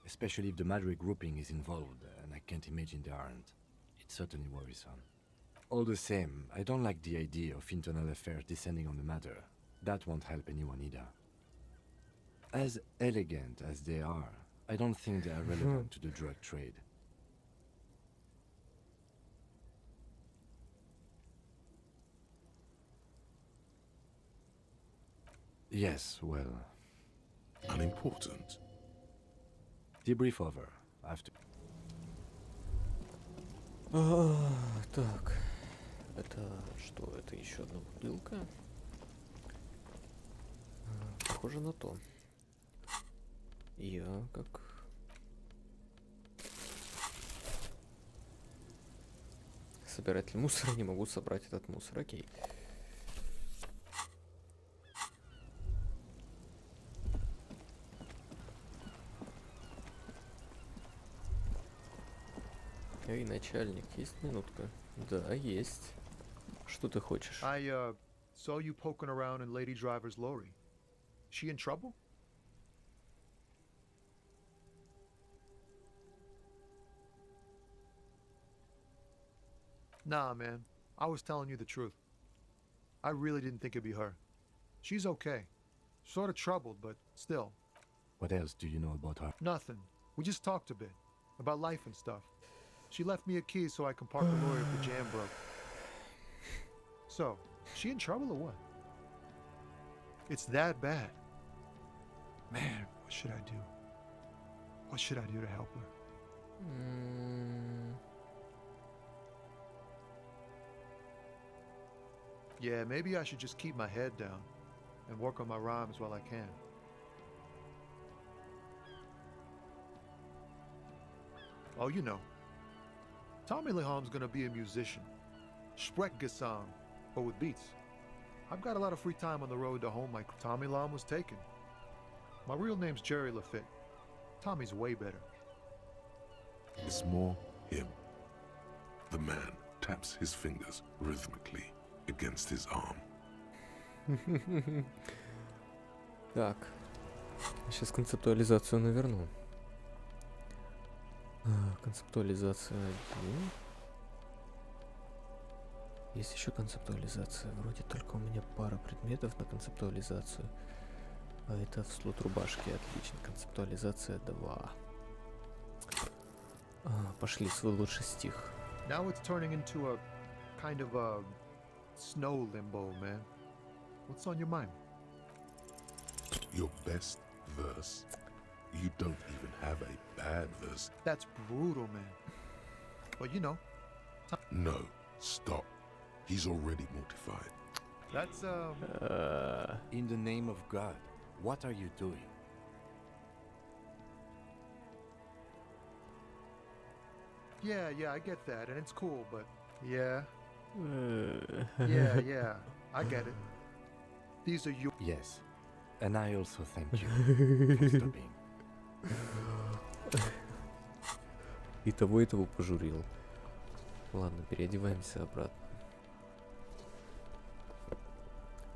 Especially if the Madrid grouping is involved, and I can't imagine they aren't. It's certainly worrisome. All the same, I don't like the idea of internal affairs descending on the matter. That won't help anyone either. As elegant as they are, I don't think they are relevant to the drug trade. Yes, well... Unimportant. Debrief over. I have to... Так. Это что? Это еще одна бутылка? Похоже на то. Я как... собиратель мусора не могу собрать этот мусор. Окей. Эй, начальник, есть минутка? Да, есть. Что ты хочешь? I saw you poking around in Lady Driver's lorry. She in trouble? Nah, man. I was telling you the truth. I really didn't think it'd be her. She's okay. Sort of troubled, but still. What else do you know about her? Nothing. We just talked a bit. About life and stuff. She left me a key so I can park the lorry if the jam broke. So, she in trouble or what? It's that bad. Man, what should I do? What should I do to help her? Yeah, maybe I should just keep my head down and work on my rhymes while I can. Oh, you know. Tommy Leham's gonna be a musician. Sprechgesang, but with beats. I've got a lot of free time on the road to home like Tommy Lam was taken. My real name's Jerry Lafitte. Tommy's way better. It's more him. The man taps his fingers rhythmically against his arm. Так. Сейчас концептуализацию наверну. Концептуализация 1. Есть еще концептуализация. Вроде только у меня пара предметов на концептуализацию. А это в слот рубашки. Отлично. Концептуализация 2. Пошли, свой лучший стих. Now it's turning into a kind of a snow limbo, man. What's on your mind? Your best verse. You don't even have a bad verse. That's brutal, man. But you know. No, stop. He's already mortified. That's, In the name of God, what are you doing? Yeah, I get that, and it's cool, but yeah. Yeah, I get it. These are you. Yes, and I also thank you for stopping. И того пожурил. Ладно, переодеваемся обратно.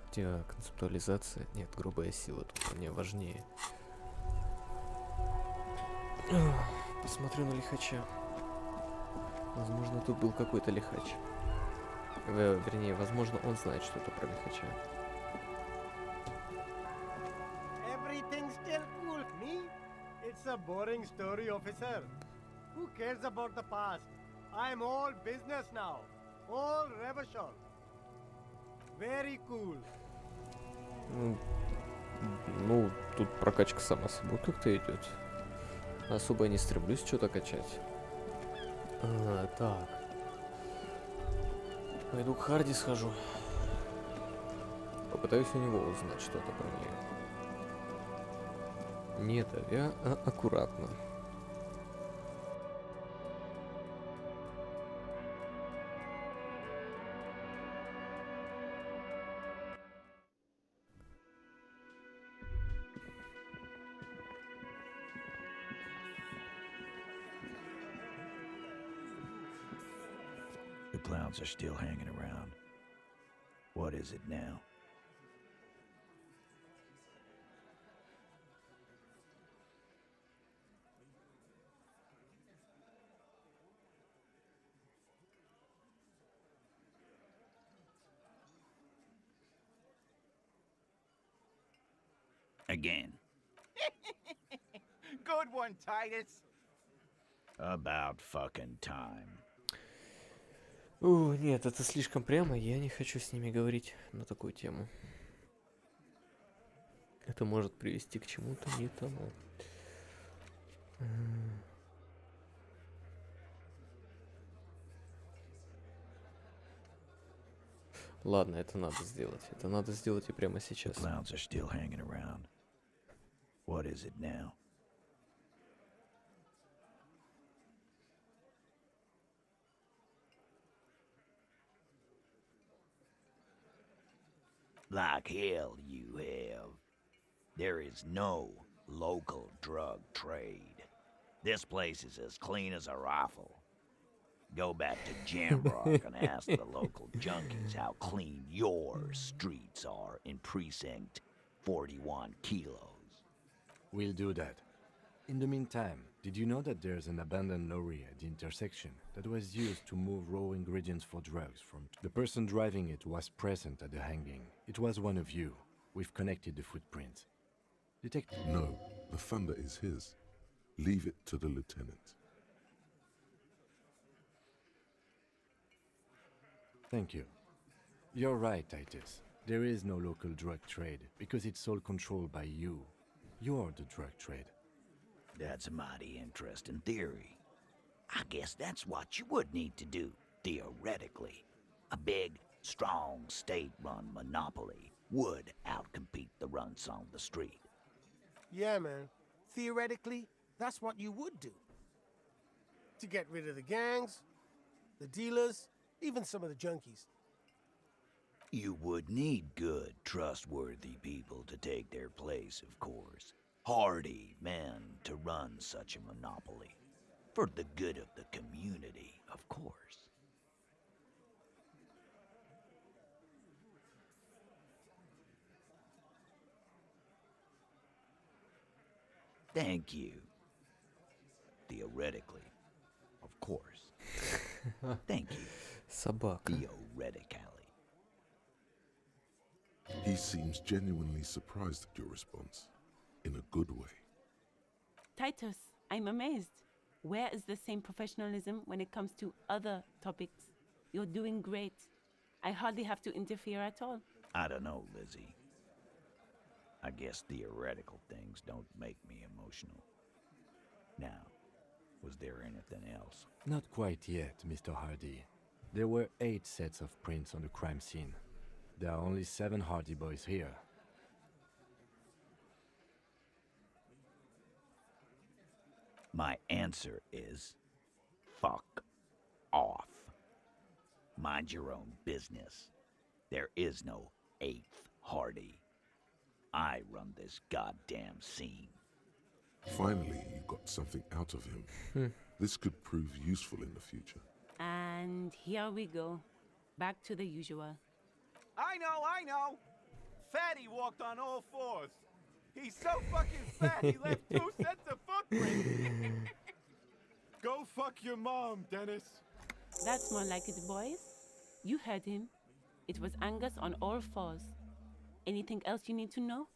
Хотя концептуализация... Нет, грубая сила тут мне важнее. Посмотрю на лихача. Возможно, тут был какой-то лихач. Вернее, возможно, он знает что-то про лихача. Everything's still cool. Me? It's a boring story, officer. Who cares about the past? I'm all business now. All revolution. Very cool. Ну, тут прокачка сама собой как-то идет. Особо я не стремлюсь что-то качать. Так. Пойду к Харди схожу. Попытаюсь у него узнать что-то про нее. Не давя, а аккуратно. clowns are still hanging around. What is it now? Again. Good one, Titus. About fucking time. Нет, это слишком прямо, я не хочу с ними говорить на такую тему. Это может привести к чему-то не тому. Ладно, это надо сделать. Это надо сделать и прямо сейчас. The clowns are still hanging around. What is it now? Like hell you have. There is no local drug trade. This place is as clean as a rifle. Go back to Jamrock and ask the local junkies how clean your streets are in Precinct 41 kilos. We'll do that. In the meantime, did you know that there's an abandoned lorry at the intersection that was used to move raw ingredients for drugs from... The person driving it was present at the hanging. It was one of you. We've connected the footprints. Detective... No, the thunder is his. Leave it to the lieutenant. Thank you. You're right, Titus. There is no local drug trade because it's all controlled by you. You're the drug trade. That's a mighty interesting theory. I guess that's what you would need to do, theoretically. A big, strong, state-run monopoly would outcompete the runts on the street. Yeah, man. Theoretically, that's what you would do. To get rid of the gangs, the dealers, even some of the junkies. You would need good, trustworthy people to take their place, of course. Hardy men to run such a monopoly. For the good of the community, of course. Thank you. Theoretically, of course. Thank you. Собака. Theoretically. He seems genuinely surprised at your response. In a good way. Titus, I'm amazed. Where is the same professionalism when it comes to other topics? You're doing great. I hardly have to interfere at all. I don't know, Lizzie. I guess theoretical things don't make me emotional. Now, was there anything else? Not quite yet, Mr. Hardy. There were 8 sets of prints on the crime scene. There are only 7 Hardy boys here. My answer is fuck off. Mind your own business. There is no 8th Hardy. I run this goddamn scene. Finally, you got something out of him. This could prove useful in the future. And here we go. Back to the usual. I know! Fatty walked on all 4s. He's so fucking fat, he left 2 sets of footprints. Go fuck your mom, Dennis. That's more like it, boys. You heard him. It was Angus on all 4s. Anything else you need to know?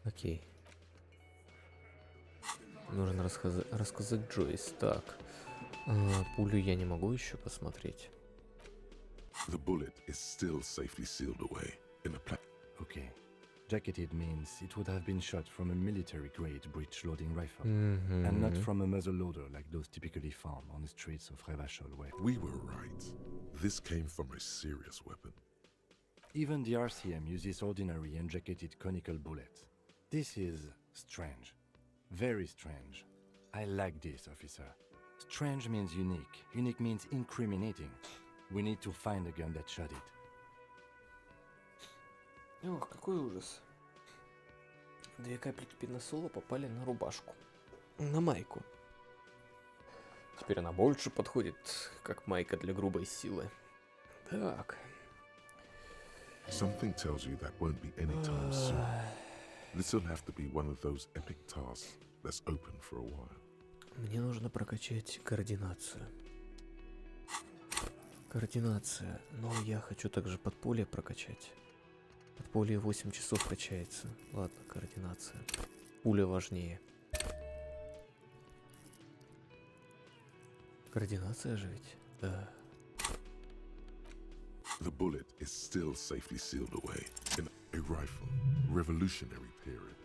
Окей. Нужно рассказать Джойс. Так. Пулю я не могу еще посмотреть. The bullet is still safely sealed away in a Okay. Jacketed means it would have been shot from a military-grade breech-loading rifle, Mm-hmm. and not from a muzzleloader like those typically found on the streets of Revachol, where... We were right. This came from a serious weapon. Even the RCM uses ordinary and jacketed conical bullets. This is strange. Very strange. I like this, officer. Strange means unique. Unique means incriminating. We need to find the gun that shot it. Ох, какой ужас. 2 капельки пеносола попали на рубашку. На майку. Теперь она больше подходит, как майка для грубой силы. Так. Something tells you that won't be anytime soon. This'll have to be one of those epic tasks that's open for a while. Мне нужно прокачать координацию. Координация. Но я хочу также подполье прокачать. Подполье 8 часов качается. Ладно, координация. Пуля важнее. Координация же ведь? Да. The bullet is still safely sealed away in a rifle, Revolutionary period.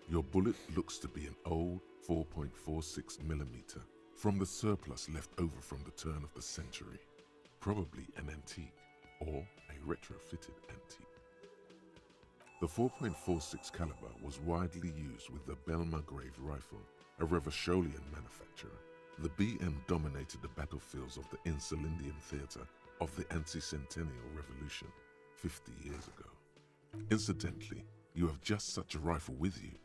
Your bullet looks to be an old 4.46mm from the surplus left over from the turn of the century. Probably an antique or a retrofitted antique. The 4.46 caliber was widely used with the Belmargrave rifle, a Revacholian manufacturer. The BM dominated the battlefields of the Insulindian theatre of the anti-centennial revolution 50 years ago. Incidentally, you have just such a rifle with you.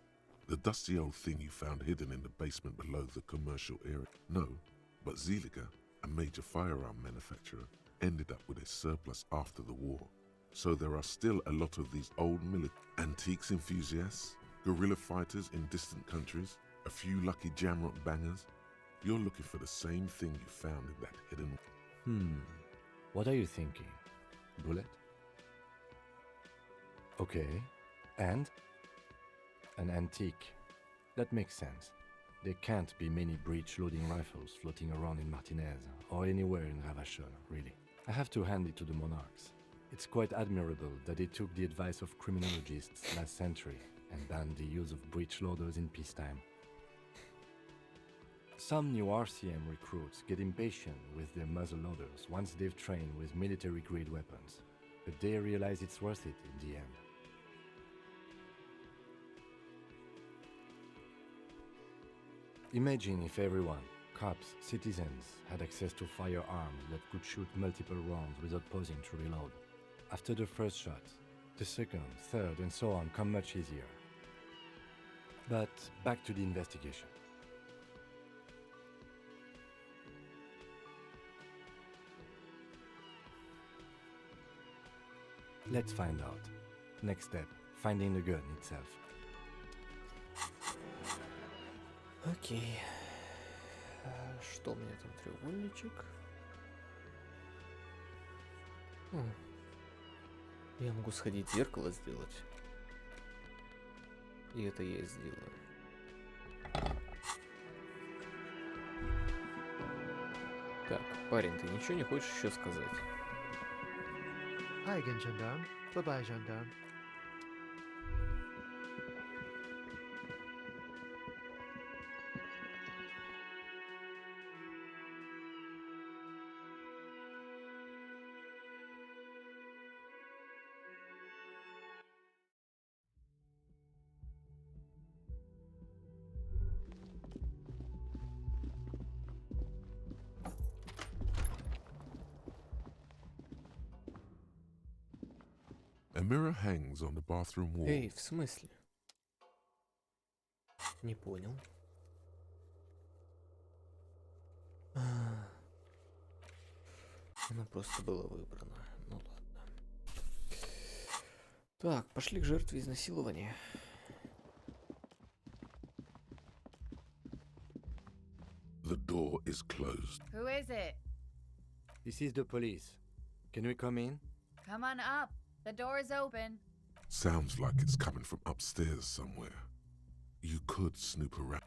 The dusty old thing you found hidden in the basement below the commercial area. No, but Zeliger, a major firearm manufacturer, ended up with a surplus after the war. So there are still a lot of these old antiques enthusiasts, guerrilla fighters in distant countries, a few lucky jamrock bangers. You're looking for the same thing you found in that hidden... What are you thinking? Bullet? Okay. And? An antique. That makes sense. There can't be many breech-loading rifles floating around in Martinez, or anywhere in Ravachol, really. I have to hand it to the monarchs. It's quite admirable that they took the advice of criminologists last century and banned the use of breech-loaders in peacetime. Some new RCM recruits get impatient with their muzzle loaders once they've trained with military-grade weapons, but they realize it's worth it in the end. Imagine if everyone, cops, citizens, had access to firearms that could shoot multiple rounds without pausing to reload. After the first shot, the second, third, and so on come much easier. But back to the investigation. Let's find out. Next step, finding the gun itself. Окей. Что у меня там, треугольничек? Я могу сходить в зеркало сделать. И это я и сделаю. Так, парень, ты ничего не хочешь еще сказать? Hi again, gendarme. Bye-bye, gendarme. A mirror hangs on the bathroom wall. Эй, в смысле? Не понял. Она просто была выбрана. Ну ладно. Так, пошли к жертве изнасилования. The door is closed. Who is it? This is the police. Can we come in? Come on up. The door is open. Sounds like it's coming from upstairs somewhere. You could snoop around.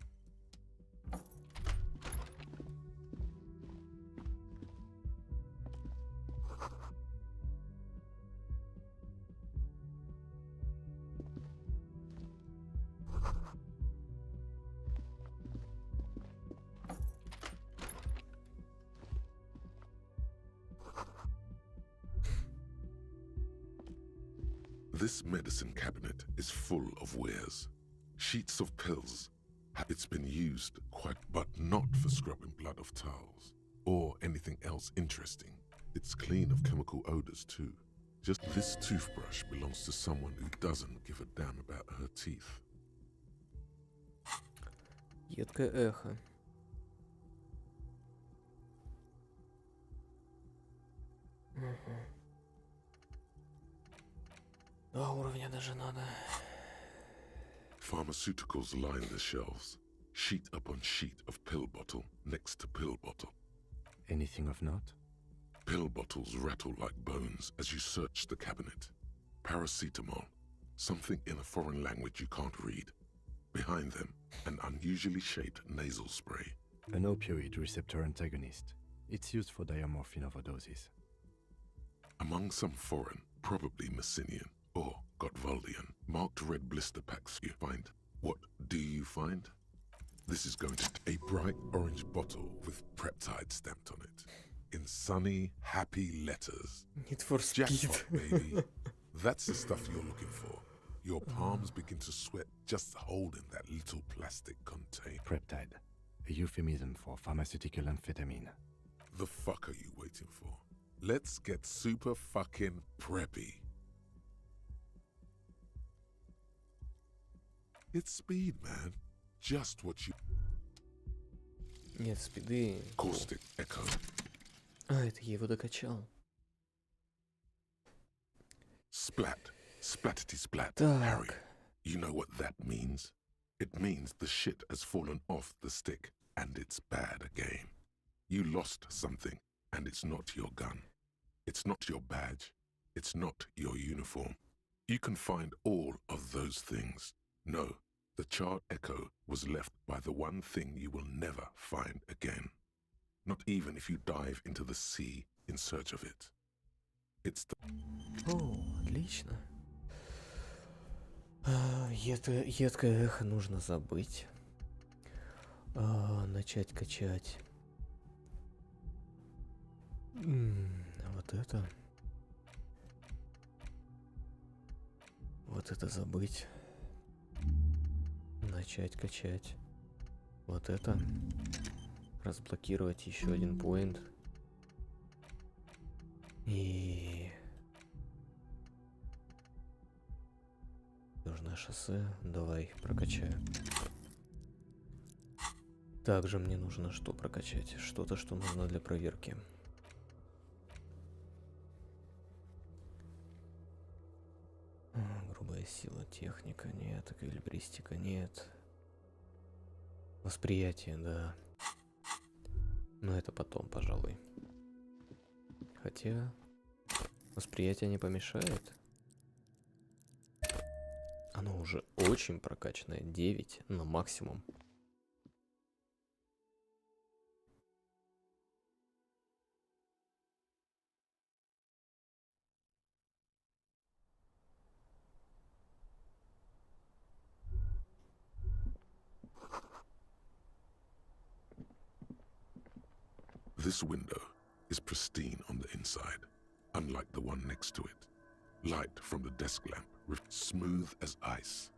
This medicine cabinet is full of wares. Sheets of pills. It's been used but not for scrubbing blood off towels or anything else interesting. It's clean of chemical odors too. Just this toothbrush belongs to someone who doesn't give a damn about her teeth. Едкое эхо. Два уровня даже надо. Pharmaceuticals line the shelves, sheet upon sheet of pill bottle next to pill bottle. Anything of note? Pill bottles rattle like bones as you search the cabinet. Paracetamol, something in a foreign language you can't read. Behind them, an unusually shaped nasal spray. An opioid receptor antagonist. It's used for diamorphine overdoses. Among some foreign, probably Messinian or Gottwaldian, marked red blister packs you find. What do you find? This is going to a bright orange bottle with peptide stamped on it. In sunny, happy letters. Need for Speed. Jackpot, baby. That's the stuff you're looking for. Your palms begin to sweat just holding that little plastic container. Peptide. A euphemism for pharmaceutical amphetamine. The fuck are you waiting for? Let's get super fucking preppy. It's speed, man. Just what you... Нет, спиды. Caustic echo. А, это я его докачал. Splat. Splatity splat. Так. Harry, you know what that means? It means the shit has fallen off the stick and it's bad again. You lost something and it's not your gun. It's not your badge. It's not your uniform. You can find all of those things. No, the charred echo was left by the one thing you will never find again. Not even if you dive into the sea in search of it. It's the... О, отлично. Едкое эхо нужно забыть. Начать качать. Вот это. Вот это забыть. Начать качать. Вот это. Разблокировать еще один поинт. И... Южное шоссе. Давай, прокачаю. Также мне нужно что прокачать? Что-то, что нужно для проверки. Грубая сила, техника нет, эквилибристика нет. Восприятие, да. Но это потом, пожалуй. Хотя восприятие не помешает. Оно уже очень прокачанное. 9 на максимум. This window is pristine on the inside, unlike the one next to it. Light from the desk lamp, smooth as ice.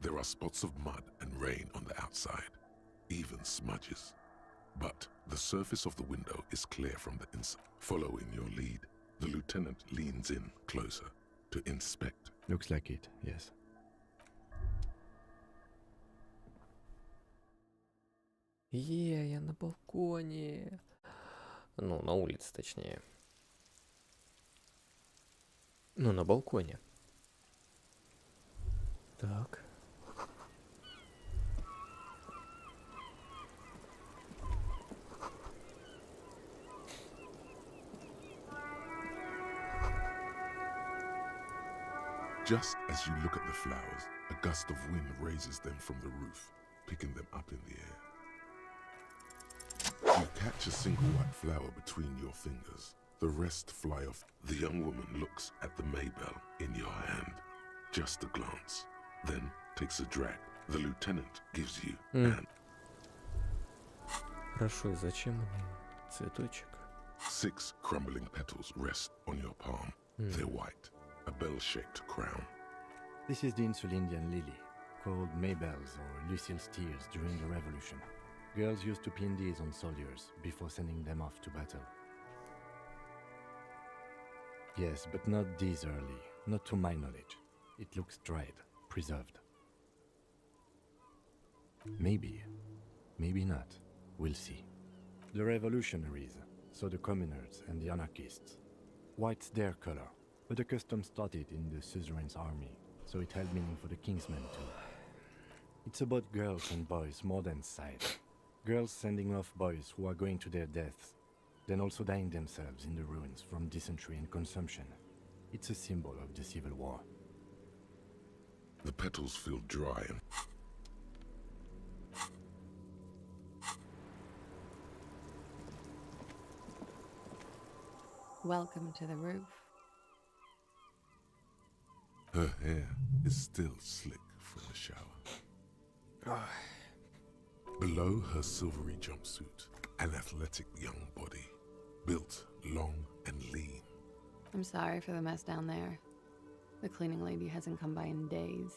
There are spots of mud and rain on the outside, even smudges. But the surface of the window is clear from the inside. Following your lead, the lieutenant leans in closer to inspect. Looks like it, yes. Я на балконе. Ну, на улице, точнее. Ну, на балконе. Так. Just as you look at the flowers, a gust of wind raises them from the roof, picking them up in the air. You catch a single white flower between your fingers. The rest fly off. The young woman looks at the Maybell in your hand. Just a glance. Then takes a drag. The lieutenant gives you an... Хорошо, и зачем мне цветочек? 6 crumbling petals rest on your palm. They're white. A bell-shaped crown. This is the Insulindian lily, called Maybells or Lucille's tears during the Revolution. Girls used to pin these on soldiers before sending them off to battle. Yes, but not this early. Not to my knowledge. It looks dried, preserved. Maybe. Maybe not. We'll see. The revolutionaries, so the communards and the anarchists. White's their color, but the custom started in the suzerain's army, so it held meaning for the kingsmen too. It's about girls and boys more than size. Girls sending off boys who are going to their deaths, then also dying themselves in the ruins from dysentery and consumption. It's a symbol of the Civil War. The petals feel dry and... Welcome to the roof. Her hair is still slick from the shower. Below her silvery jumpsuit, an athletic young body, built long and lean. I'm sorry for the mess down there. The cleaning lady hasn't come by in days.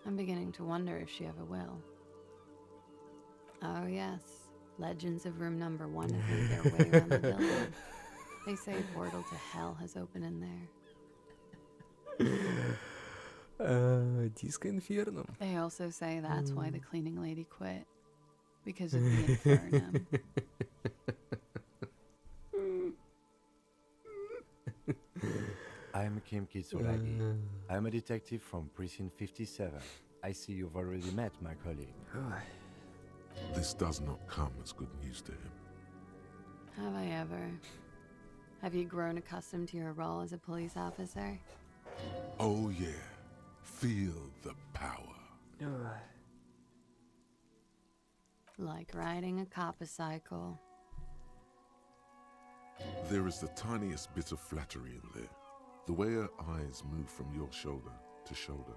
I'm beginning to wonder if she ever will. Oh yes, legends of room number 1 have made their way around the building. They say a portal to hell has opened in there. Disco Inferno. They also say that's why the cleaning lady quit. Because of the Inferno. I'm Kim Kitsuragi. I'm a detective from Precinct 57. I see you've already met my colleague. This does not come as good news to him. Have I ever? Have you grown accustomed to your role as a police officer? Oh yeah, feel the power. Like riding a coppa cycle. There is the tiniest bit of flattery in there. The way her eyes move from your shoulder to shoulder.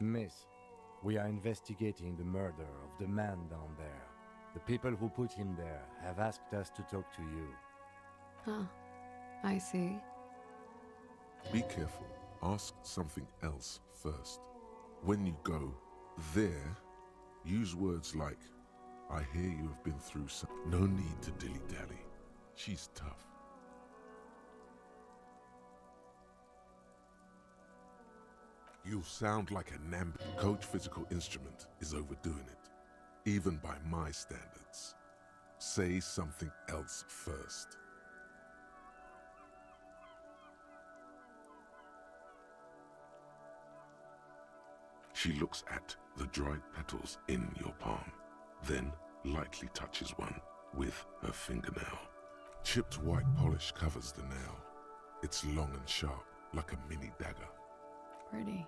Miss, we are investigating the murder of the man down there. The people who put him there have asked us to talk to you. Huh. I see. Be careful. Ask something else first. When you go there, use words like, I hear you have been through some... No need to dilly-dally. She's tough. You'll sound like a namby. Coach Physical Instrument is overdoing it, even by my standards. Say something else first. She looks at the dried petals in your palm, then lightly touches one with her fingernail. Chipped white polish covers the nail. It's long and sharp, like a mini dagger. Pretty.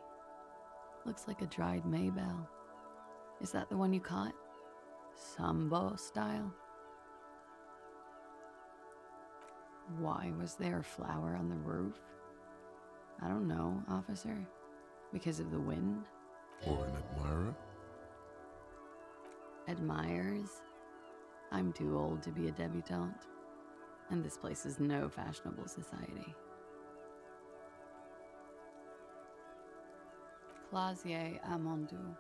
Looks like a dried Maybell. Is that the one you caught? Sambo style? Why was there a flower on the roof? I don't know, officer. Because of the wind? Or an admirer? Admirers? I'm too old to be a debutante. And this place is no fashionable society. Clausier Amandu.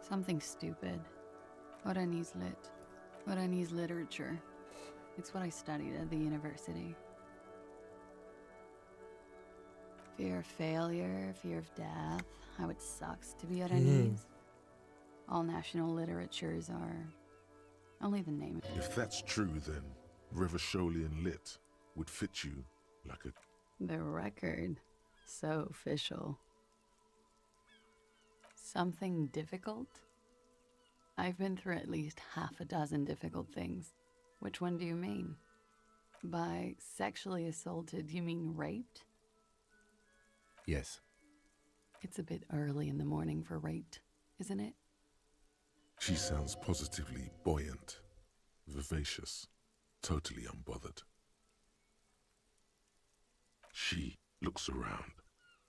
Something stupid. Oranese lit. Oranese literature. It's what I studied at the university. Fear of failure, fear of death, how it sucks to be Oranese. All national literatures are only the name. If that's true, then Revacholian Lit would fit you like a... The record. So official. Something difficult? I've been through at least half a dozen difficult things. Which one do you mean? By sexually assaulted, you mean raped? Yes. It's a bit early in the morning for raped, isn't it? She sounds positively buoyant, vivacious, totally unbothered. She looks around.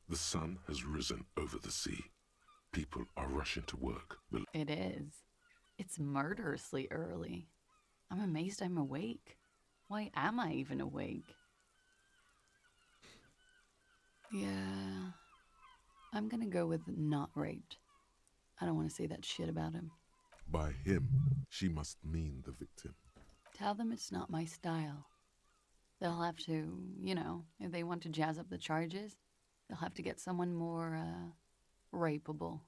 The sun has risen over the sea. People are rushing to work. It is. It's murderously early. I'm amazed I'm awake. Why am I even awake? Yeah, I'm gonna go with not raped. I don't want to say that shit about him. By him, she must mean the victim. Tell them it's not my style. They'll have to, you know, if they want to jazz up the charges, they'll have to get someone more, rapeable.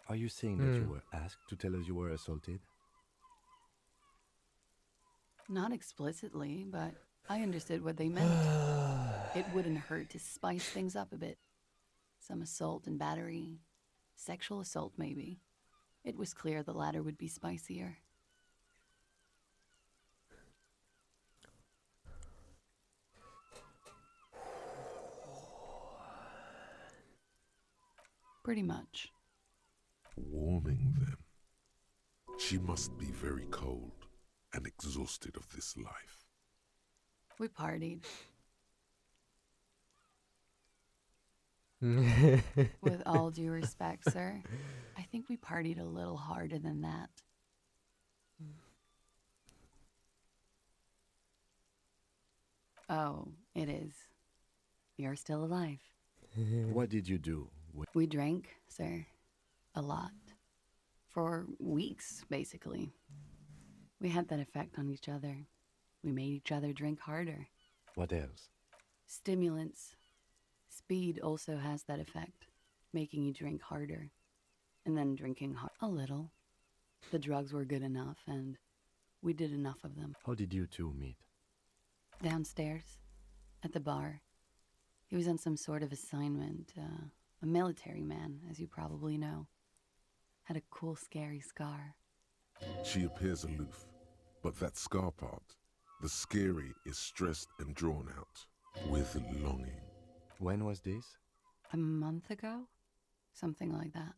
Are you saying that you were asked to tell us you were assaulted? Not explicitly, but I understood what they meant. It wouldn't hurt to spice things up a bit. Some assault and battery. Sexual assault, maybe. It was clear the latter would be spicier. Pretty much. Warming them. She must be very cold and exhausted of this life. We partied. With all due respect, sir, I think we partied a little harder than that. Oh, it is. You're still alive. What did you do? We drank, sir. A lot. For weeks, basically. We had that effect on each other. We made each other drink harder. What else? Stimulants. Speed also has that effect, making you drink harder. And then drinking a little. The drugs were good enough, and we did enough of them. How did you two meet? Downstairs, at the bar. He was on some sort of assignment, a military man, as you probably know. Had a cool, scary scar. She appears aloof, but that scar part, the scary, is stressed and drawn out with longing. When was this? A month ago? Something like that.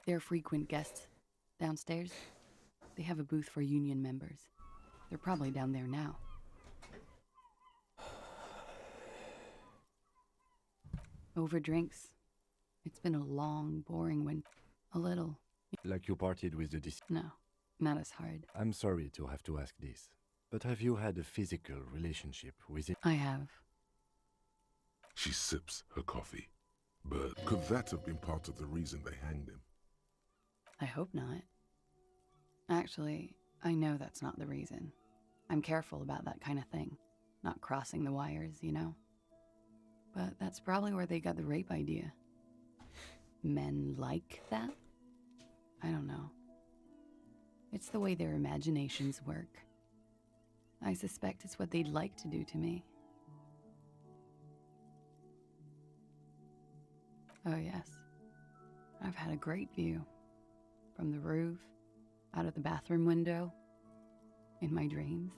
They're frequent guests downstairs. They have a booth for union members. They're probably down there now. Over drinks. It's been a long, boring winter. A little. Like you partied with the No, not as hard. I'm sorry to have to ask this, but have you had a physical relationship with it? I have. She sips her coffee. But could that have been part of the reason they hanged him? I hope not. Actually, I know that's not the reason. I'm careful about that kind of thing. Not crossing the wires, you know? But that's probably where they got the rape idea. Men like that? I don't know. It's the way their imaginations work. I suspect it's what they'd like to do to me. Oh yes. I've had a great view. From the roof, out of the bathroom window, in my dreams.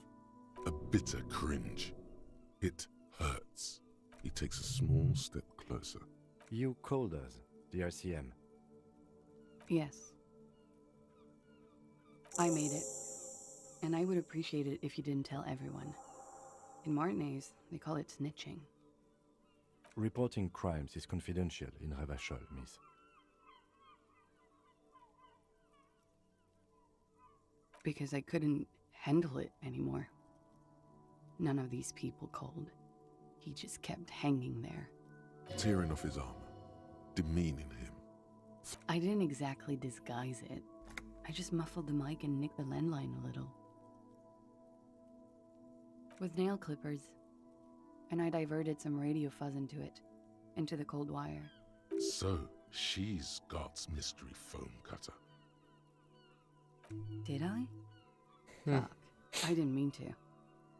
A bitter cringe. It hurts. He takes a small step closer. You called us, the RCM. Yes. I made it. And I would appreciate it if you didn't tell everyone. In Martinez, they call it snitching. Reporting crimes is confidential in Revachol, miss. Because I couldn't handle it anymore. None of these people called. He just kept hanging there. Tearing off his armor. Demeaning him. I didn't exactly disguise it. I just muffled the mic and nicked the landline a little. With nail clippers. And I diverted some radio fuzz into it. Into the cold wire. So, she's God's mystery foam cutter. Did I? Fuck. I didn't mean to.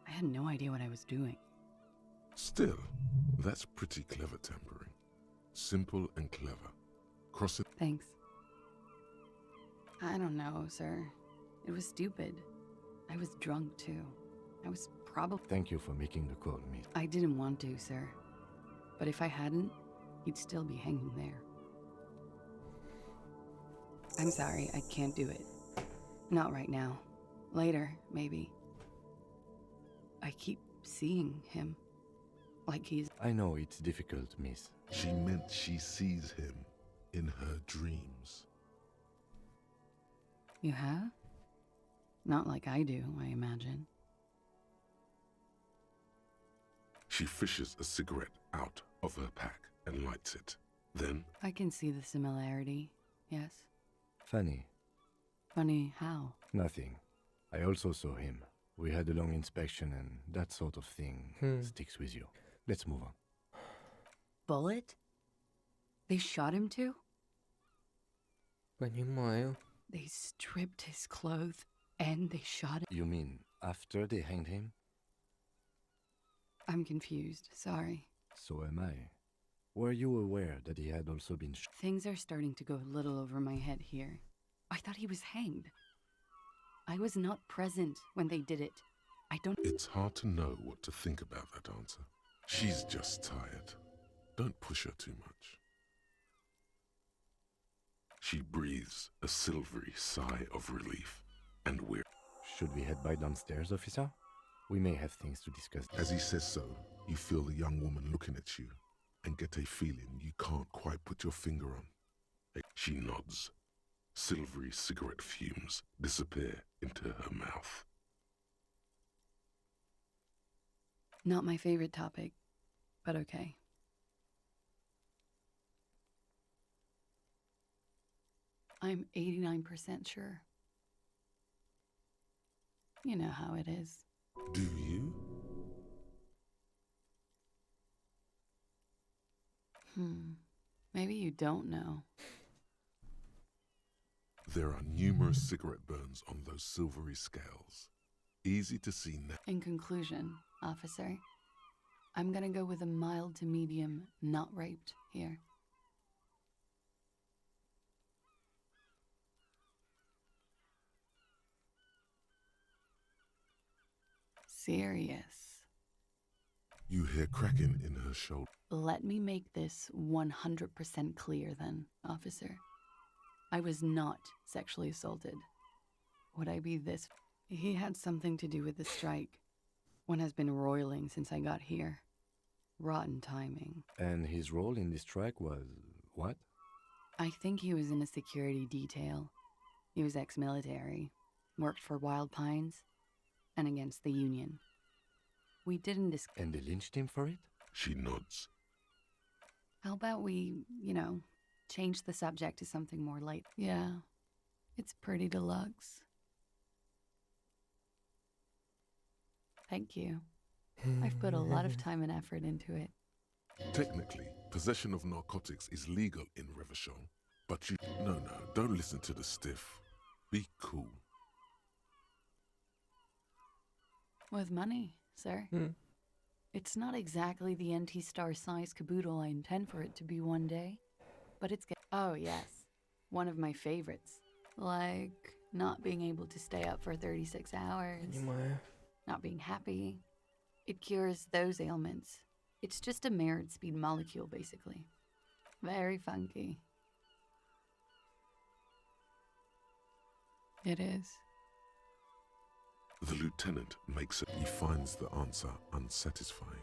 I had no idea what I was doing. Still, that's pretty clever tampering. Simple and clever. Crossing. Thanks. I don't know, sir. It was stupid. I was drunk, too. I was probably... Thank you for making the call, miss. I didn't want to, sir. But if I hadn't, he'd still be hanging there. I'm sorry, I can't do it. Not right now. Later, maybe. I keep seeing him. Like he's... I know it's difficult, miss. She meant she sees him in her dreams. You have? Not like I do, I imagine. She fishes a cigarette out of her pack and lights it. Then I can see the similarity, yes. Funny. Funny how? Nothing. I also saw him. We had a long inspection and that sort of thing sticks with you. Let's move on. Bullet? They shot him too? Понимаю. They stripped his clothes and they shot him? You mean after they hanged him? I'm confused, sorry. So am I. Were you aware that he had also been shot? Things are starting to go a little over my head here. I thought he was hanged. I was not present when they did it. I don't... It's hard to know what to think about that answer. She's just tired. Don't push her too much. She breathes a silvery sigh of relief, and we're... Should we head by downstairs, officer? We may have things to discuss. As he says so, you feel the young woman looking at you and get a feeling you can't quite put your finger on. She nods. Silvery cigarette fumes disappear into her mouth. Not my favorite topic, but okay. I'm 89% sure. You know how it is. Do you? Maybe you don't know. There are numerous cigarette burns on those silvery scales. Easy to see now. In conclusion, officer, I'm gonna go with a mild to medium not raped here. Serious. You hear cracking in her shoulder. Let me make this 100% clear then, officer. I was not sexually assaulted. Would I be this? He had something to do with the strike. One has been roiling since I got here. Rotten timing. And his role in this strike was what? I think he was in a security detail. He was ex-military, worked for Wild Pines, and against the Union. We didn't discuss... And they lynched him for it? She nods. How about we, change the subject to something more light? Yeah, it's pretty deluxe. Thank you. I've put a lot of time and effort into it. Technically, possession of narcotics is legal in Revachol, but you... No, don't listen to the stiff. Be cool. With money, sir. It's not exactly the NT-star size caboodle I intend for it to be one day, but it's... Oh, yes. One of my favorites. Like, not being able to stay up for 36 hours. Not being happy. It cures those ailments. It's just a mirrored speed molecule, basically. Very funky. It is. The lieutenant makes it. He finds the answer unsatisfying.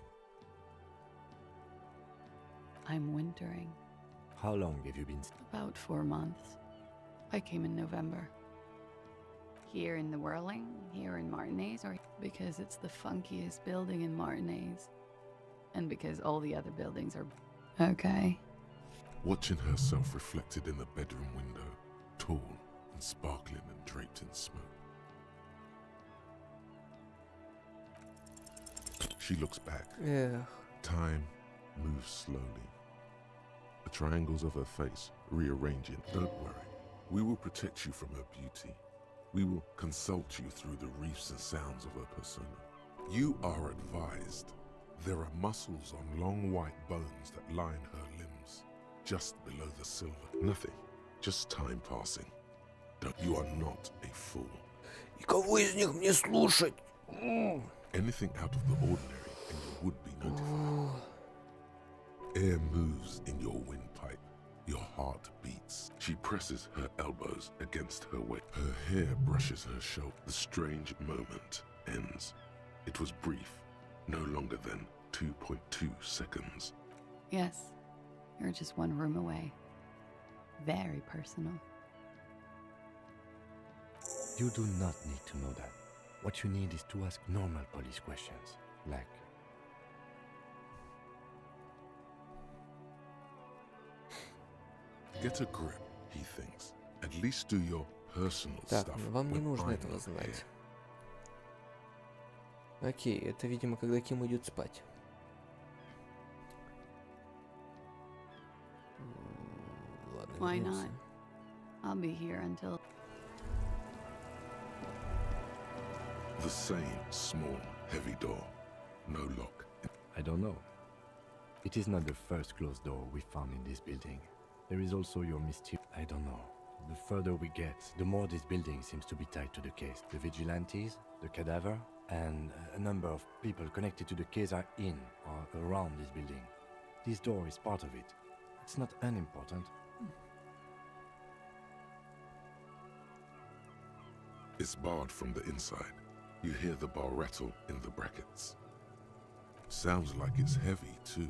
I'm wintering. How long have you been? About 4 months. I came in November. Here in the Whirling, here in Martinez, or because it's the funkiest building in Martinez. And because all the other buildings are... Okay. Watching herself reflected in the bedroom window, tall and sparkling and draped in smoke. She looks back. Yeah. Time moves slowly. The triangles of her face rearranging. Don't worry. We will protect you from her beauty. We will consult you through the reefs and sounds of her persona. You are advised. There are muscles on long white bones that line her limbs, just below the silver. Nothing. Just time passing. You are not a fool. И кого из них мне слушать? Anything out of the ordinary and you would be notified. Air moves in your windpipe. Your heart beats. She presses her elbows against her waist. Her hair brushes her shoulder. The strange moment ends. It was brief, no longer than 2.2 seconds. Yes, you're just one room away. Very personal. You do not need to know that. What you need is to ask normal police questions, like... Get a grip, he thinks. At least do your personal Так, stuff. вам не when нужно I'm этого not знать. here. Окей, это, видимо, когда Ким идет спать. Ладно, Why вернемся. not? I'll be here until. The same small, heavy door. No lock. I don't know. It is not the first closed door we found in this building. There is also your mysterious... I don't know. The further we get, the more this building seems to be tied to the case. The vigilantes, the cadaver, and a number of people connected to the case are in or around this building. This door is part of it. It's not unimportant. It's barred from the inside. You hear the bar rattle in the brackets. Sounds like it's heavy too.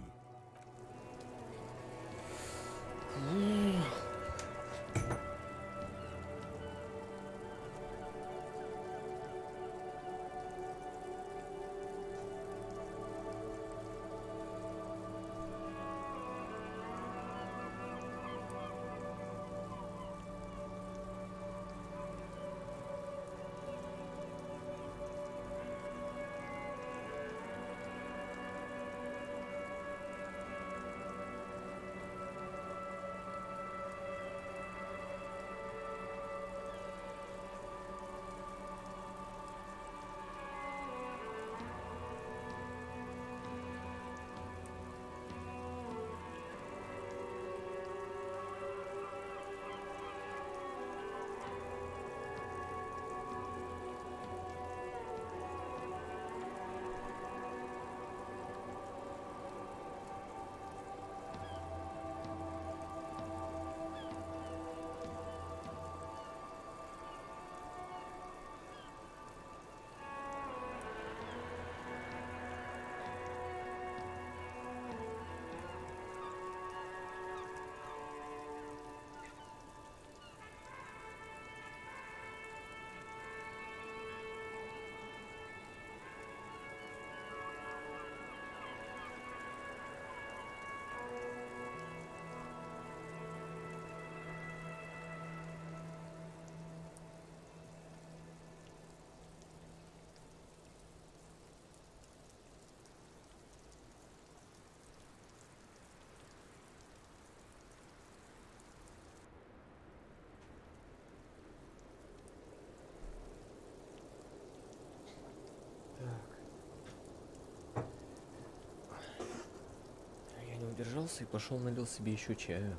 Я не удержался и пошел налил себе еще чаю.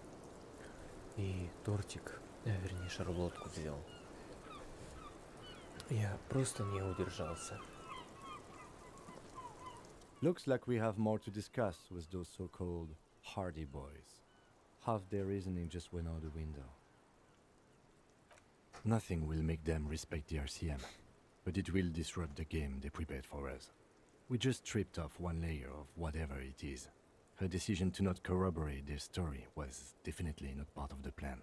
И тортик, вернее шарлотку взял. Я просто не удержался. Looks like we have more to discuss with those so-called hardy boys. Half their reasoning just went out the window. Nothing will make them respect the RCM, but it will disrupt the game they prepared for us. We just stripped off one layer of whatever it is. Her decision to not corroborate their story was definitely not part of the plan.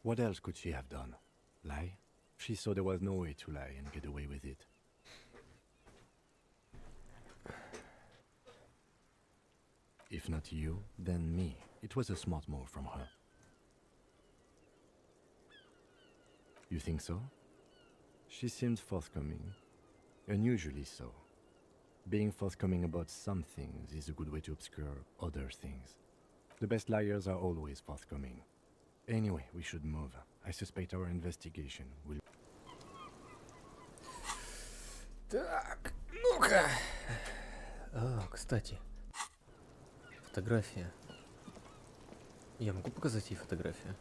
What else could she have done? Lie? She saw there was no way to lie and get away with it. If not you, then me. It was a smart move from her. You think so? She seemed forthcoming. Unusually so. Being forthcoming about some things is a good way to obscure other things. The best liars are always forthcoming. Anyway, we should move. I suspect our investigation will... Так, ну-ка. Кстати. Фотография. Я могу показать ей фотографию?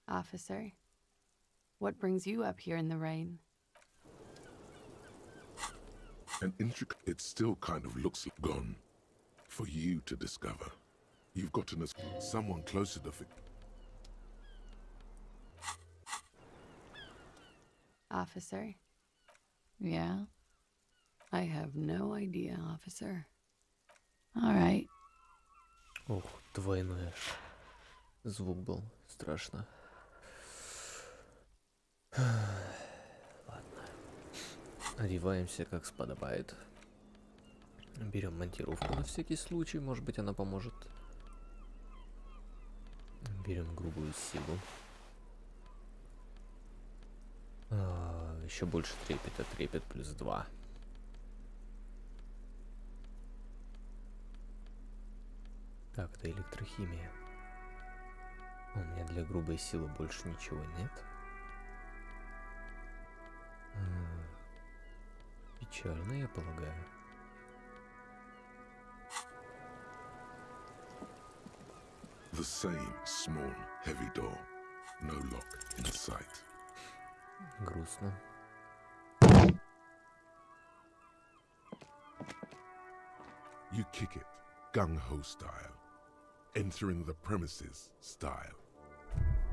Officer, what brings you up here in the rain? An intricate, it still kind of looks gone. For you to discover. You've gotten us someone closer to Officer? Yeah? I have no idea, officer. All right. Ох, двойной звук был. Страшно. Ладно. Одеваемся, как сподобает. Берем монтировку на всякий случай. Может быть, она поможет. Берем грубую силу. Еще больше трепета. Трепет плюс 2. Так, это электрохимия. У меня для грубой силы больше ничего нет. Печально, я полагаю. The same small, heavy door. No lock in sight. Грустно. You kick it, gung-ho style. Entering the premises style.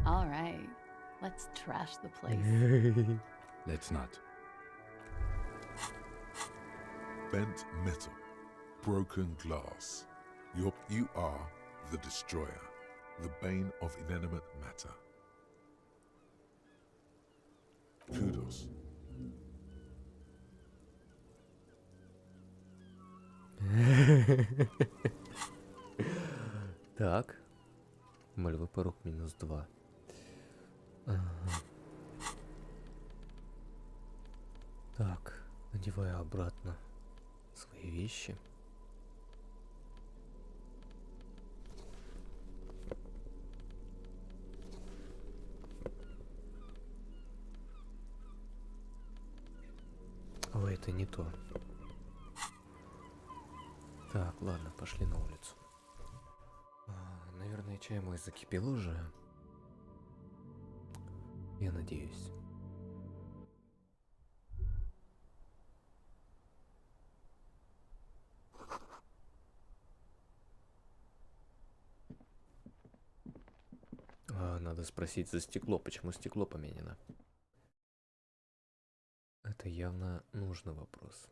All right, let's trash the place. Let's not. Bent metal, broken glass. You are the destroyer, the bane of inanimate matter. Kudos. Так. Болевой порог минус 2. Так, надеваю обратно свои вещи. Ой, это не то. Так, ладно, пошли на улицу. Наверное, чай мой закипел уже. Я надеюсь. Надо спросить за стекло, почему стекло поменяно. Это явно нужный вопрос.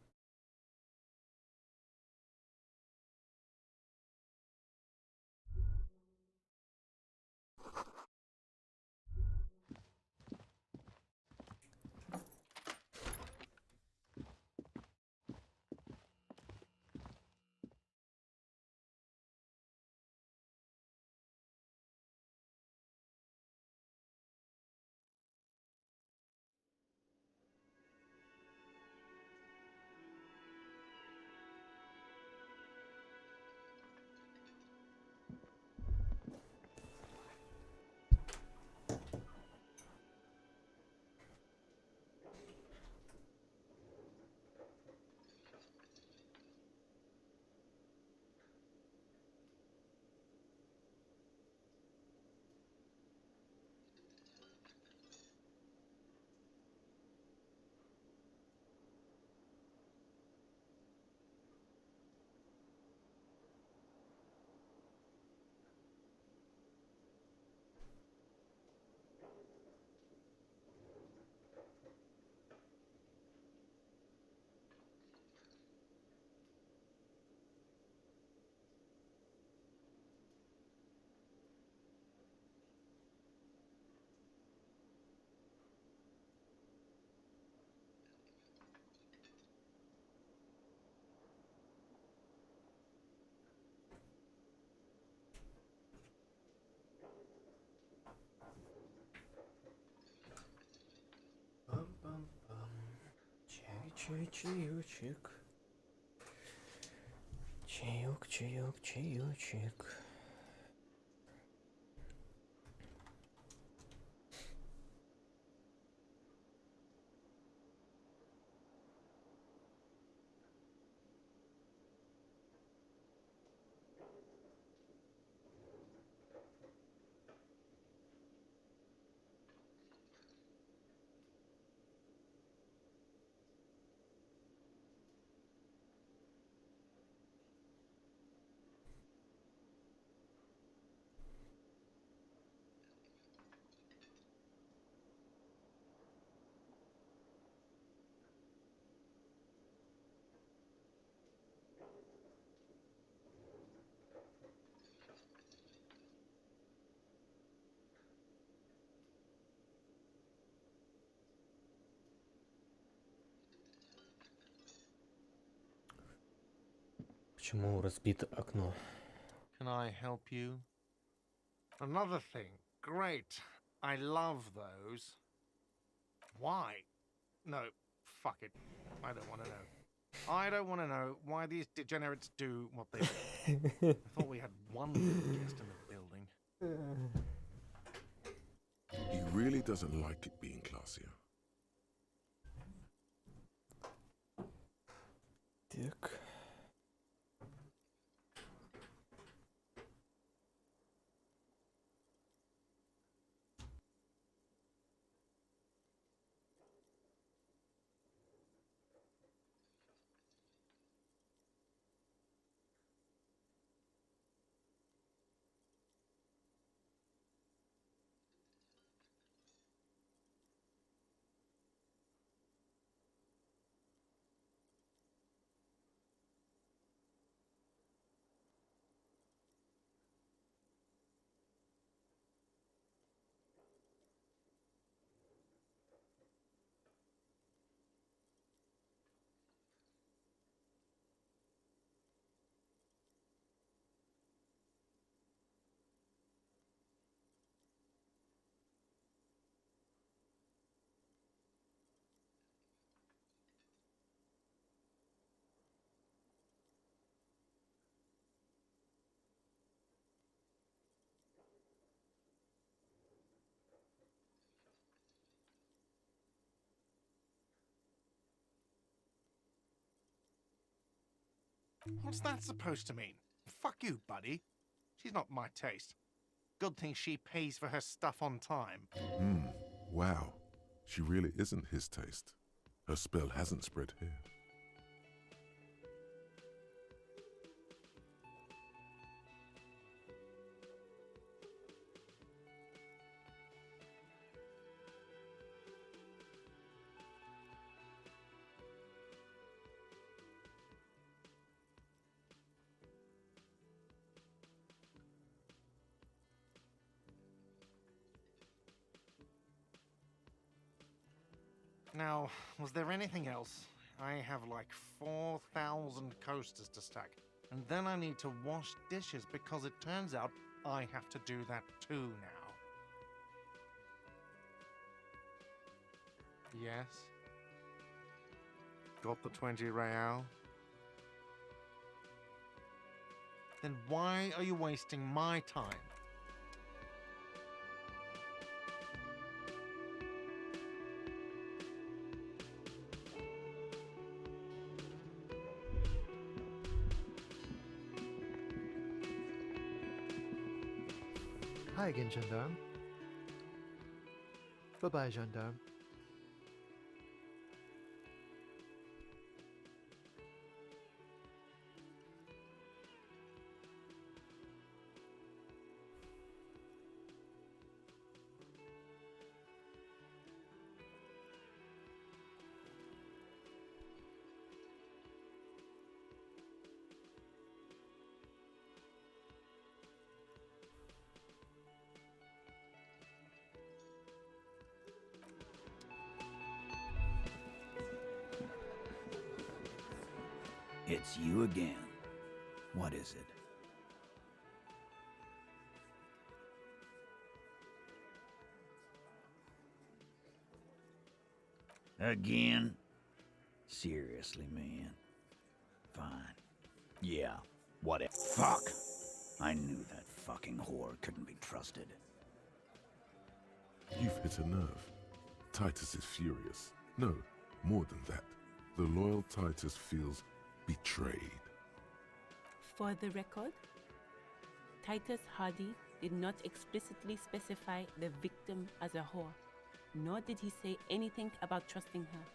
Чаечек. Чаек. Почему разбито окно? Can I help you? Another thing. Great. I love those. Why? No, fuck it. I don't want to know. I don't want to know why these degenerates do what they do. I thought we had one guest in the building. He really doesn't like it being classier. Так. What's that supposed to mean? Fuck you, buddy. She's not my taste. Good thing she pays for her stuff on time. Wow. She really isn't his taste. Her spell hasn't spread here. Now, was there anything else? I have like 4,000 coasters to stack. And then I need to wash dishes because it turns out I have to do that too now. Yes? Got the 20 real? Then why are you wasting my time? Hi again, gendarme. Bye-bye, gendarme. It's you again. What is it? Again? Seriously, man. Fine. Yeah, whatever. Fuck! I knew that fucking whore couldn't be trusted. You've hit a nerve. Titus is furious. No, more than that. The loyal Titus feels betrayed. For the record, Titus Hardy did not explicitly specify the victim as a whore, nor did he say anything about trusting her.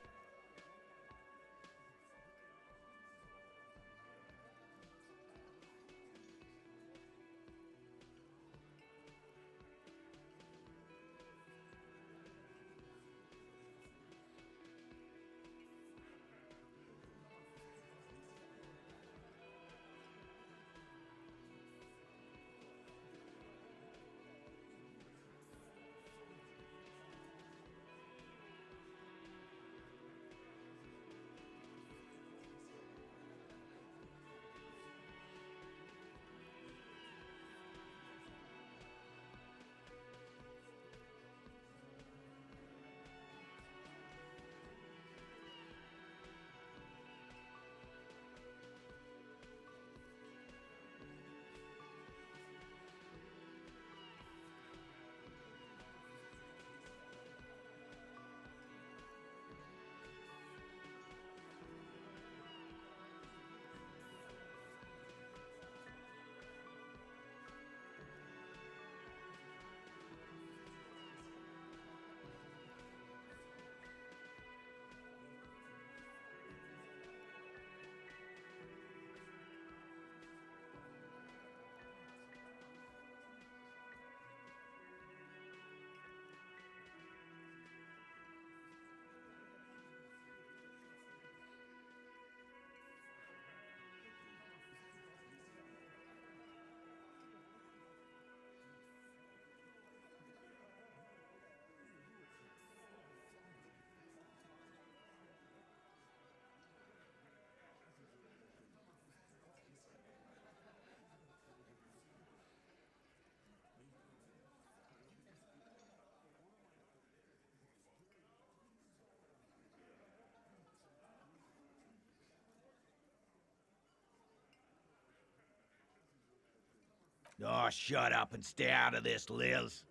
Oh, shut up and stay out of this, Liz.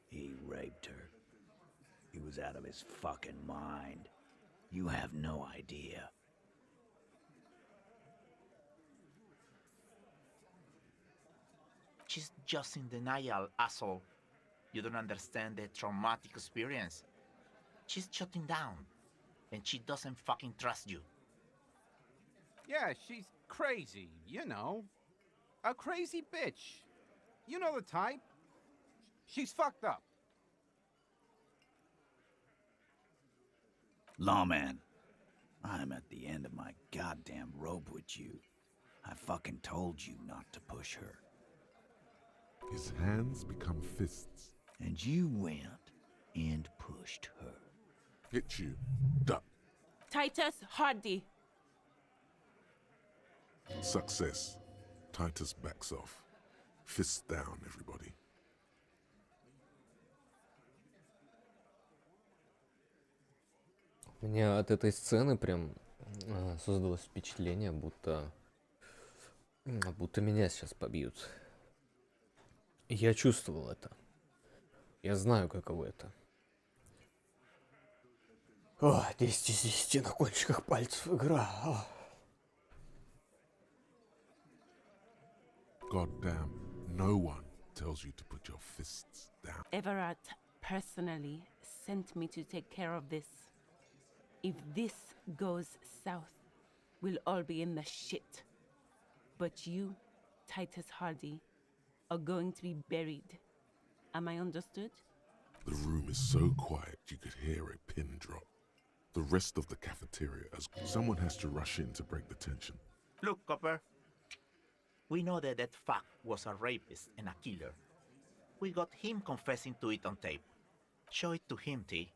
He raped her. He was out of his fucking mind. You have no idea. She's just in denial, asshole. You don't understand the traumatic experience. She's shutting down, and she doesn't fucking trust you. Yeah, she's crazy, you know. A crazy bitch. You know the type. She's fucked up. Lawman, I'm at the end of my goddamn rope with you. I fucking told you not to push her. His hands become fists. And you went and pushed her. Hit you. Duck. Titus Hardy. Success. Titus backs off. Fists down, everybody. У меня от этой сцены прям создалось впечатление, будто меня сейчас побьют. Я чувствовал это. Я знаю, каково это. О, 10 из 10 на кончиках пальцев игра. God damn, no one tells you to put your fists down. Everett personally sent me to take care of this. If this goes south, we'll all be in the shit. But you, Titus Hardy, are going to be buried. Am I understood? The room is so quiet you could hear a pin drop. The rest of the cafeteria as someone has to rush in to break the tension. Look, Copper. We know that that fuck was a rapist and a killer. We got him confessing to it on tape. Show it to him, T.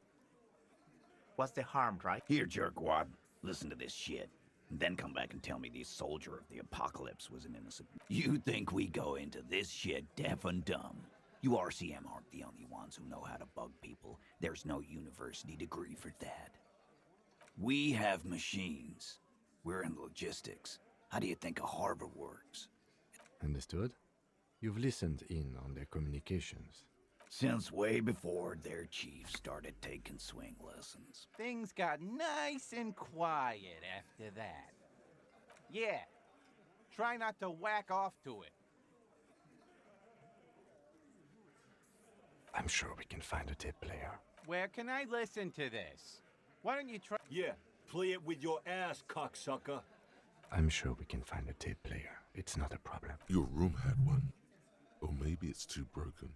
What's the harm, right? Here, jerkwad, listen to this shit. And then come back and tell me the soldier of the apocalypse was an innocent. You think we go into this shit deaf and dumb? You RCM aren't the only ones who know how to bug people. There's no university degree for that. We have machines. We're in logistics. How do you think a harbor works? Understood? You've listened in on their communications. Since way before their chief started taking swing lessons. Things got nice and quiet after that. Yeah. Try not to whack off to it. I'm sure we can find a tape player. Where can I listen to this? Why don't you try? Yeah, play it with your ass, cocksucker. I'm sure we can find a tape player. It's not a problem. Your room had one. Or maybe it's too broken.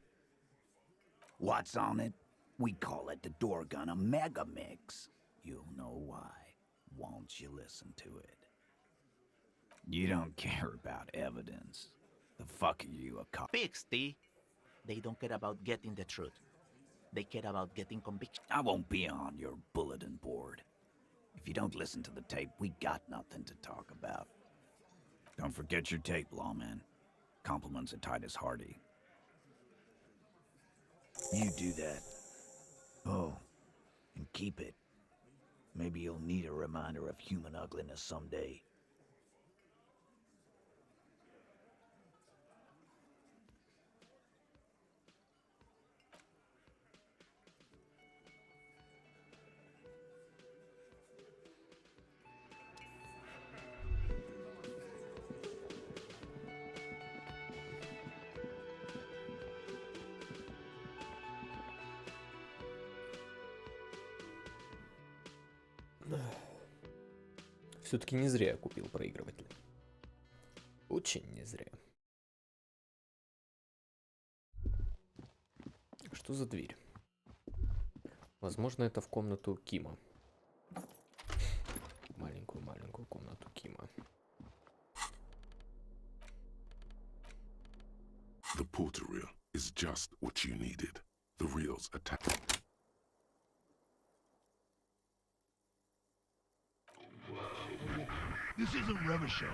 What's on it? We call it the door gun a mega mix. You'll know why once you listen to it. You don't care about evidence. The fuck are you, a cop? Pigs, T. They don't care about getting the truth. They care about getting conviction. I won't be on your bulletin board. If you don't listen to the tape, we got nothing to talk about. Don't forget your tape, lawman. Compliments of Titus Hardy. You do that. Oh, and keep it. Maybe you'll need a reminder of human ugliness someday. Все-таки не зря я купил проигрыватель. Очень не зря. Что за дверь? Возможно, это в комнату Кима. Маленькую комнату Кима. The porter reel is just what you needed. The reels attached. This isn't Revachol.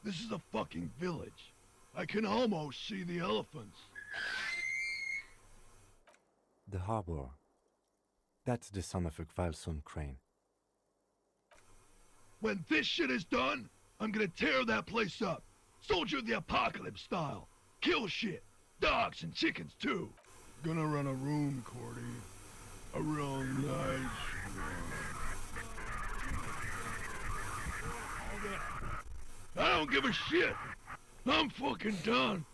This is a fucking village. I can almost see the elephants. The harbor. That's the son of a Kvalson crane. When this shit is done, I'm gonna tear that place up. Soldier of the apocalypse style. Kill shit. Dogs and chickens too. Gonna run a room, Cordy. A real nice one. I don't give a shit. I'm fucking done.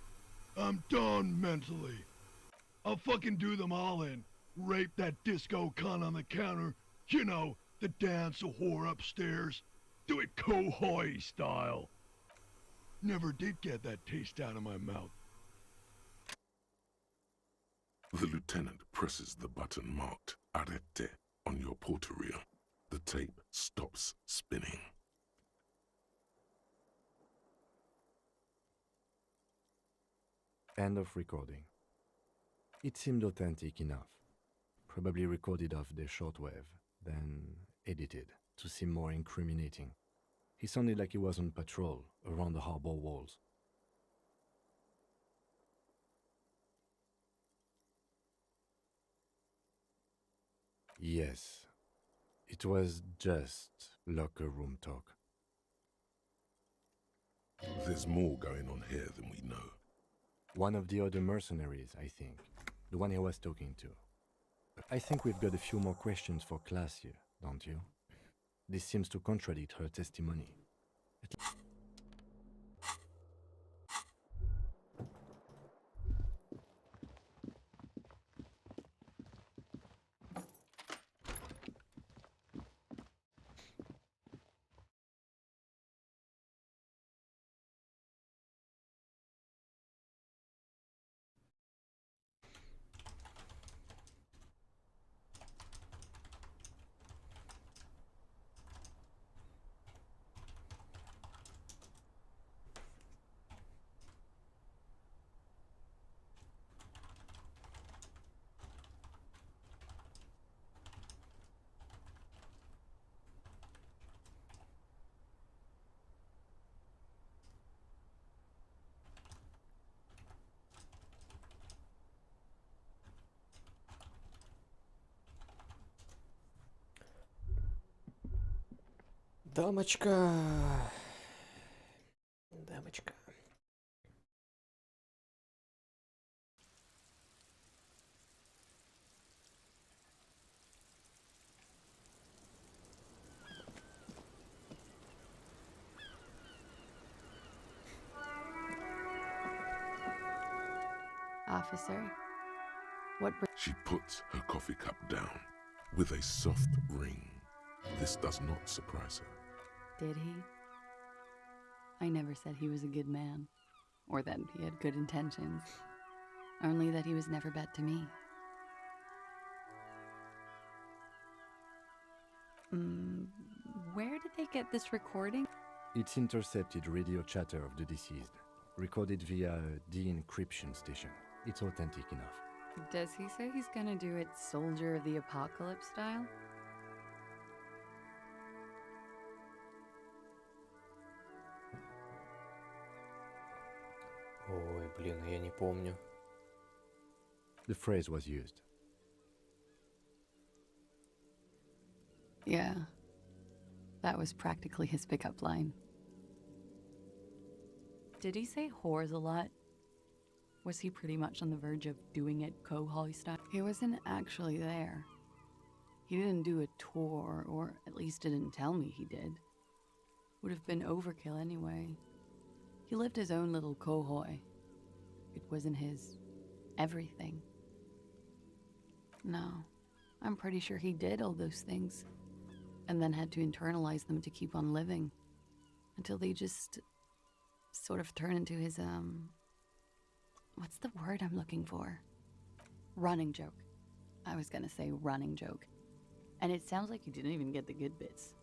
I'm done mentally. I'll fucking do them all in. Rape that disco cunt on the counter. You know, the dance a whore upstairs. Do it Kohoi style. Never did get that taste out of my mouth. The lieutenant presses the button marked Arrete on your porterille. The tape stops spinning. End of recording. It seemed authentic enough. Probably recorded off the shortwave, then edited to seem more incriminating. He sounded like he was on patrol around the harbor walls. Yes, it was just locker room talk. There's more going on here than we know. One of the other mercenaries, I think. The one he was talking to. I think we've got a few more questions for class here, don't you? This seems to contradict her testimony. Дамочка. Дамочка. Officer, what... She puts her coffee cup down with a soft ring. This does not surprise her. Did he? I never said he was a good man, or that he had good intentions, only that he was never bad to me. Where did they get this recording? It's intercepted radio chatter of the deceased, recorded via a de-encryption station. It's authentic enough. Does he say he's gonna do it Soldier of the Apocalypse style? Ой, блин, я не помню. The phrase was used. Yeah. That was practically his pickup line. Did he say whores a lot? Was he pretty much on the verge of doing it Kohoi style? He wasn't actually there. He didn't do a tour, or at least didn't tell me he did. Would have been overkill anyway. He lived his own little Kohoi. It wasn't his everything. No, I'm pretty sure he did all those things, and then had to internalize them to keep on living, until they just sort of turn into his, what's the word I'm looking for? Running joke. I was gonna say running joke. And it sounds like you didn't even get the good bits.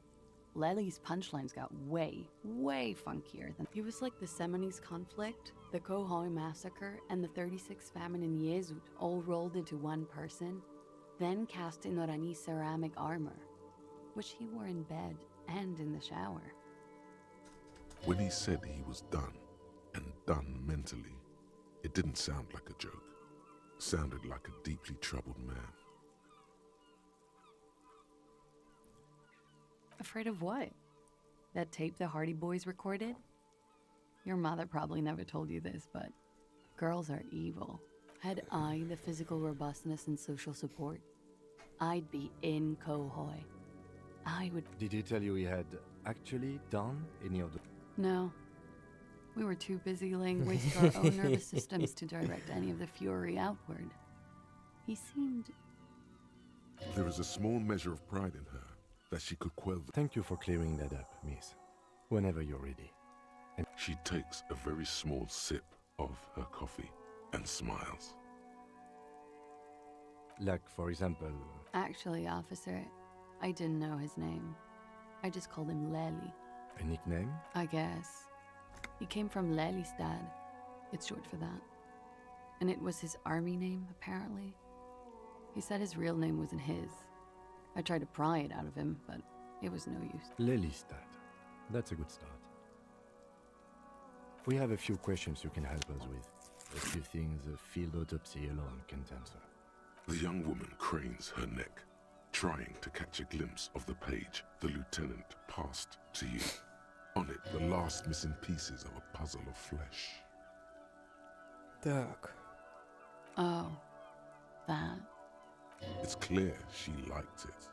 Lely's punchlines got way, way funkier than... He was like the Seminoles conflict, the Kohoi massacre, and the 36 famine in Yezut all rolled into one person, then cast in Orani ceramic armor, which he wore in bed and in the shower. When he said he was done, and done mentally, it didn't sound like a joke. It sounded like a deeply troubled man. Afraid of what? That tape the Hardy Boys recorded? Your mother probably never told you this, but girls are evil. Had I the physical robustness and social support, I'd be in Kohoi. I would... Did he tell you he had actually done any of the... No. We were too busy laying waste to our own nervous systems to direct any of the fury outward. He seemed... There is a small measure of pride in her that she could quell the... Thank you for clearing that up, miss. Whenever you're ready. And she takes a very small sip of her coffee and smiles. Like, for example... Actually, officer, I didn't know his name. I just called him Lely. A nickname? I guess. He came from Lelystad. It's short for that. And it was his army name, apparently. He said his real name wasn't his. I tried to pry it out of him, but it was no use. Lelystad. That's a good start. We have a few questions you can help us with. A few things a field autopsy alone can't answer. The young woman cranes her neck, trying to catch a glimpse of the page the lieutenant passed to you. On it, the last missing pieces of a puzzle of flesh. Так. Oh, that. It's clear she liked it.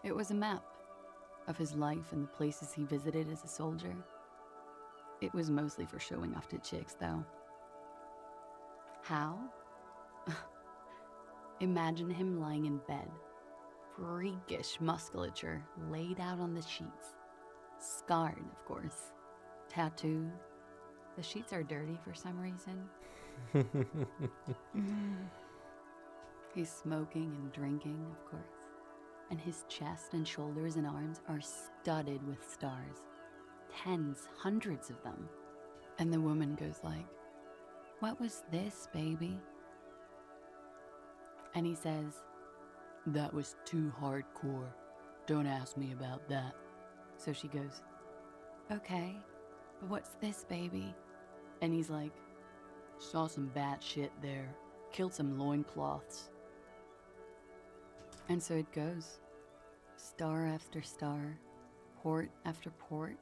It was a map of his life and the places he visited as a soldier. It was mostly for showing off to chicks, though. How? Imagine him lying in bed, freakish musculature laid out on the sheets. Scarred, of course. Tattooed. The sheets are dirty for some reason. He's smoking and drinking, of course. And his chest and shoulders and arms are studded with stars. Tens, hundreds of them. And the woman goes like, "What was this, baby?" And he says, "That was too hardcore. Don't ask me about that." So she goes, "Okay, but what's this, baby?" And he's like, "Saw some bat shit there. Killed some loincloths." And so it goes. Star after star. Port after port.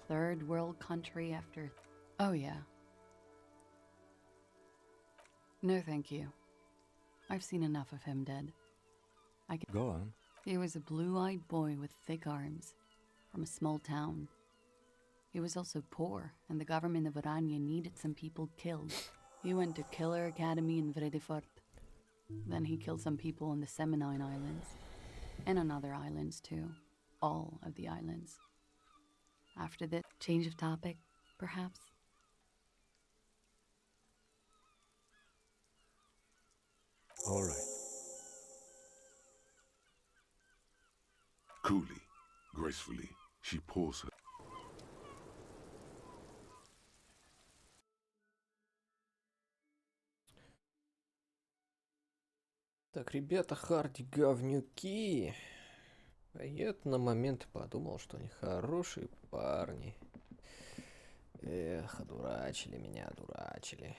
Third world country after... Oh yeah. No thank you. I've seen enough of him dead. Go on. He was a blue-eyed boy with thick arms, from a small town. He was also poor, and the government of Oranje needed some people killed. He went to Killer Academy in Vredefort. Then he killed some people on the Seminine Islands, and on other islands too. All of the islands. After this, change of topic, perhaps? All right. Coolly, gracefully, she pours her. Так, ребята, Харди говнюки. А я на момент подумал, что они хорошие парни. Эх, одурачили меня, одурачили.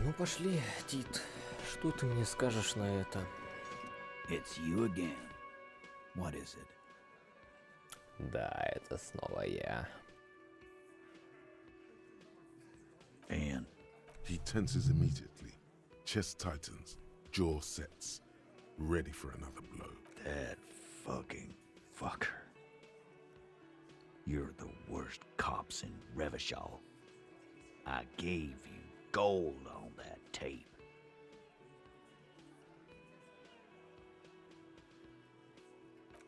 Ну пошли, Тит. Что ты мне скажешь на это? It's you again. What is it? Да, это снова я. And? He tenses immediately. Chest tightens, jaw sets, ready for another blow. That fucking fucker. You're the worst cops in Revachol. I gave you gold on that tape.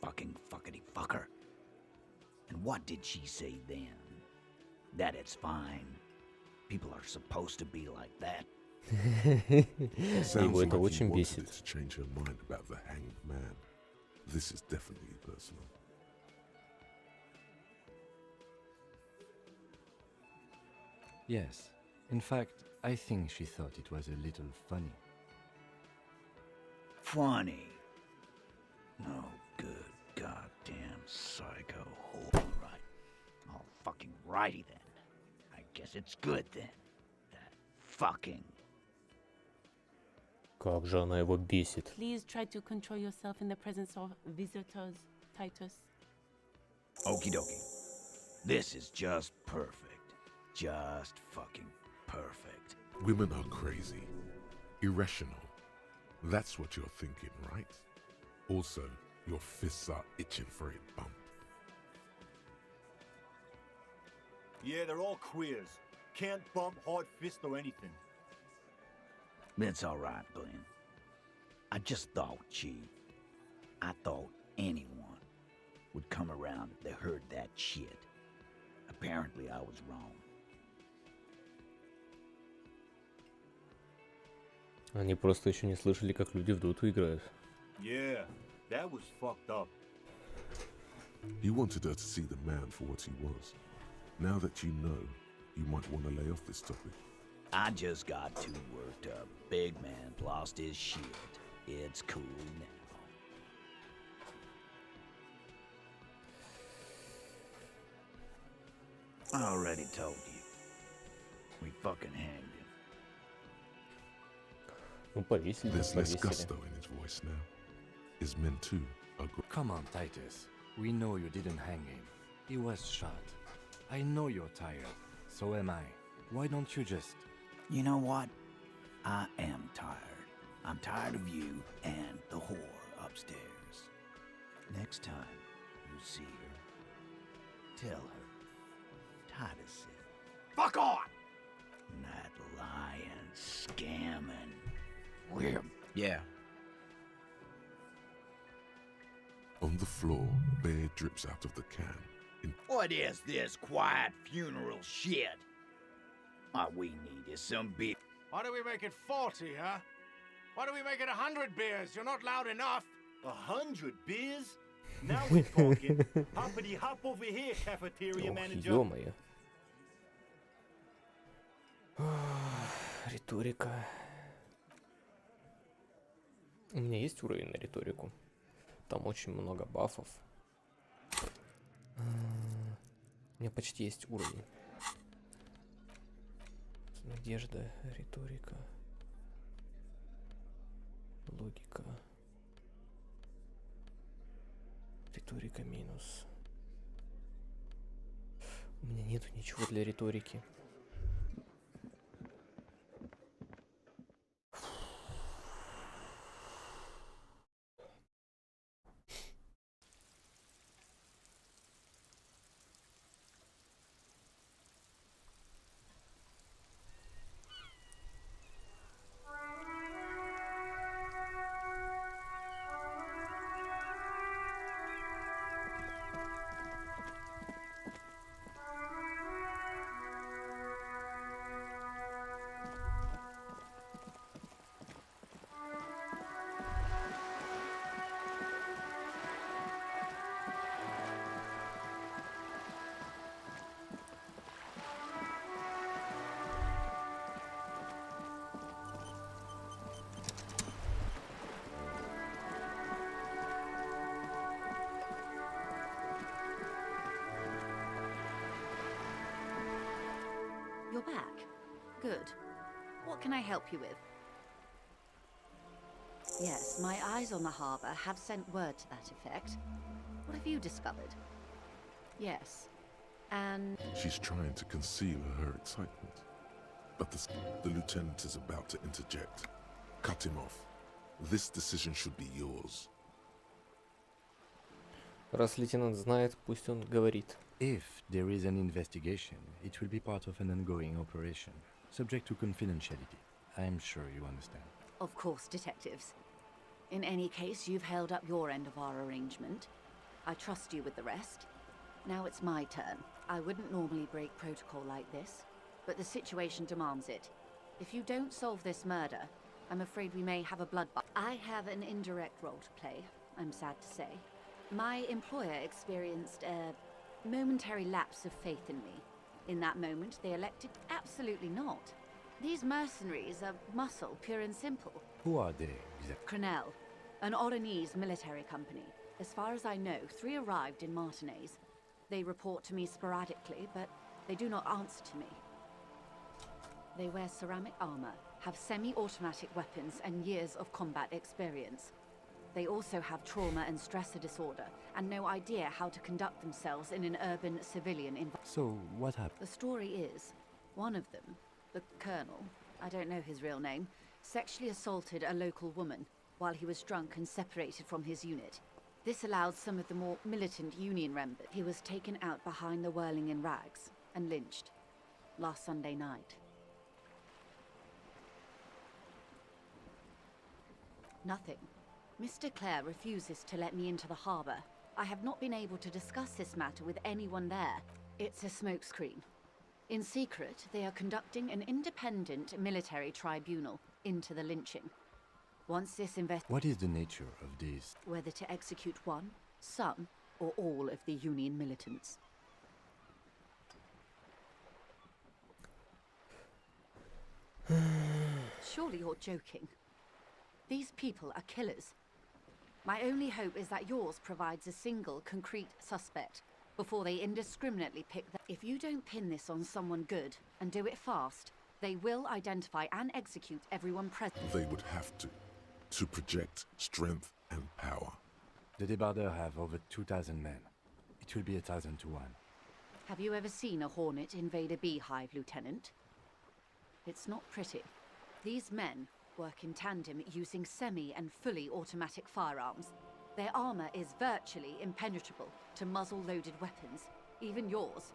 fucking fuckity fucker. And what did she say then? That it's fine. People are supposed to be like that. Sounds like you wanted it to change her mind about the hanged man. This is definitely personal. Yes. In fact, I think she thought it was a little funny. Funny? No good goddamn psycho. All right. All fucking righty then. I guess it's good then. That fucking... Как же она его бесит. Please try to control yourself in the presence of visitors, Titus. Okie dokie. This is just perfect. Just fucking perfect. Women are crazy. Irrational. That's what you're thinking, right? Also, your fists are itching for a bump. Yeah, they're all queers. Can't bump, hard fist, or anything. That's all right, Glenn. I just thought, Chief. I thought anyone would come around if they heard that shit. Apparently, I was wrong. Они просто еще не слышали, как люди в доту играют. Yeah, that was fucked up. You wanted her to see the man for what he was. Now that you know, you might want to lay off this topic. I just got too worked up. Big man lost his shit. It's cool now. I already told you. We fucking hanged him. Ну, повесили, There's less повесили. gusto in his voice now. His men too are good. Come on, Titus. We know you didn't hang him. He was shot. I know you're tired. So am I. Why don't you just... You know what? I am tired. I'm tired of you and the whore upstairs. Next time you see her, tell her Titus said, "Fuck on!" That lying, scamming. We're... Yeah. On the floor, beer drips out of the can. What is this quiet funeral shit? What we need is some beer. Why do we make it 40, huh? Why do we make it 100 beers? You're not loud enough. 100 beers? Now we're talking. Hoppity hop over here, cafeteria Ох, manager. ё-моё. Риторика. У меня есть уровень на риторику. Там очень много бафов. У меня почти есть уровень. Надежда, риторика, логика, риторика минус. У меня нету ничего для риторики. You're back. Good. What can I help you with? Yes, my eyes on the harbour have sent word to that effect. What have you discovered? Yes. And... She's trying to conceal her excitement. But the lieutenant is about to interject. Cut him off. This decision should be yours. Раз лейтенант знает, пусть он говорит. If there is an investigation, it will be part of an ongoing operation, subject to confidentiality. I'm sure you understand. Of course, detectives. In any case, you've held up your end of our arrangement. I trust you with the rest. Now it's my turn. I wouldn't normally break protocol like this, but the situation demands it. If you don't solve this murder, I'm afraid we may have a bloodbath. I have an indirect role to play, I'm sad to say. My employer experienced a momentary lapse of faith in me. In that moment, they elected absolutely not. These mercenaries are muscle, pure and simple. Who are they exactly? Crenell, an Oranese military company. As far as I know, 3 arrived in Martinez. They report to me sporadically, but they do not answer to me. They wear ceramic armor, have semi-automatic weapons, and years of combat experience. They also have trauma and stressor disorder, and no idea how to conduct themselves in an urban civilian environment. So, what happened? The story is, one of them, the colonel, I don't know his real name, sexually assaulted a local woman while he was drunk and separated from his unit. This allowed some of the more militant Union members. He was taken out behind the whirling in rags and lynched last Sunday night. Nothing. Mr. Clare refuses to let me into the harbor. I have not been able to discuss this matter with anyone there. It's a smokescreen. In secret, they are conducting an independent military tribunal into the lynching. Once this What is the nature of this? Whether to execute one, some, or all of the Union militants. Surely you're joking. These people are killers. My only hope is that yours provides a single, concrete suspect before they indiscriminately pick the... If you don't pin this on someone good and do it fast, they will identify and execute everyone present. They would have to project strength and power. The débardeurs have over 2,000 men. It will be 1,000 to 1. Have you ever seen a Hornet invade a beehive, Lieutenant? It's not pretty. These men work in tandem using semi and fully automatic firearms. Their armor is virtually impenetrable to muzzle-loaded weapons, even yours.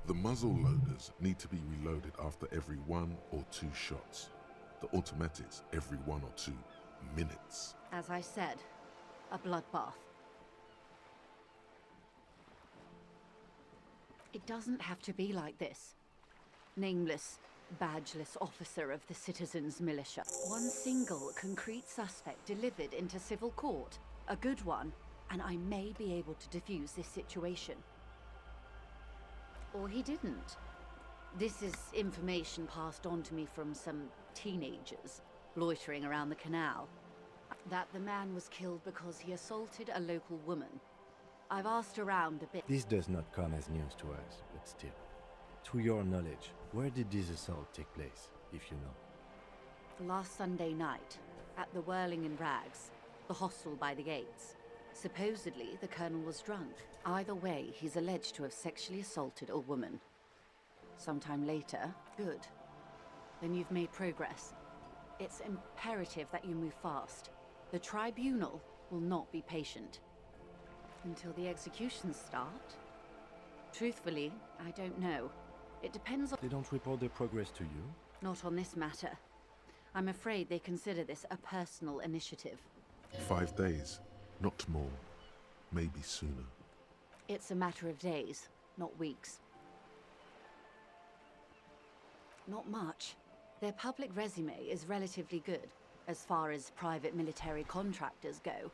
The muzzle loaders need to be reloaded after every 1 or 2 shots. The automatics every 1 or 2 minutes. As I said, a bloodbath. It doesn't have to be like this. Nameless, badgeless officer of the citizens' militia. One single concrete suspect delivered into civil court, a good one, and I may be able to defuse this situation. Or he didn't. This is information passed on to me from some teenagers loitering around the canal. That the man was killed because he assaulted a local woman. I've asked around a bit. This does not come as news to us, but still. To your knowledge, where did this assault take place, if you know? Last Sunday night, at the Whirling in Rags, the hostel by the gates. Supposedly, the colonel was drunk. Either way, he's alleged to have sexually assaulted a woman. Sometime later, good. Then you've made progress. It's imperative that you move fast. The tribunal will not be patient. Until the executions start? Truthfully, I don't know. It depends on... They don't report their progress to you? Not on this matter. I'm afraid they consider this a personal initiative. 5 days, not more. Maybe sooner. It's a matter of days, not weeks. Not much. Their public resume is relatively good, as far as private military contractors go.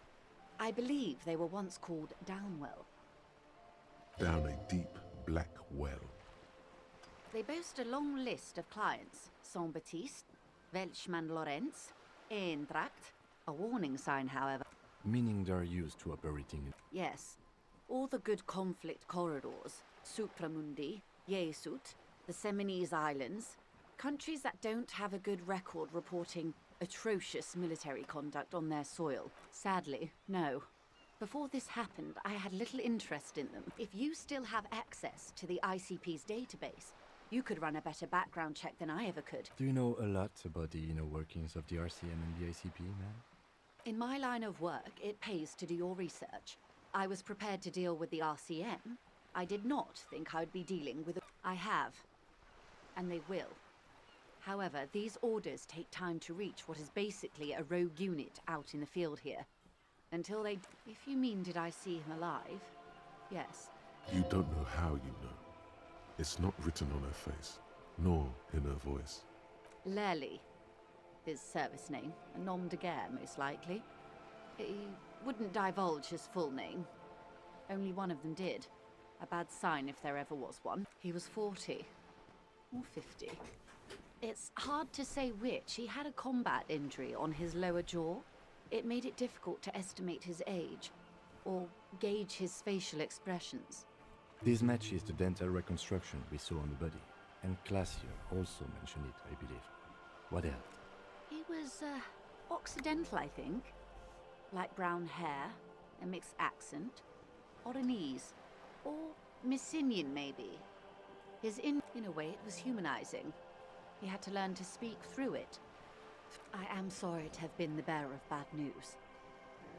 I believe they were once called Downwell. Down a deep, black well. They boast a long list of clients. Saint-Baptiste, Welchman-Lorenz, Eintracht. A warning sign, however. Meaning they're used to operating in... Yes. All the good conflict corridors. Supramundi, Yesut, the Seminese Islands. Countries that don't have a good record reporting atrocious military conduct on their soil. Sadly, no. Before this happened, I had little interest in them. If you still have access to the ICP's database, you could run a better background check than I ever could. Do you know a lot about the inner workings of the RCM and the ICP, man? In my line of work, it pays to do your research. I was prepared to deal with the RCM. I did not think I'd be dealing with... I have. And they will. However, these orders take time to reach what is basically a rogue unit out in the field here. Until they... If you mean did I see him alive, yes. You don't know how you know. It's not written on her face, nor in her voice. Lely, his service name, a nom de guerre most likely. He wouldn't divulge his full name. Only one of them did. A bad sign if there ever was one. He was 40. Or 50. It's hard to say which. He had a combat injury on his lower jaw. It made it difficult to estimate his age, or gauge his facial expressions. This matches the dental reconstruction we saw on the body, and Classier also mentioned it, I believe. What else? He was, Occidental, I think. Light brown hair, a mixed accent, Oranese, or Messinian maybe. In a way, it was humanizing. He had to learn to speak through it. I am sorry to have been the bearer of bad news.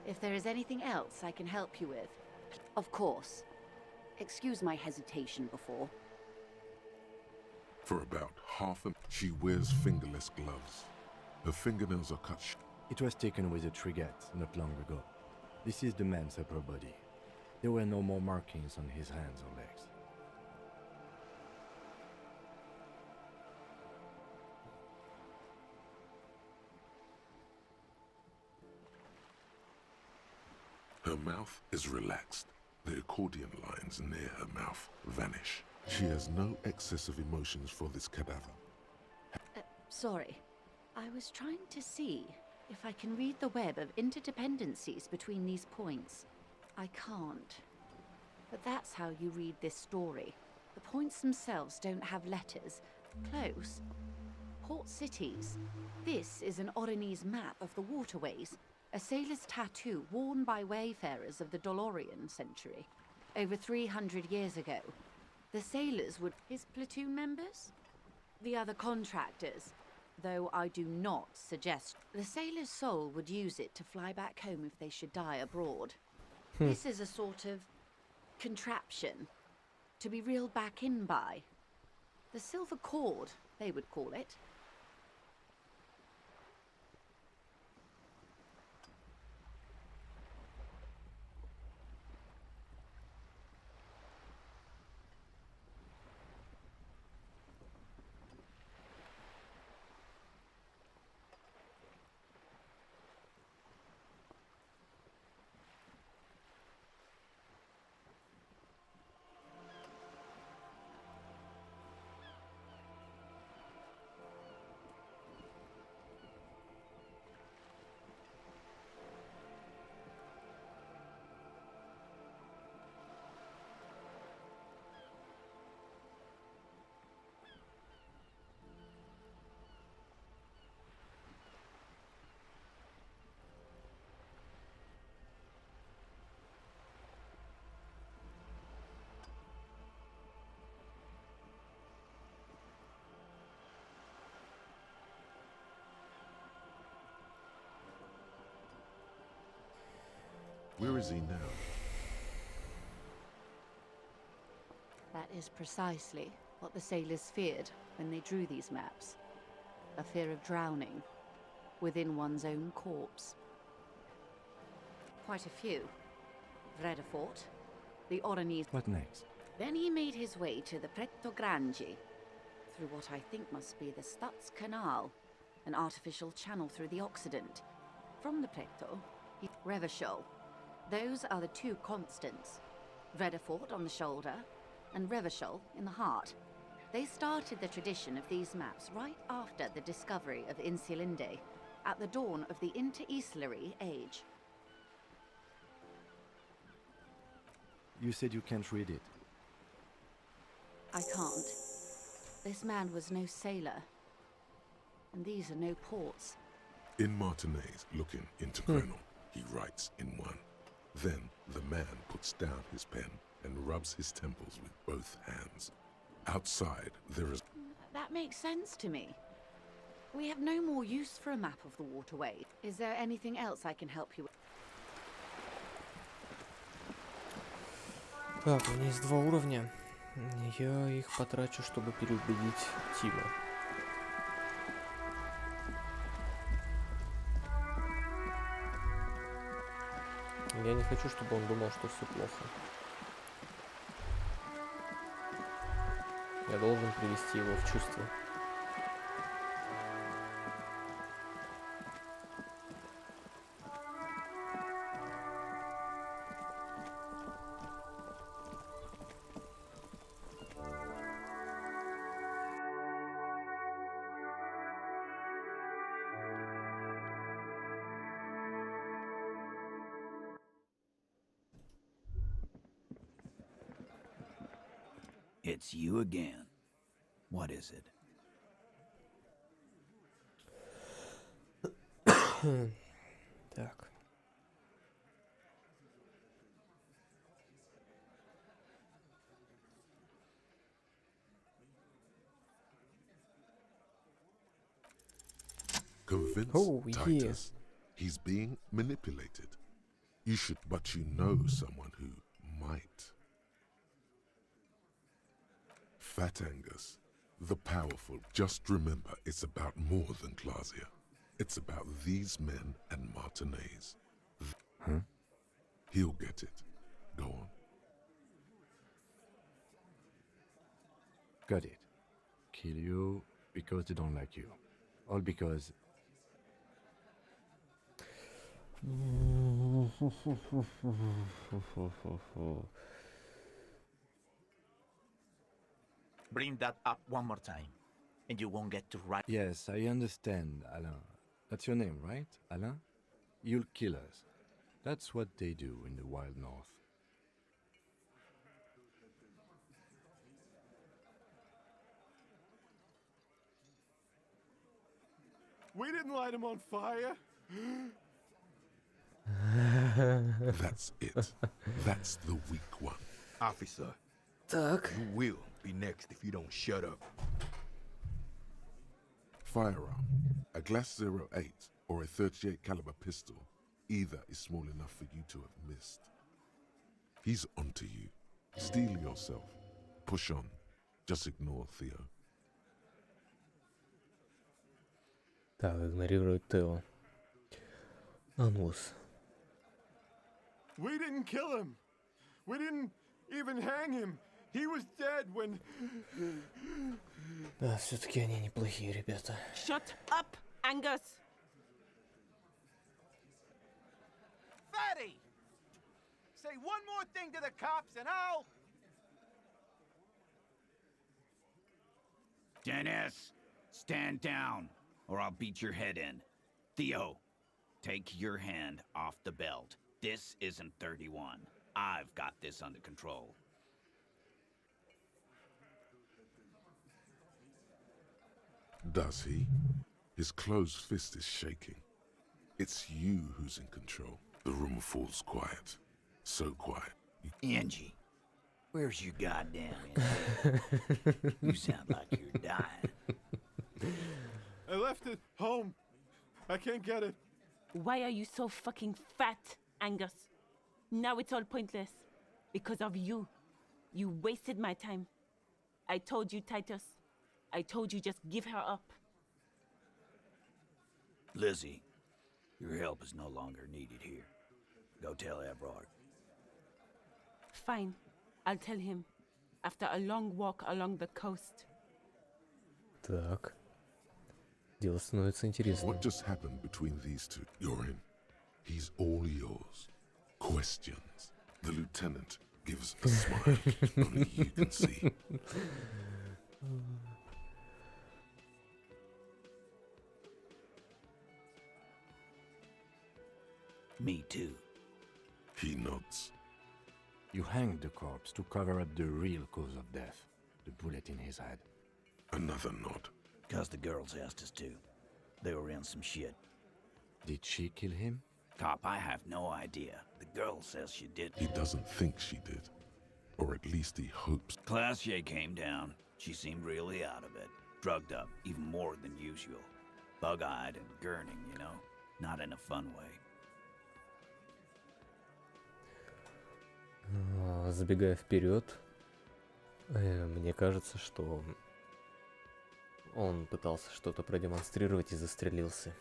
If there is anything else I can help you with, of course. Excuse my hesitation before. For about half an... She wears fingerless gloves. Her fingernails are cut short. It was taken with a trigette not long ago. This is the man's upper body. There were no more markings on his hands or legs. Her mouth is relaxed. The accordion lines near her mouth vanish. She has no excess of emotions for this cadaver. Sorry. I was trying to see if I can read the web of interdependencies between these points. I can't. But that's how you read this story. The points themselves don't have letters. Close. Port cities. This is an Oranese map of the waterways. A sailor's tattoo worn by wayfarers of the Dolorian century. Over 300 years ago. The sailors would... His platoon members? The other contractors. Though I do not suggest... The sailor's soul would use it to fly back home if they should die abroad. This is a sort of contraption to be reeled back in by. The silver cord, they would call it. Where is he now? That is precisely what the sailors feared when they drew these maps. A fear of drowning within one's own corpse. Quite a few. Vredefort, the Oranese... What next? Then he made his way to the Pretto Grande, through what I think must be the Stutz Canal, an artificial channel through the Occident. From the Pretto, he... Revachol. Those are the two constants. Vredefort on the shoulder, and Revachol in the heart. They started the tradition of these maps right after the discovery of Insulinde, at the dawn of the Inter-Islary Age. You said you can't read it. I can't. This man was no sailor. And these are no ports. In Martinez, looking into Colonel, he writes in one. Then the man puts down his pen and rubs his temples with both hands. Outside, there is... That makes sense to me. We have no more use for a map of the waterway. Is there anything else I can help you with? Так, у меня есть 2 уровня. Я их потрачу, чтобы переубедить Тима. Я не хочу, чтобы он думал, что все плохо. Я должен привести его в чувство. It's you again. What is it? Так. Convince Titus he's being manipulated. You should, but you know someone who might. Fat Angus, the powerful. Just remember, it's about more than Clausia. It's about these men and Martinez. Huh? He'll get it. Go on. Got it. Kill you because they don't like you. All because... Bring that up one more time, and you won't get to write. Yes, I understand, Alain. That's your name, right, Alain? You'll kill us. That's what they do in the wild north. We didn't light him on fire. That's it. That's the weak one. Officer, Так. you will be next if you don't shut up. Firearm, a Glass 08 or a 38 caliber pistol. Either is small enough for you to have missed. He's onto you. Steel yourself. Push on. Just ignore Theo. Так, игнорирует Тео. Анус. We didn't kill him. We didn't even hang him. He was dead when... Да, все-таки они неплохие ребята. Shut up, Angus! Fatty! Say one more thing to the cops and I'll... Dennis, stand down, or I'll beat your head in. Theo, take your hand off the belt. This isn't 31. I've got this under control. Does he? His closed fist is shaking. It's you who's in control. The room falls quiet. So quiet. Angie, where's your goddamn inhaler? You sound like you're dying. I left it home. I can't get it. Why are you so fucking fat, Angus? Now it's all pointless. Because of you. You wasted my time. I told you, Titus. I told you just give her up. Lizzie, your help is no longer needed here. Go tell Everard. Fine. I'll tell him. After a long walk along the coast. Так. Дело становится интересным. What just happened between these two? You're in. He's all yours. Questions. The lieutenant gives a smile. Only you can see. Me too. He nods. You hanged the corpse to cover up the real cause of death. The bullet in his head. Another nod. Cause the girls asked us to. They were in some shit. Did she kill him? Cop, I have no idea. The girl says she did. He doesn't think she did. Or at least he hopes. Classier came down. She seemed really out of it. Drugged up, even more than usual. Bug-eyed and gurning, you know? Not in a fun way. Забегая вперед, мне кажется, что он пытался что-то продемонстрировать и застрелился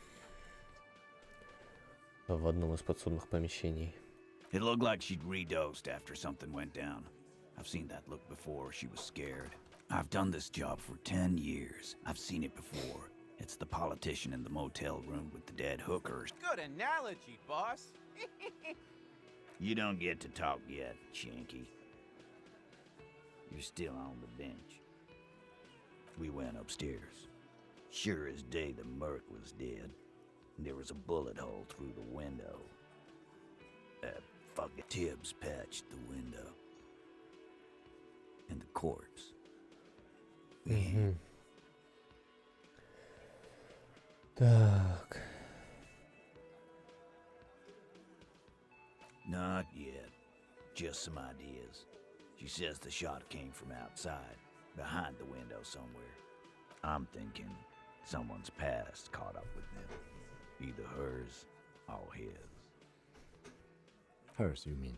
в одном из подсобных помещений. It looked like she'd redosed after something went down. I've seen that look before. She was scared. I've done this job for 10 years. I've seen it before. It's the politician in the motel room with the dead hookers. Good analogy, boss. You don't get to talk yet, Shanky. You're still on the bench. We went upstairs. Sure as day the merc was dead. There was a bullet hole through the window. Fucking Tibbs patched the window. And the corpse. Так. Not yet. Just some ideas. She says the shot came from outside, behind the window somewhere. I'm thinking someone's past caught up with them. Either hers or his. Hers, you mean?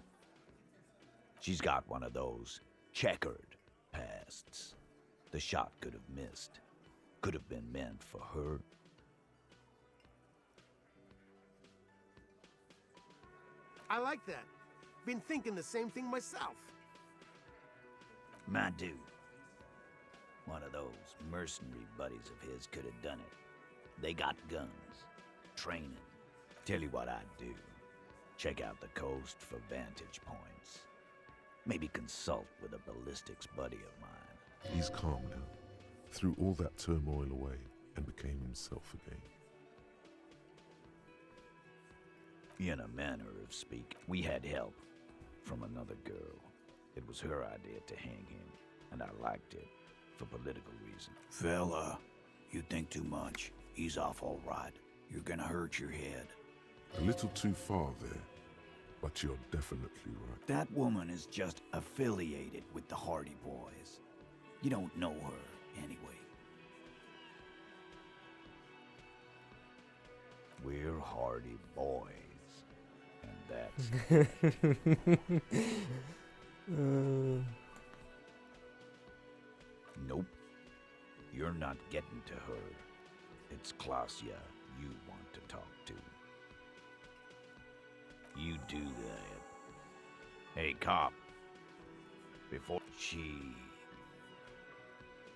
She's got one of those checkered pasts. The shot could have missed. Could have been meant for her. I like that. Been thinking the same thing myself. My dude. One of those mercenary buddies of his could have done it. They got guns. Training. Tell you what I'd do. Check out the coast for vantage points. Maybe consult with a ballistics buddy of mine. He's calm now. Threw all that turmoil away and became himself again. In a manner of speaking, we had help from another girl. It was her idea to hang him, and I liked it for political reasons. Fella, you think too much. He's off all right. You're gonna hurt your head. A little too far there, but you're definitely right. That woman is just affiliated with the Hardy Boys. You don't know her, anyway. We're Hardy Boys. And that's... Nope. You're not getting to her. It's Klasia you want to talk to. You do that. Hey, cop. Before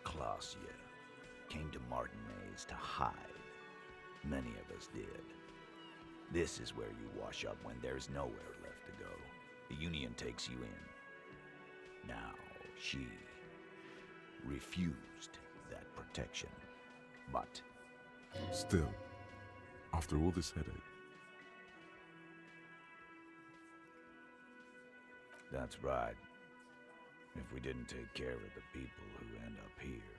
Klasia came to Martinez to hide. Many of us did. This is where you wash up when there's nowhere left to go. The Union takes you in. Now, she refused that protection. But still, after all this headache. That's right. If we didn't take care of the people who end up here,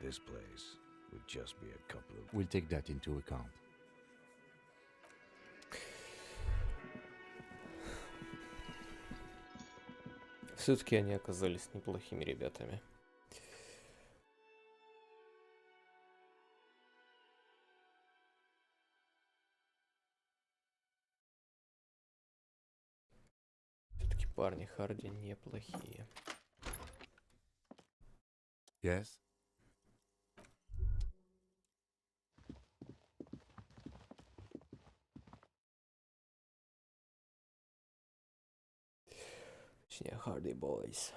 this place would just be a couple of... We'll take that into account. Все-таки они оказались неплохими ребятами. Все-таки парни Харди неплохие. Yes. Точнее, Hardy Boys.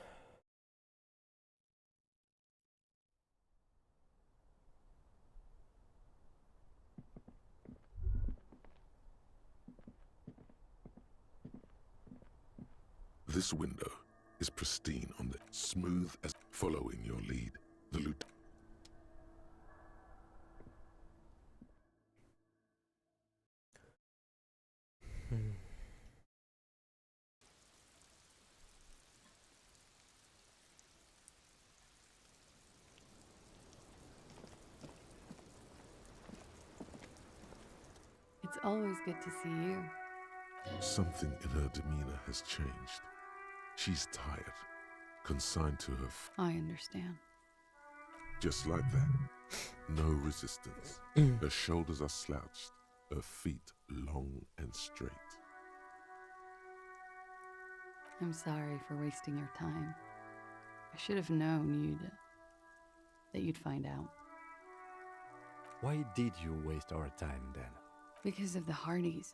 This window is pristine on the smooth as following your lead. The loot. It's always good to see you. Something in her demeanor has changed. She's tired, consigned to her. I understand. Just like that. No resistance. Her shoulders are slouched, her feet long and straight. I'm sorry for wasting your time. I should have known that you'd find out. Why did you waste our time then? Because of the Hardys.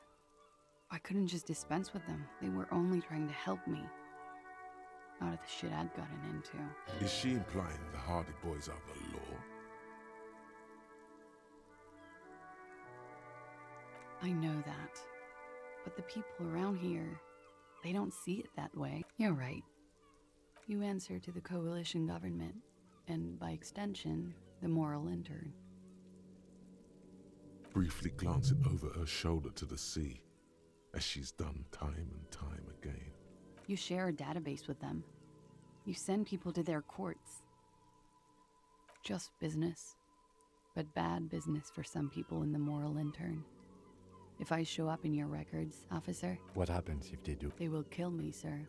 I couldn't just dispense with them. They were only trying to help me out of the shit I'd gotten into. Is she implying the Hardy Boys are the law? I know that. But the people around here, they don't see it that way. You're right. You answer to the coalition government, and by extension, the moral intern. Briefly glancing over her shoulder to the sea, as she's done time and time again. You share a database with them. You send people to their courts. Just business, but bad business for some people in the moral intern. If I show up in your records, officer... What happens if they do? They will kill me, sir.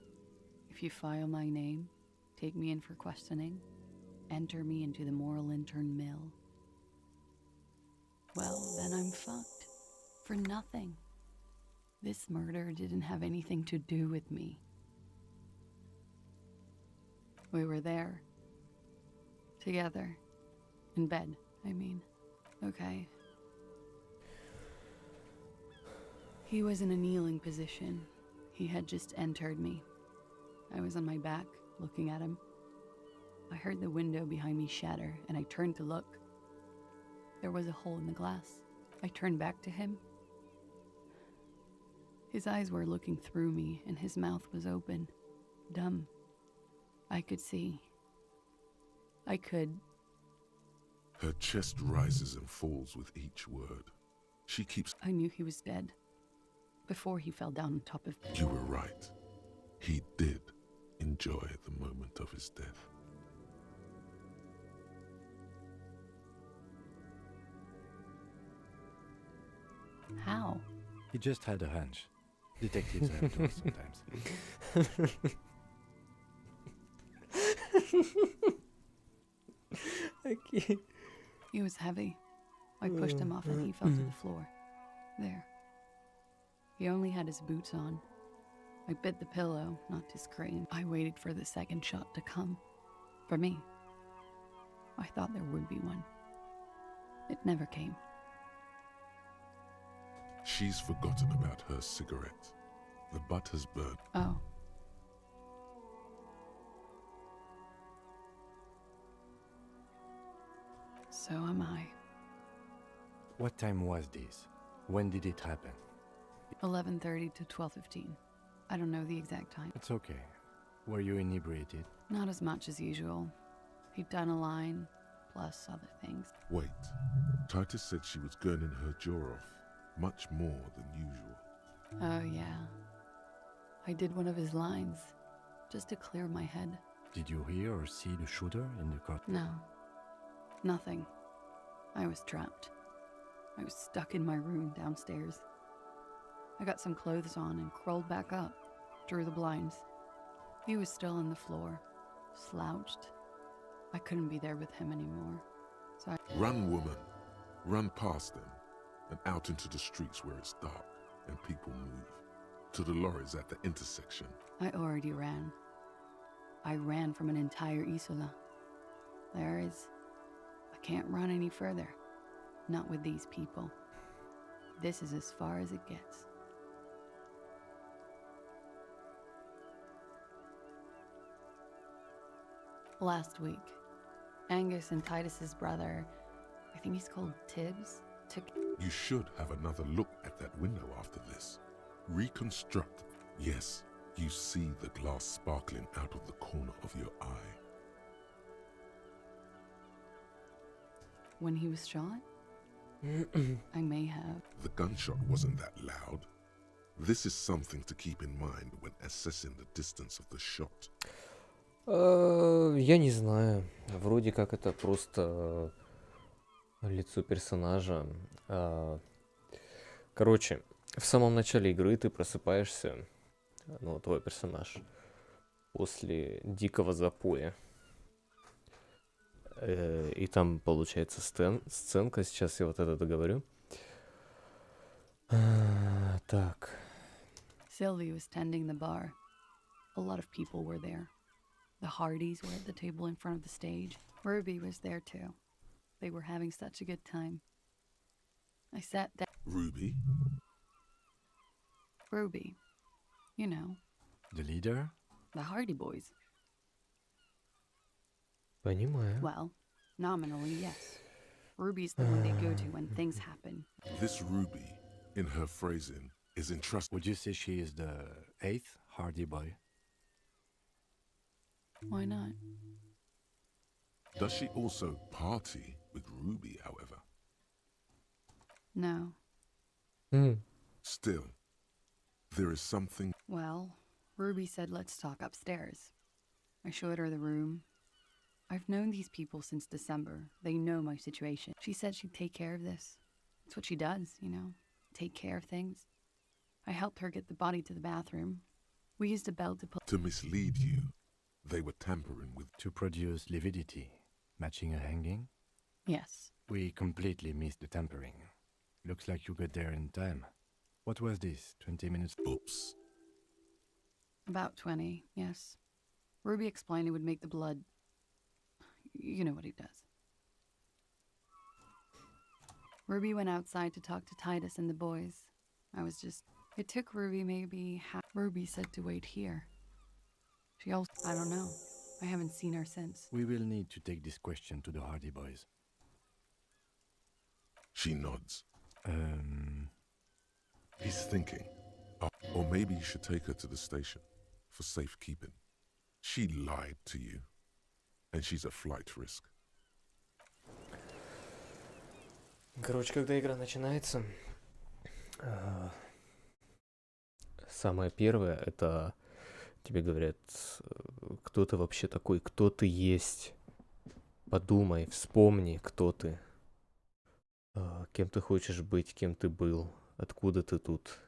If you file my name, take me in for questioning, enter me into the moral intern mill. Well, then I'm fucked. For nothing. This murder didn't have anything to do with me. We were there. Together. In bed, I mean. Okay. He was in a kneeling position. He had just entered me. I was on my back, looking at him. I heard the window behind me shatter, and I turned to look. There was a hole in the glass. I turned back to him. His eyes were looking through me, and his mouth was open. Dumb. I could see. I could... Her chest rises and falls with each word. She keeps... I knew he was dead. Before he fell down on top of me. You were right. He did enjoy the moment of his death. How? He just had a hunch. Detectives have to sometimes. I can't. He was heavy. I pushed him off and he fell to the floor. There. He only had his boots on. I bit the pillow, not to scream. I waited for the second shot to come. For me. I thought there would be one. It never came. She's forgotten about her cigarette. The butt has burned. Oh. So am I. What time was this? When did it happen? 11:30 to 12:15. I don't know the exact time. It's okay. Were you inebriated? Not as much as usual. He'd done a line, plus other things. Wait. Titus said she was gurning her jaw off, much more than usual. Oh, yeah. I did one of his lines, just to clear my head. Did you hear or see the shooter in the car? No. Nothing. I was trapped. I was stuck in my room downstairs. I got some clothes on and crawled back up, drew the blinds. He was still on the floor, slouched. I couldn't be there with him anymore, so I... Run, woman. Run past them and out into the streets where it's dark and people move. To the lorries at the intersection. I already ran. I ran from an entire Isola. I can't run any further. Not with these people. This is as far as it gets. Last week, Angus and Titus's brother, I think he's called Tibbs, took... You should have another look at that window after this. Reconstruct. Yes, you see the glass sparkling out of the corner of your eye. When he was shot? I may have. The gunshot wasn't that loud. This is something to keep in mind when assessing the distance of the shot. Я не знаю. Вроде как это просто лицо персонажа. Короче, в самом начале игры ты просыпаешься, ну, твой персонаж, после дикого запоя. И там получается сценка, сейчас я вот это договорю. Так. Sylvie was tending the bar. A lot of people were there. The Hardys were at the table in front of the stage. Ruby was there too. They were having such a good time. I sat down. Ruby? Ruby. You know, The leader? the Hardy Boys. Понимаю. Well, nominally, yes. Ruby's the one they go to when things happen. This Ruby, in her phrasing, is entrusted. Would you say she is the 8th Hardy Boy? Why not? Does she also party with Ruby, however? No. Still, there is something. Well, Ruby said let's talk upstairs. I showed her the room. I've known these people since December. They know my situation. She said she'd take care of this. It's what she does, you know, take care of things. I helped her get the body to the bathroom. We used a belt to pull. To mislead you, they were tampering with. To produce lividity, matching a hanging? Yes. We completely missed the tampering. Looks like you got there in time. What was this, 20 minutes? Oops. About 20, yes. Ruby explained it would make the blood. You know what he does. Ruby went outside to talk to Titus and the boys. I was just. It took Ruby maybe half. Ruby said to wait here. She also. I don't know. I haven't seen her since. We will need to take this question to the Hardy Boys. She nods. He's thinking. Or maybe you should take her to the station for safekeeping. She lied to you, and she's a flight risk. Короче, когда игра начинается, самое первое, это тебе говорят, кто ты вообще такой, кто ты есть. Подумай, вспомни, кто ты. Кем ты хочешь быть, кем ты был, откуда ты тут.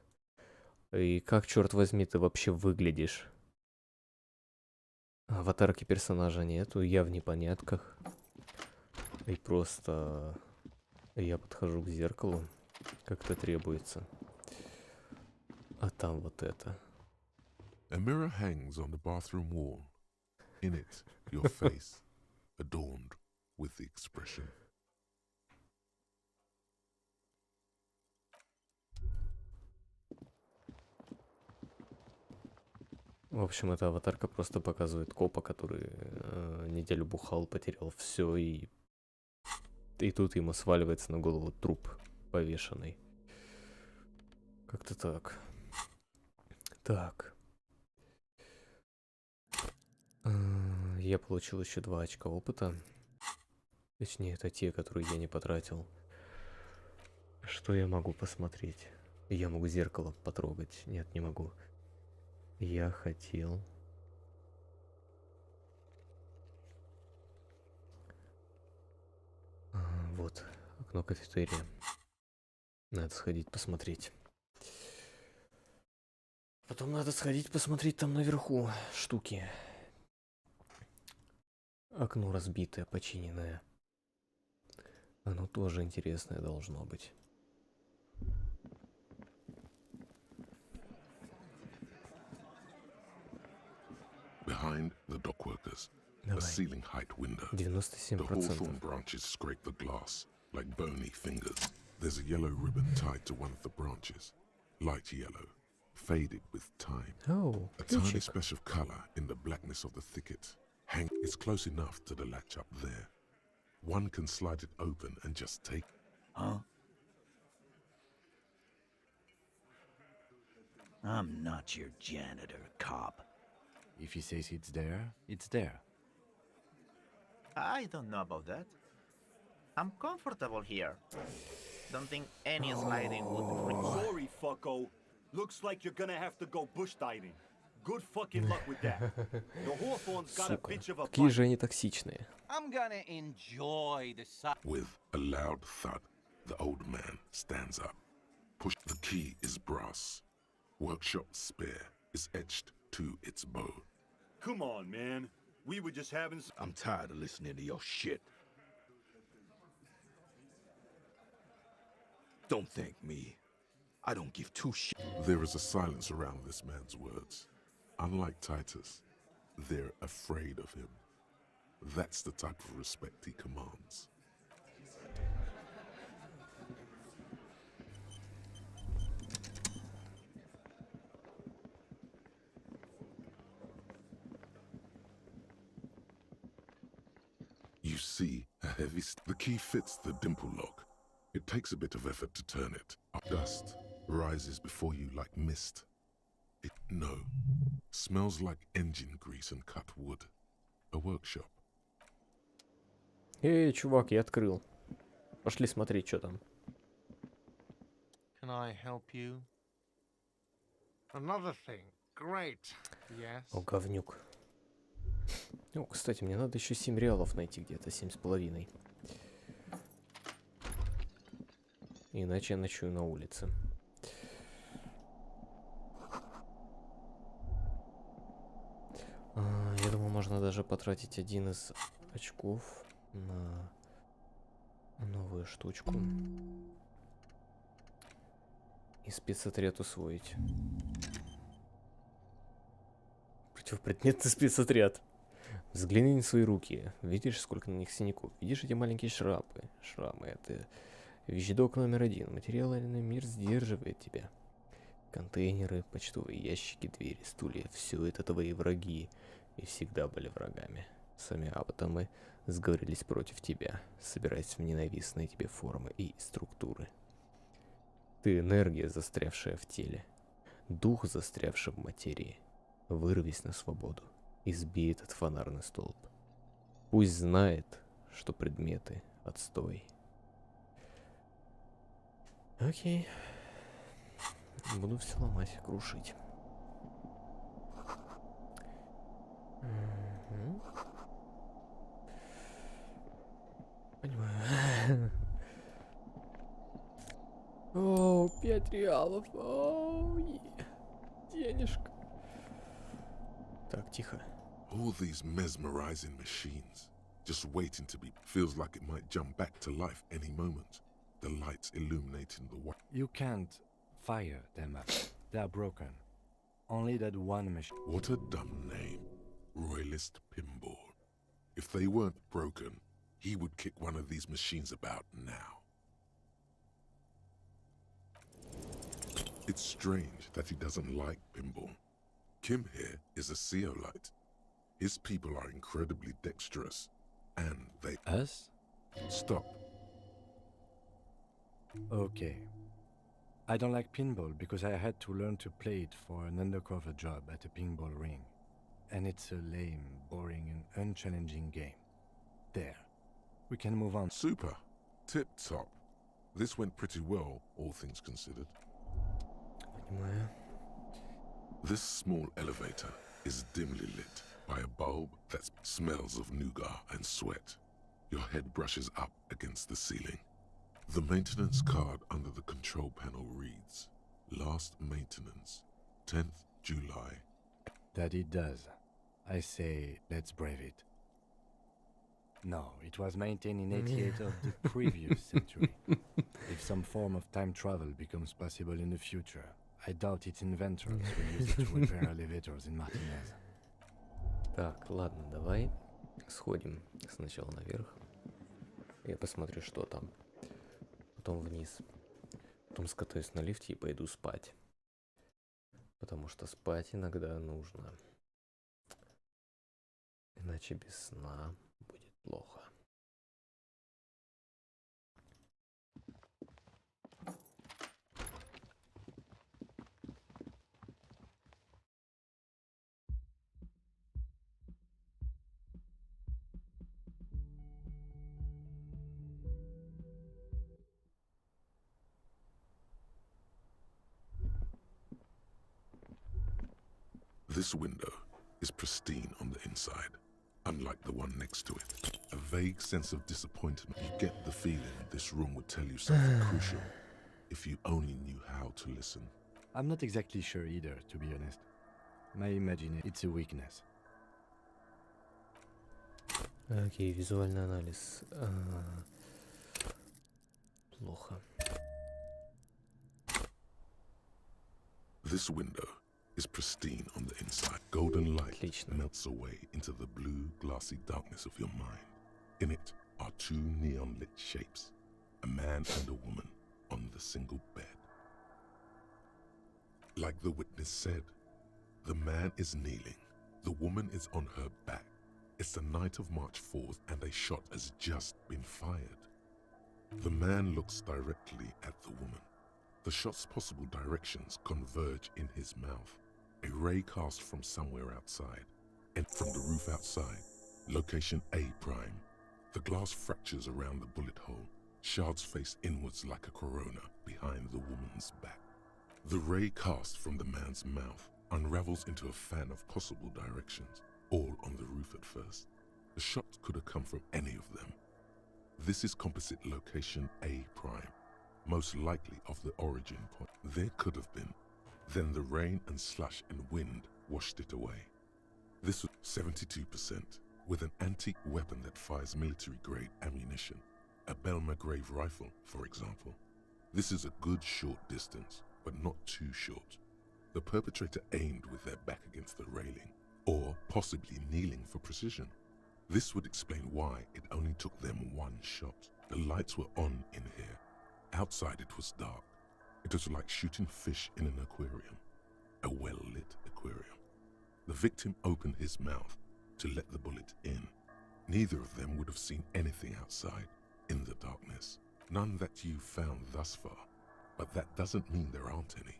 И как, черт возьми, ты вообще выглядишь. Аватарки персонажа нету, я в непонятках. И просто я подхожу к зеркалу, как это требуется. А там вот это. A mirror hangs on the bathroom wall. In it, your face, adorned with the expression. В общем, эта аватарка просто показывает копа, который неделю бухал, потерял все, и тут ему сваливается на голову труп повешенный. Как-то так. Так. Я получил еще 2 очка опыта. Точнее, это те, которые я не потратил. Что я могу посмотреть? Я могу зеркало потрогать. Нет, не могу. Я хотел... Вот, окно кафетерия. Надо сходить посмотреть. Потом надо сходить посмотреть там наверху штуки. Окно разбитое, починенное. Оно тоже интересное должно быть. Behind the dockworkers, a ceiling height window. 97%. The hawthorn branches scrape the glass like bony fingers. There's a yellow ribbon tied to one of the branches. Light yellow, faded with time. Oh, a tiny splash of color in the blackness of the thicket. It's close enough to the latch up there. One can slide it open and just take. Huh? I'm not your janitor, cop. If he says it's there, it's there. I don't know about that. I'm comfortable here. Don't think any sliding would... Sorry, fucko. Looks like you're gonna have to go bush diving. Good fucking luck with that. The hawthorn's got a Сука, bitch of a какие bite. же они токсичные. I'm gonna enjoy the sun. With a loud thud, the old man stands up. Push. The key is brass. Workshop spare is etched to its bow. Come on, man. We were just having some... I'm tired of listening to your shit. Don't thank me. I don't give two shit. There is a silence around this man's words. Unlike Titus, they're afraid of him. That's the type of respect he commands. The key fits the dimple lock. It takes a bit of effort to turn it. Dust rises before you like mist. No. Smells like engine grease and cut wood. A workshop. Эй, чувак, я открыл. Пошли смотреть, что там. Can I help you? Another thing. Great. Yes. О, говнюк. Ну, кстати, мне надо еще 7 реалов найти где-то, 7,5. Иначе я ночую на улице. Я думаю, можно даже потратить один из очков на новую штучку. И спецотряд усвоить. Противопредметный спецотряд. Взгляни на свои руки. Видишь, сколько на них синяков? Видишь эти маленькие шрамы? Это вещдок номер 1. Материальный мир сдерживает тебя. Контейнеры, почтовые ящики, двери, стулья. Все это твои враги. И всегда были врагами. Сами атомы сговорились против тебя, собираясь в ненавистные тебе формы и структуры. Ты энергия, застрявшая в теле. Дух, застрявший в материи. Вырвись на свободу. Избей этот фонарный столб. Пусть знает, что предметы — отстой. Окей. Буду все ломать, крушить. Понимаю. О, 5 реалов. О, денежка. Так, тихо. All these mesmerizing machines, just waiting to be, feels like it might jump back to life any moment. The lights illuminating the white. You can't fire them up. They are broken. Only that one machine. What a dumb name. Royalist Pinball. If they weren't broken, he would kick one of these machines about now. It's strange that he doesn't like pinball. Kim here is a Zeolite. His people are incredibly dexterous, and they... Us? Stop. Okay. I don't like pinball because I had to learn to play it for an undercover job at a pinball ring. And it's a lame, boring, and unchallenging game. There. We can move on. Super. Tip-top. This went pretty well, all things considered. This small elevator is dimly lit by a bulb that smells of nougat and sweat. Your head brushes up against the ceiling. The maintenance card under the control panel reads, Last maintenance, 10th July. That it does. I say, let's brave it. No, it was maintained in 88 of the previous century. If some form of time travel becomes possible in the future, I doubt its inventors will use it to repair elevators in Martinez. Так, ладно, давай сходим сначала наверх. Я посмотрю, что там. Потом вниз. Потом скатаюсь на лифте и пойду спать. Потому что спать иногда нужно. Иначе без сна будет плохо. This window is pristine on the inside, unlike the one next to it. A vague sense of disappointment. You get the feeling this room would tell you something crucial if you only knew how to listen. I'm not exactly sure either, to be honest. My imagination, it's a weakness. Окей, визуальный анализ. Плохо. This window is pristine on the inside. Golden light melts away into the blue, glassy darkness of your mind. In it are two neon-lit shapes, a man and a woman on the single bed. Like the witness said, the man is kneeling, the woman is on her back, It's the night of March 4th and a shot has just been fired. The man looks directly at the woman. The shot's possible directions converge in his mouth. A ray cast from somewhere outside, and from the roof outside, location A prime. The glass fractures around the bullet hole. Shards face inwards like a corona behind the woman's back. The ray cast from the man's mouth unravels into a fan of possible directions, all on the roof at first. The shot could have come from any of them. This is composite location A prime, most likely of the origin point. There could have been. Then the rain and slush and wind washed it away. This was 72%, with an antique weapon that fires military-grade ammunition. A Belmagrave rifle, for example. This is a good short distance, but not too short. The perpetrator aimed with their back against the railing, or possibly kneeling for precision. This would explain why it only took them one shot. The lights were on in here. Outside it was dark. It was like shooting fish in an aquarium, a well-lit aquarium. The victim opened his mouth to let the bullet in. Neither of them would have seen anything outside, in the darkness. None that you've found thus far, but that doesn't mean there aren't any.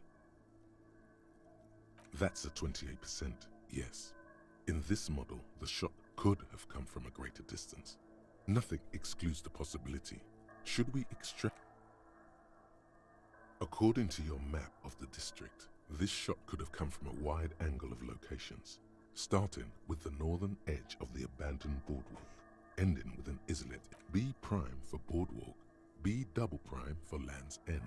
That's a 28%, yes. In this model, the shot could have come from a greater distance. Nothing excludes the possibility. Should we extract? According to your map of the district, this shot could have come from a wide angle of locations, starting with the northern edge of the abandoned boardwalk, ending with an islet. B prime for boardwalk, B double prime for Land's End,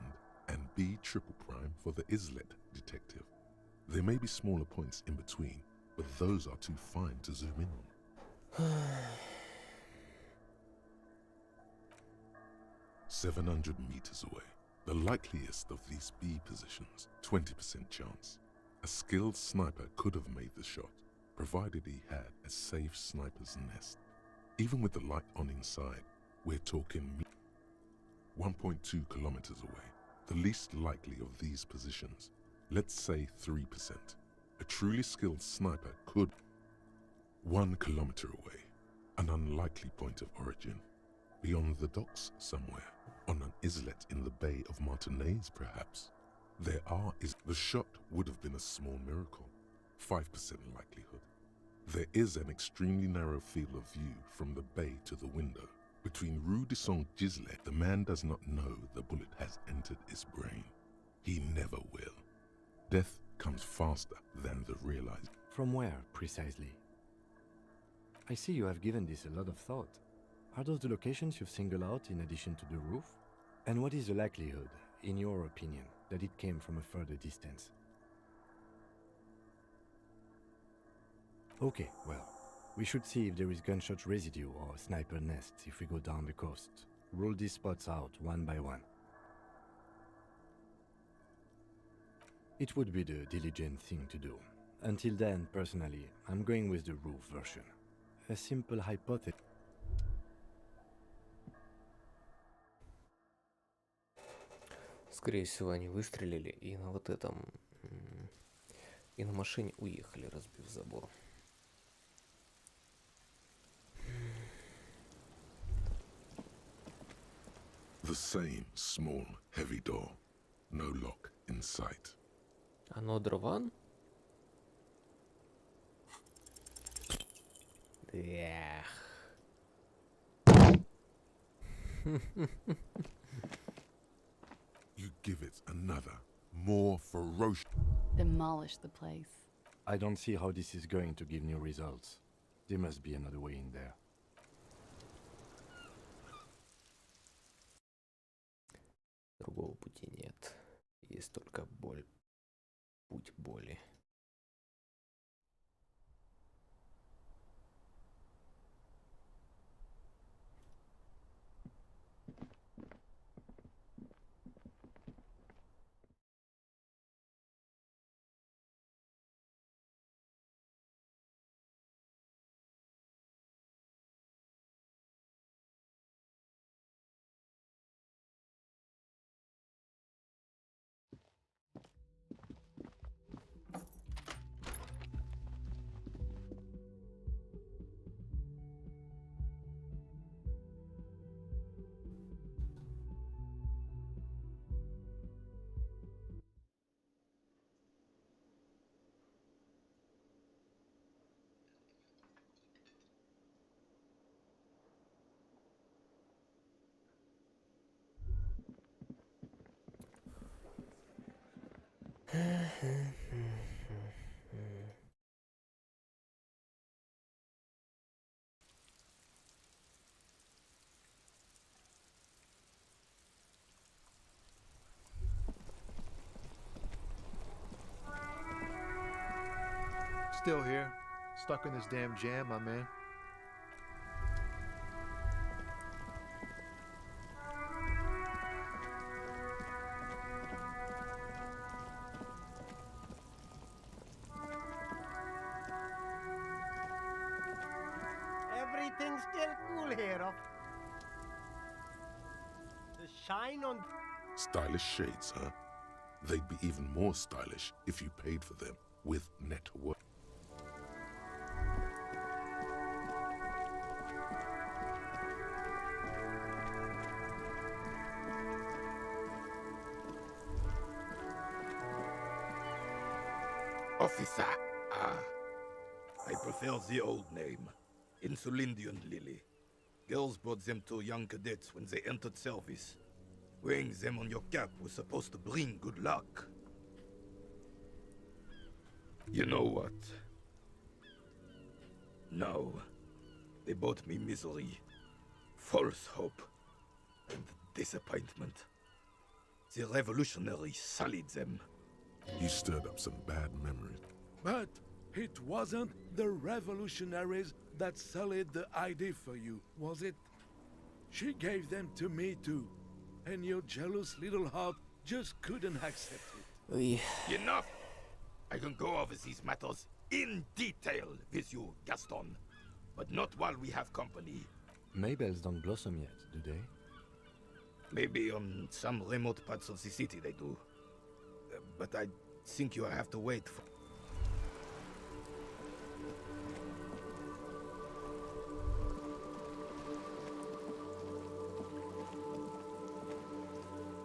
and B triple prime for the islet detective. There may be smaller points in between, but those are too fine to zoom in on. 700 meters away. The likeliest of these B positions, 20% chance. A skilled sniper could have made the shot, provided he had a safe sniper's nest. Even with the light on inside, we're talking 1.2 kilometers away. The least likely of these positions, let's say 3%. A truly skilled sniper could 1 kilometer away, an unlikely point of origin. Beyond the docks somewhere, on an islet in the Bay of Martinez perhaps. The shot would have been a small miracle, 5% likelihood. There is an extremely narrow field of view from the bay to the window. Between Rue de Saint-Gislet, the man does not know the bullet has entered his brain. He never will. Death comes faster than the realized. From where, precisely? I see you have given this a lot of thought. Are those the locations you've singled out in addition to the roof? And what is the likelihood, in your opinion, that it came from a further distance? Okay, well, we should see if there is gunshot residue or sniper nests if we go down the coast. Rule these spots out one by one. It would be the diligent thing to do. Until then, personally, I'm going with the roof version. A simple hypothesis. Скорее всего, они выстрелили и на вот этом, и на машине уехали, разбив забор. The same small, heavy door. No lock in sight. Another one? Yeah. You give it another, more ferocious. Demolish the place. I don't see how this is going to give new results. There must be another way in there. Другого пути нет. Есть только боль. Путь боли. Still here, stuck in this damn jam, my man. Everything's still cool here, of the shine on. Stylish shades, huh? They'd be even more stylish if you paid for them with net worth. Officer, I prefer the old name, Insulindian Lily. Girls brought them to young cadets when they entered service. Wearing them on your cap was supposed to bring good luck. You know what? No. They brought me misery, false hope, and disappointment. The revolutionaries sullied them. You stirred up some bad memories. But it wasn't the revolutionaries that sullied the ID for you, was it? She gave them to me too, and your jealous little heart just couldn't accept it. Enough! I can go over these matters in detail with you, Gaston, but not while we have company. Maybells don't blossom yet, do they? Maybe on some remote parts of the city they do. But I think you have to wait for...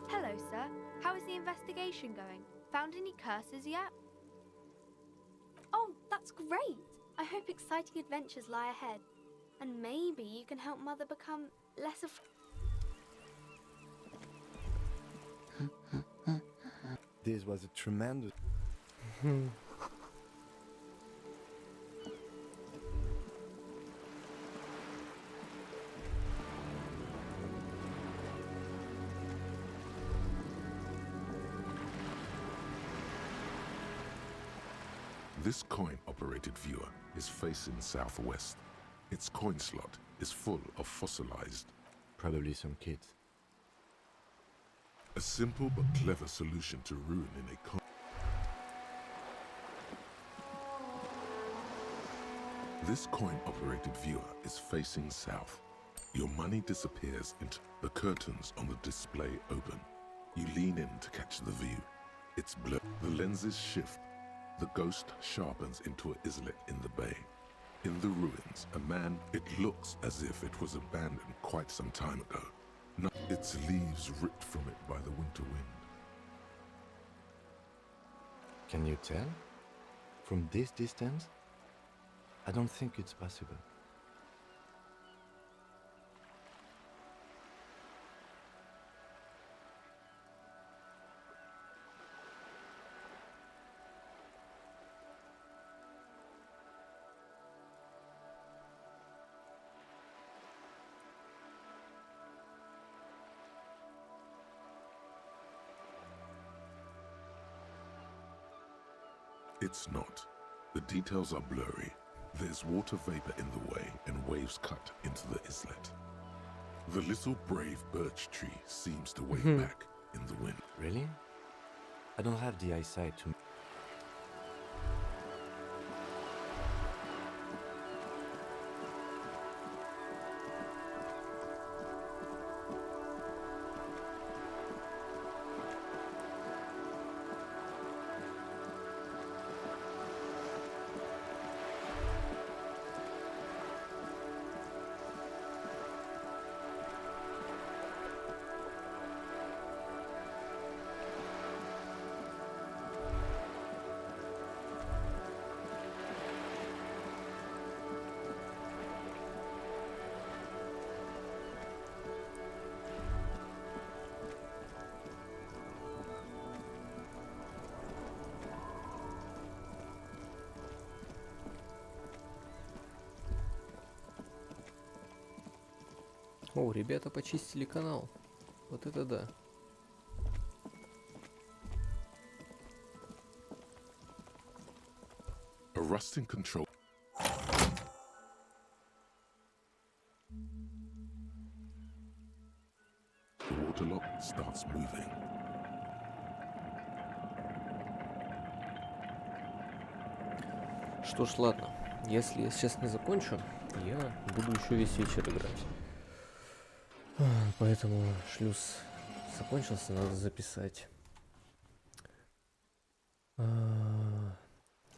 Hello, sir. How is the investigation going? Found any curses yet? Oh, that's great! I hope exciting adventures lie ahead. And maybe you can help Mother become less of... This was a tremendous... This coin-operated viewer is facing southwest. Its coin slot is full of fossilized. Probably some kids. A simple but clever solution to ruin in a coin. This coin-operated viewer is facing south. Your money disappears into the curtains on the display open. You lean in to catch the view. It's blurred. The lenses shift. The ghost sharpens into an islet in the bay. In the ruins, a man, it looks as if it was abandoned quite some time ago. Its leaves ripped from it by the winter wind. Can you tell? From this distance? I don't think it's possible. It's not. The details are blurry. There's water vapor in the way and waves cut into the islet. The little brave birch tree seems to wave back in the wind. Really? I don't have the eyesight to... О, ребята почистили канал. Вот это да. A rusting control. The water lock starts moving. Что ж, ладно. Если я сейчас не закончу, я буду еще весь вечер играть. Поэтому шлюз закончился, надо записать.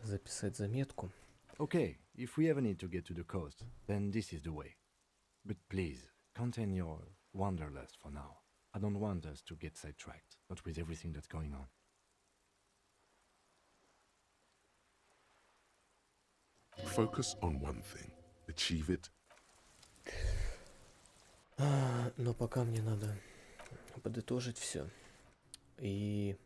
Записать заметку. Okay, if we ever need to get to the coast, then this is the way. But please, contain your wanderlust for now. I don't want us to get sidetracked, not with everything that's going on. Focus on one thing. Achieve it. Но пока мне надо подытожить все. И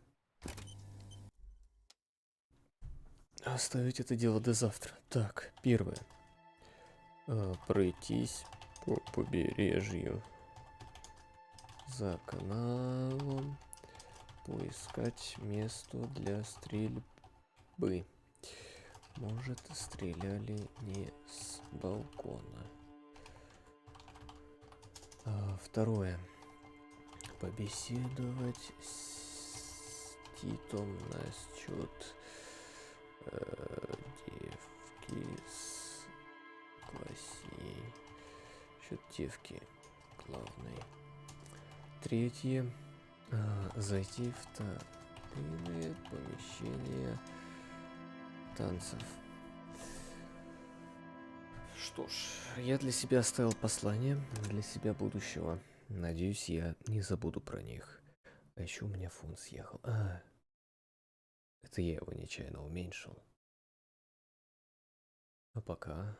оставить это дело до завтра. Так, первое. Пройтись по побережью за каналом. Поискать место для стрельбы. Может, стреляли не с балкона. Второе. Побеседовать с Титом насчет девки с классией. Насчет девки главной. Третье. Зайти в тайное помещение танцев. Что ж, я для себя оставил послание, для себя будущего. Надеюсь, я не забуду про них. А еще у меня фунт съехал. Это я его нечаянно уменьшил. А пока.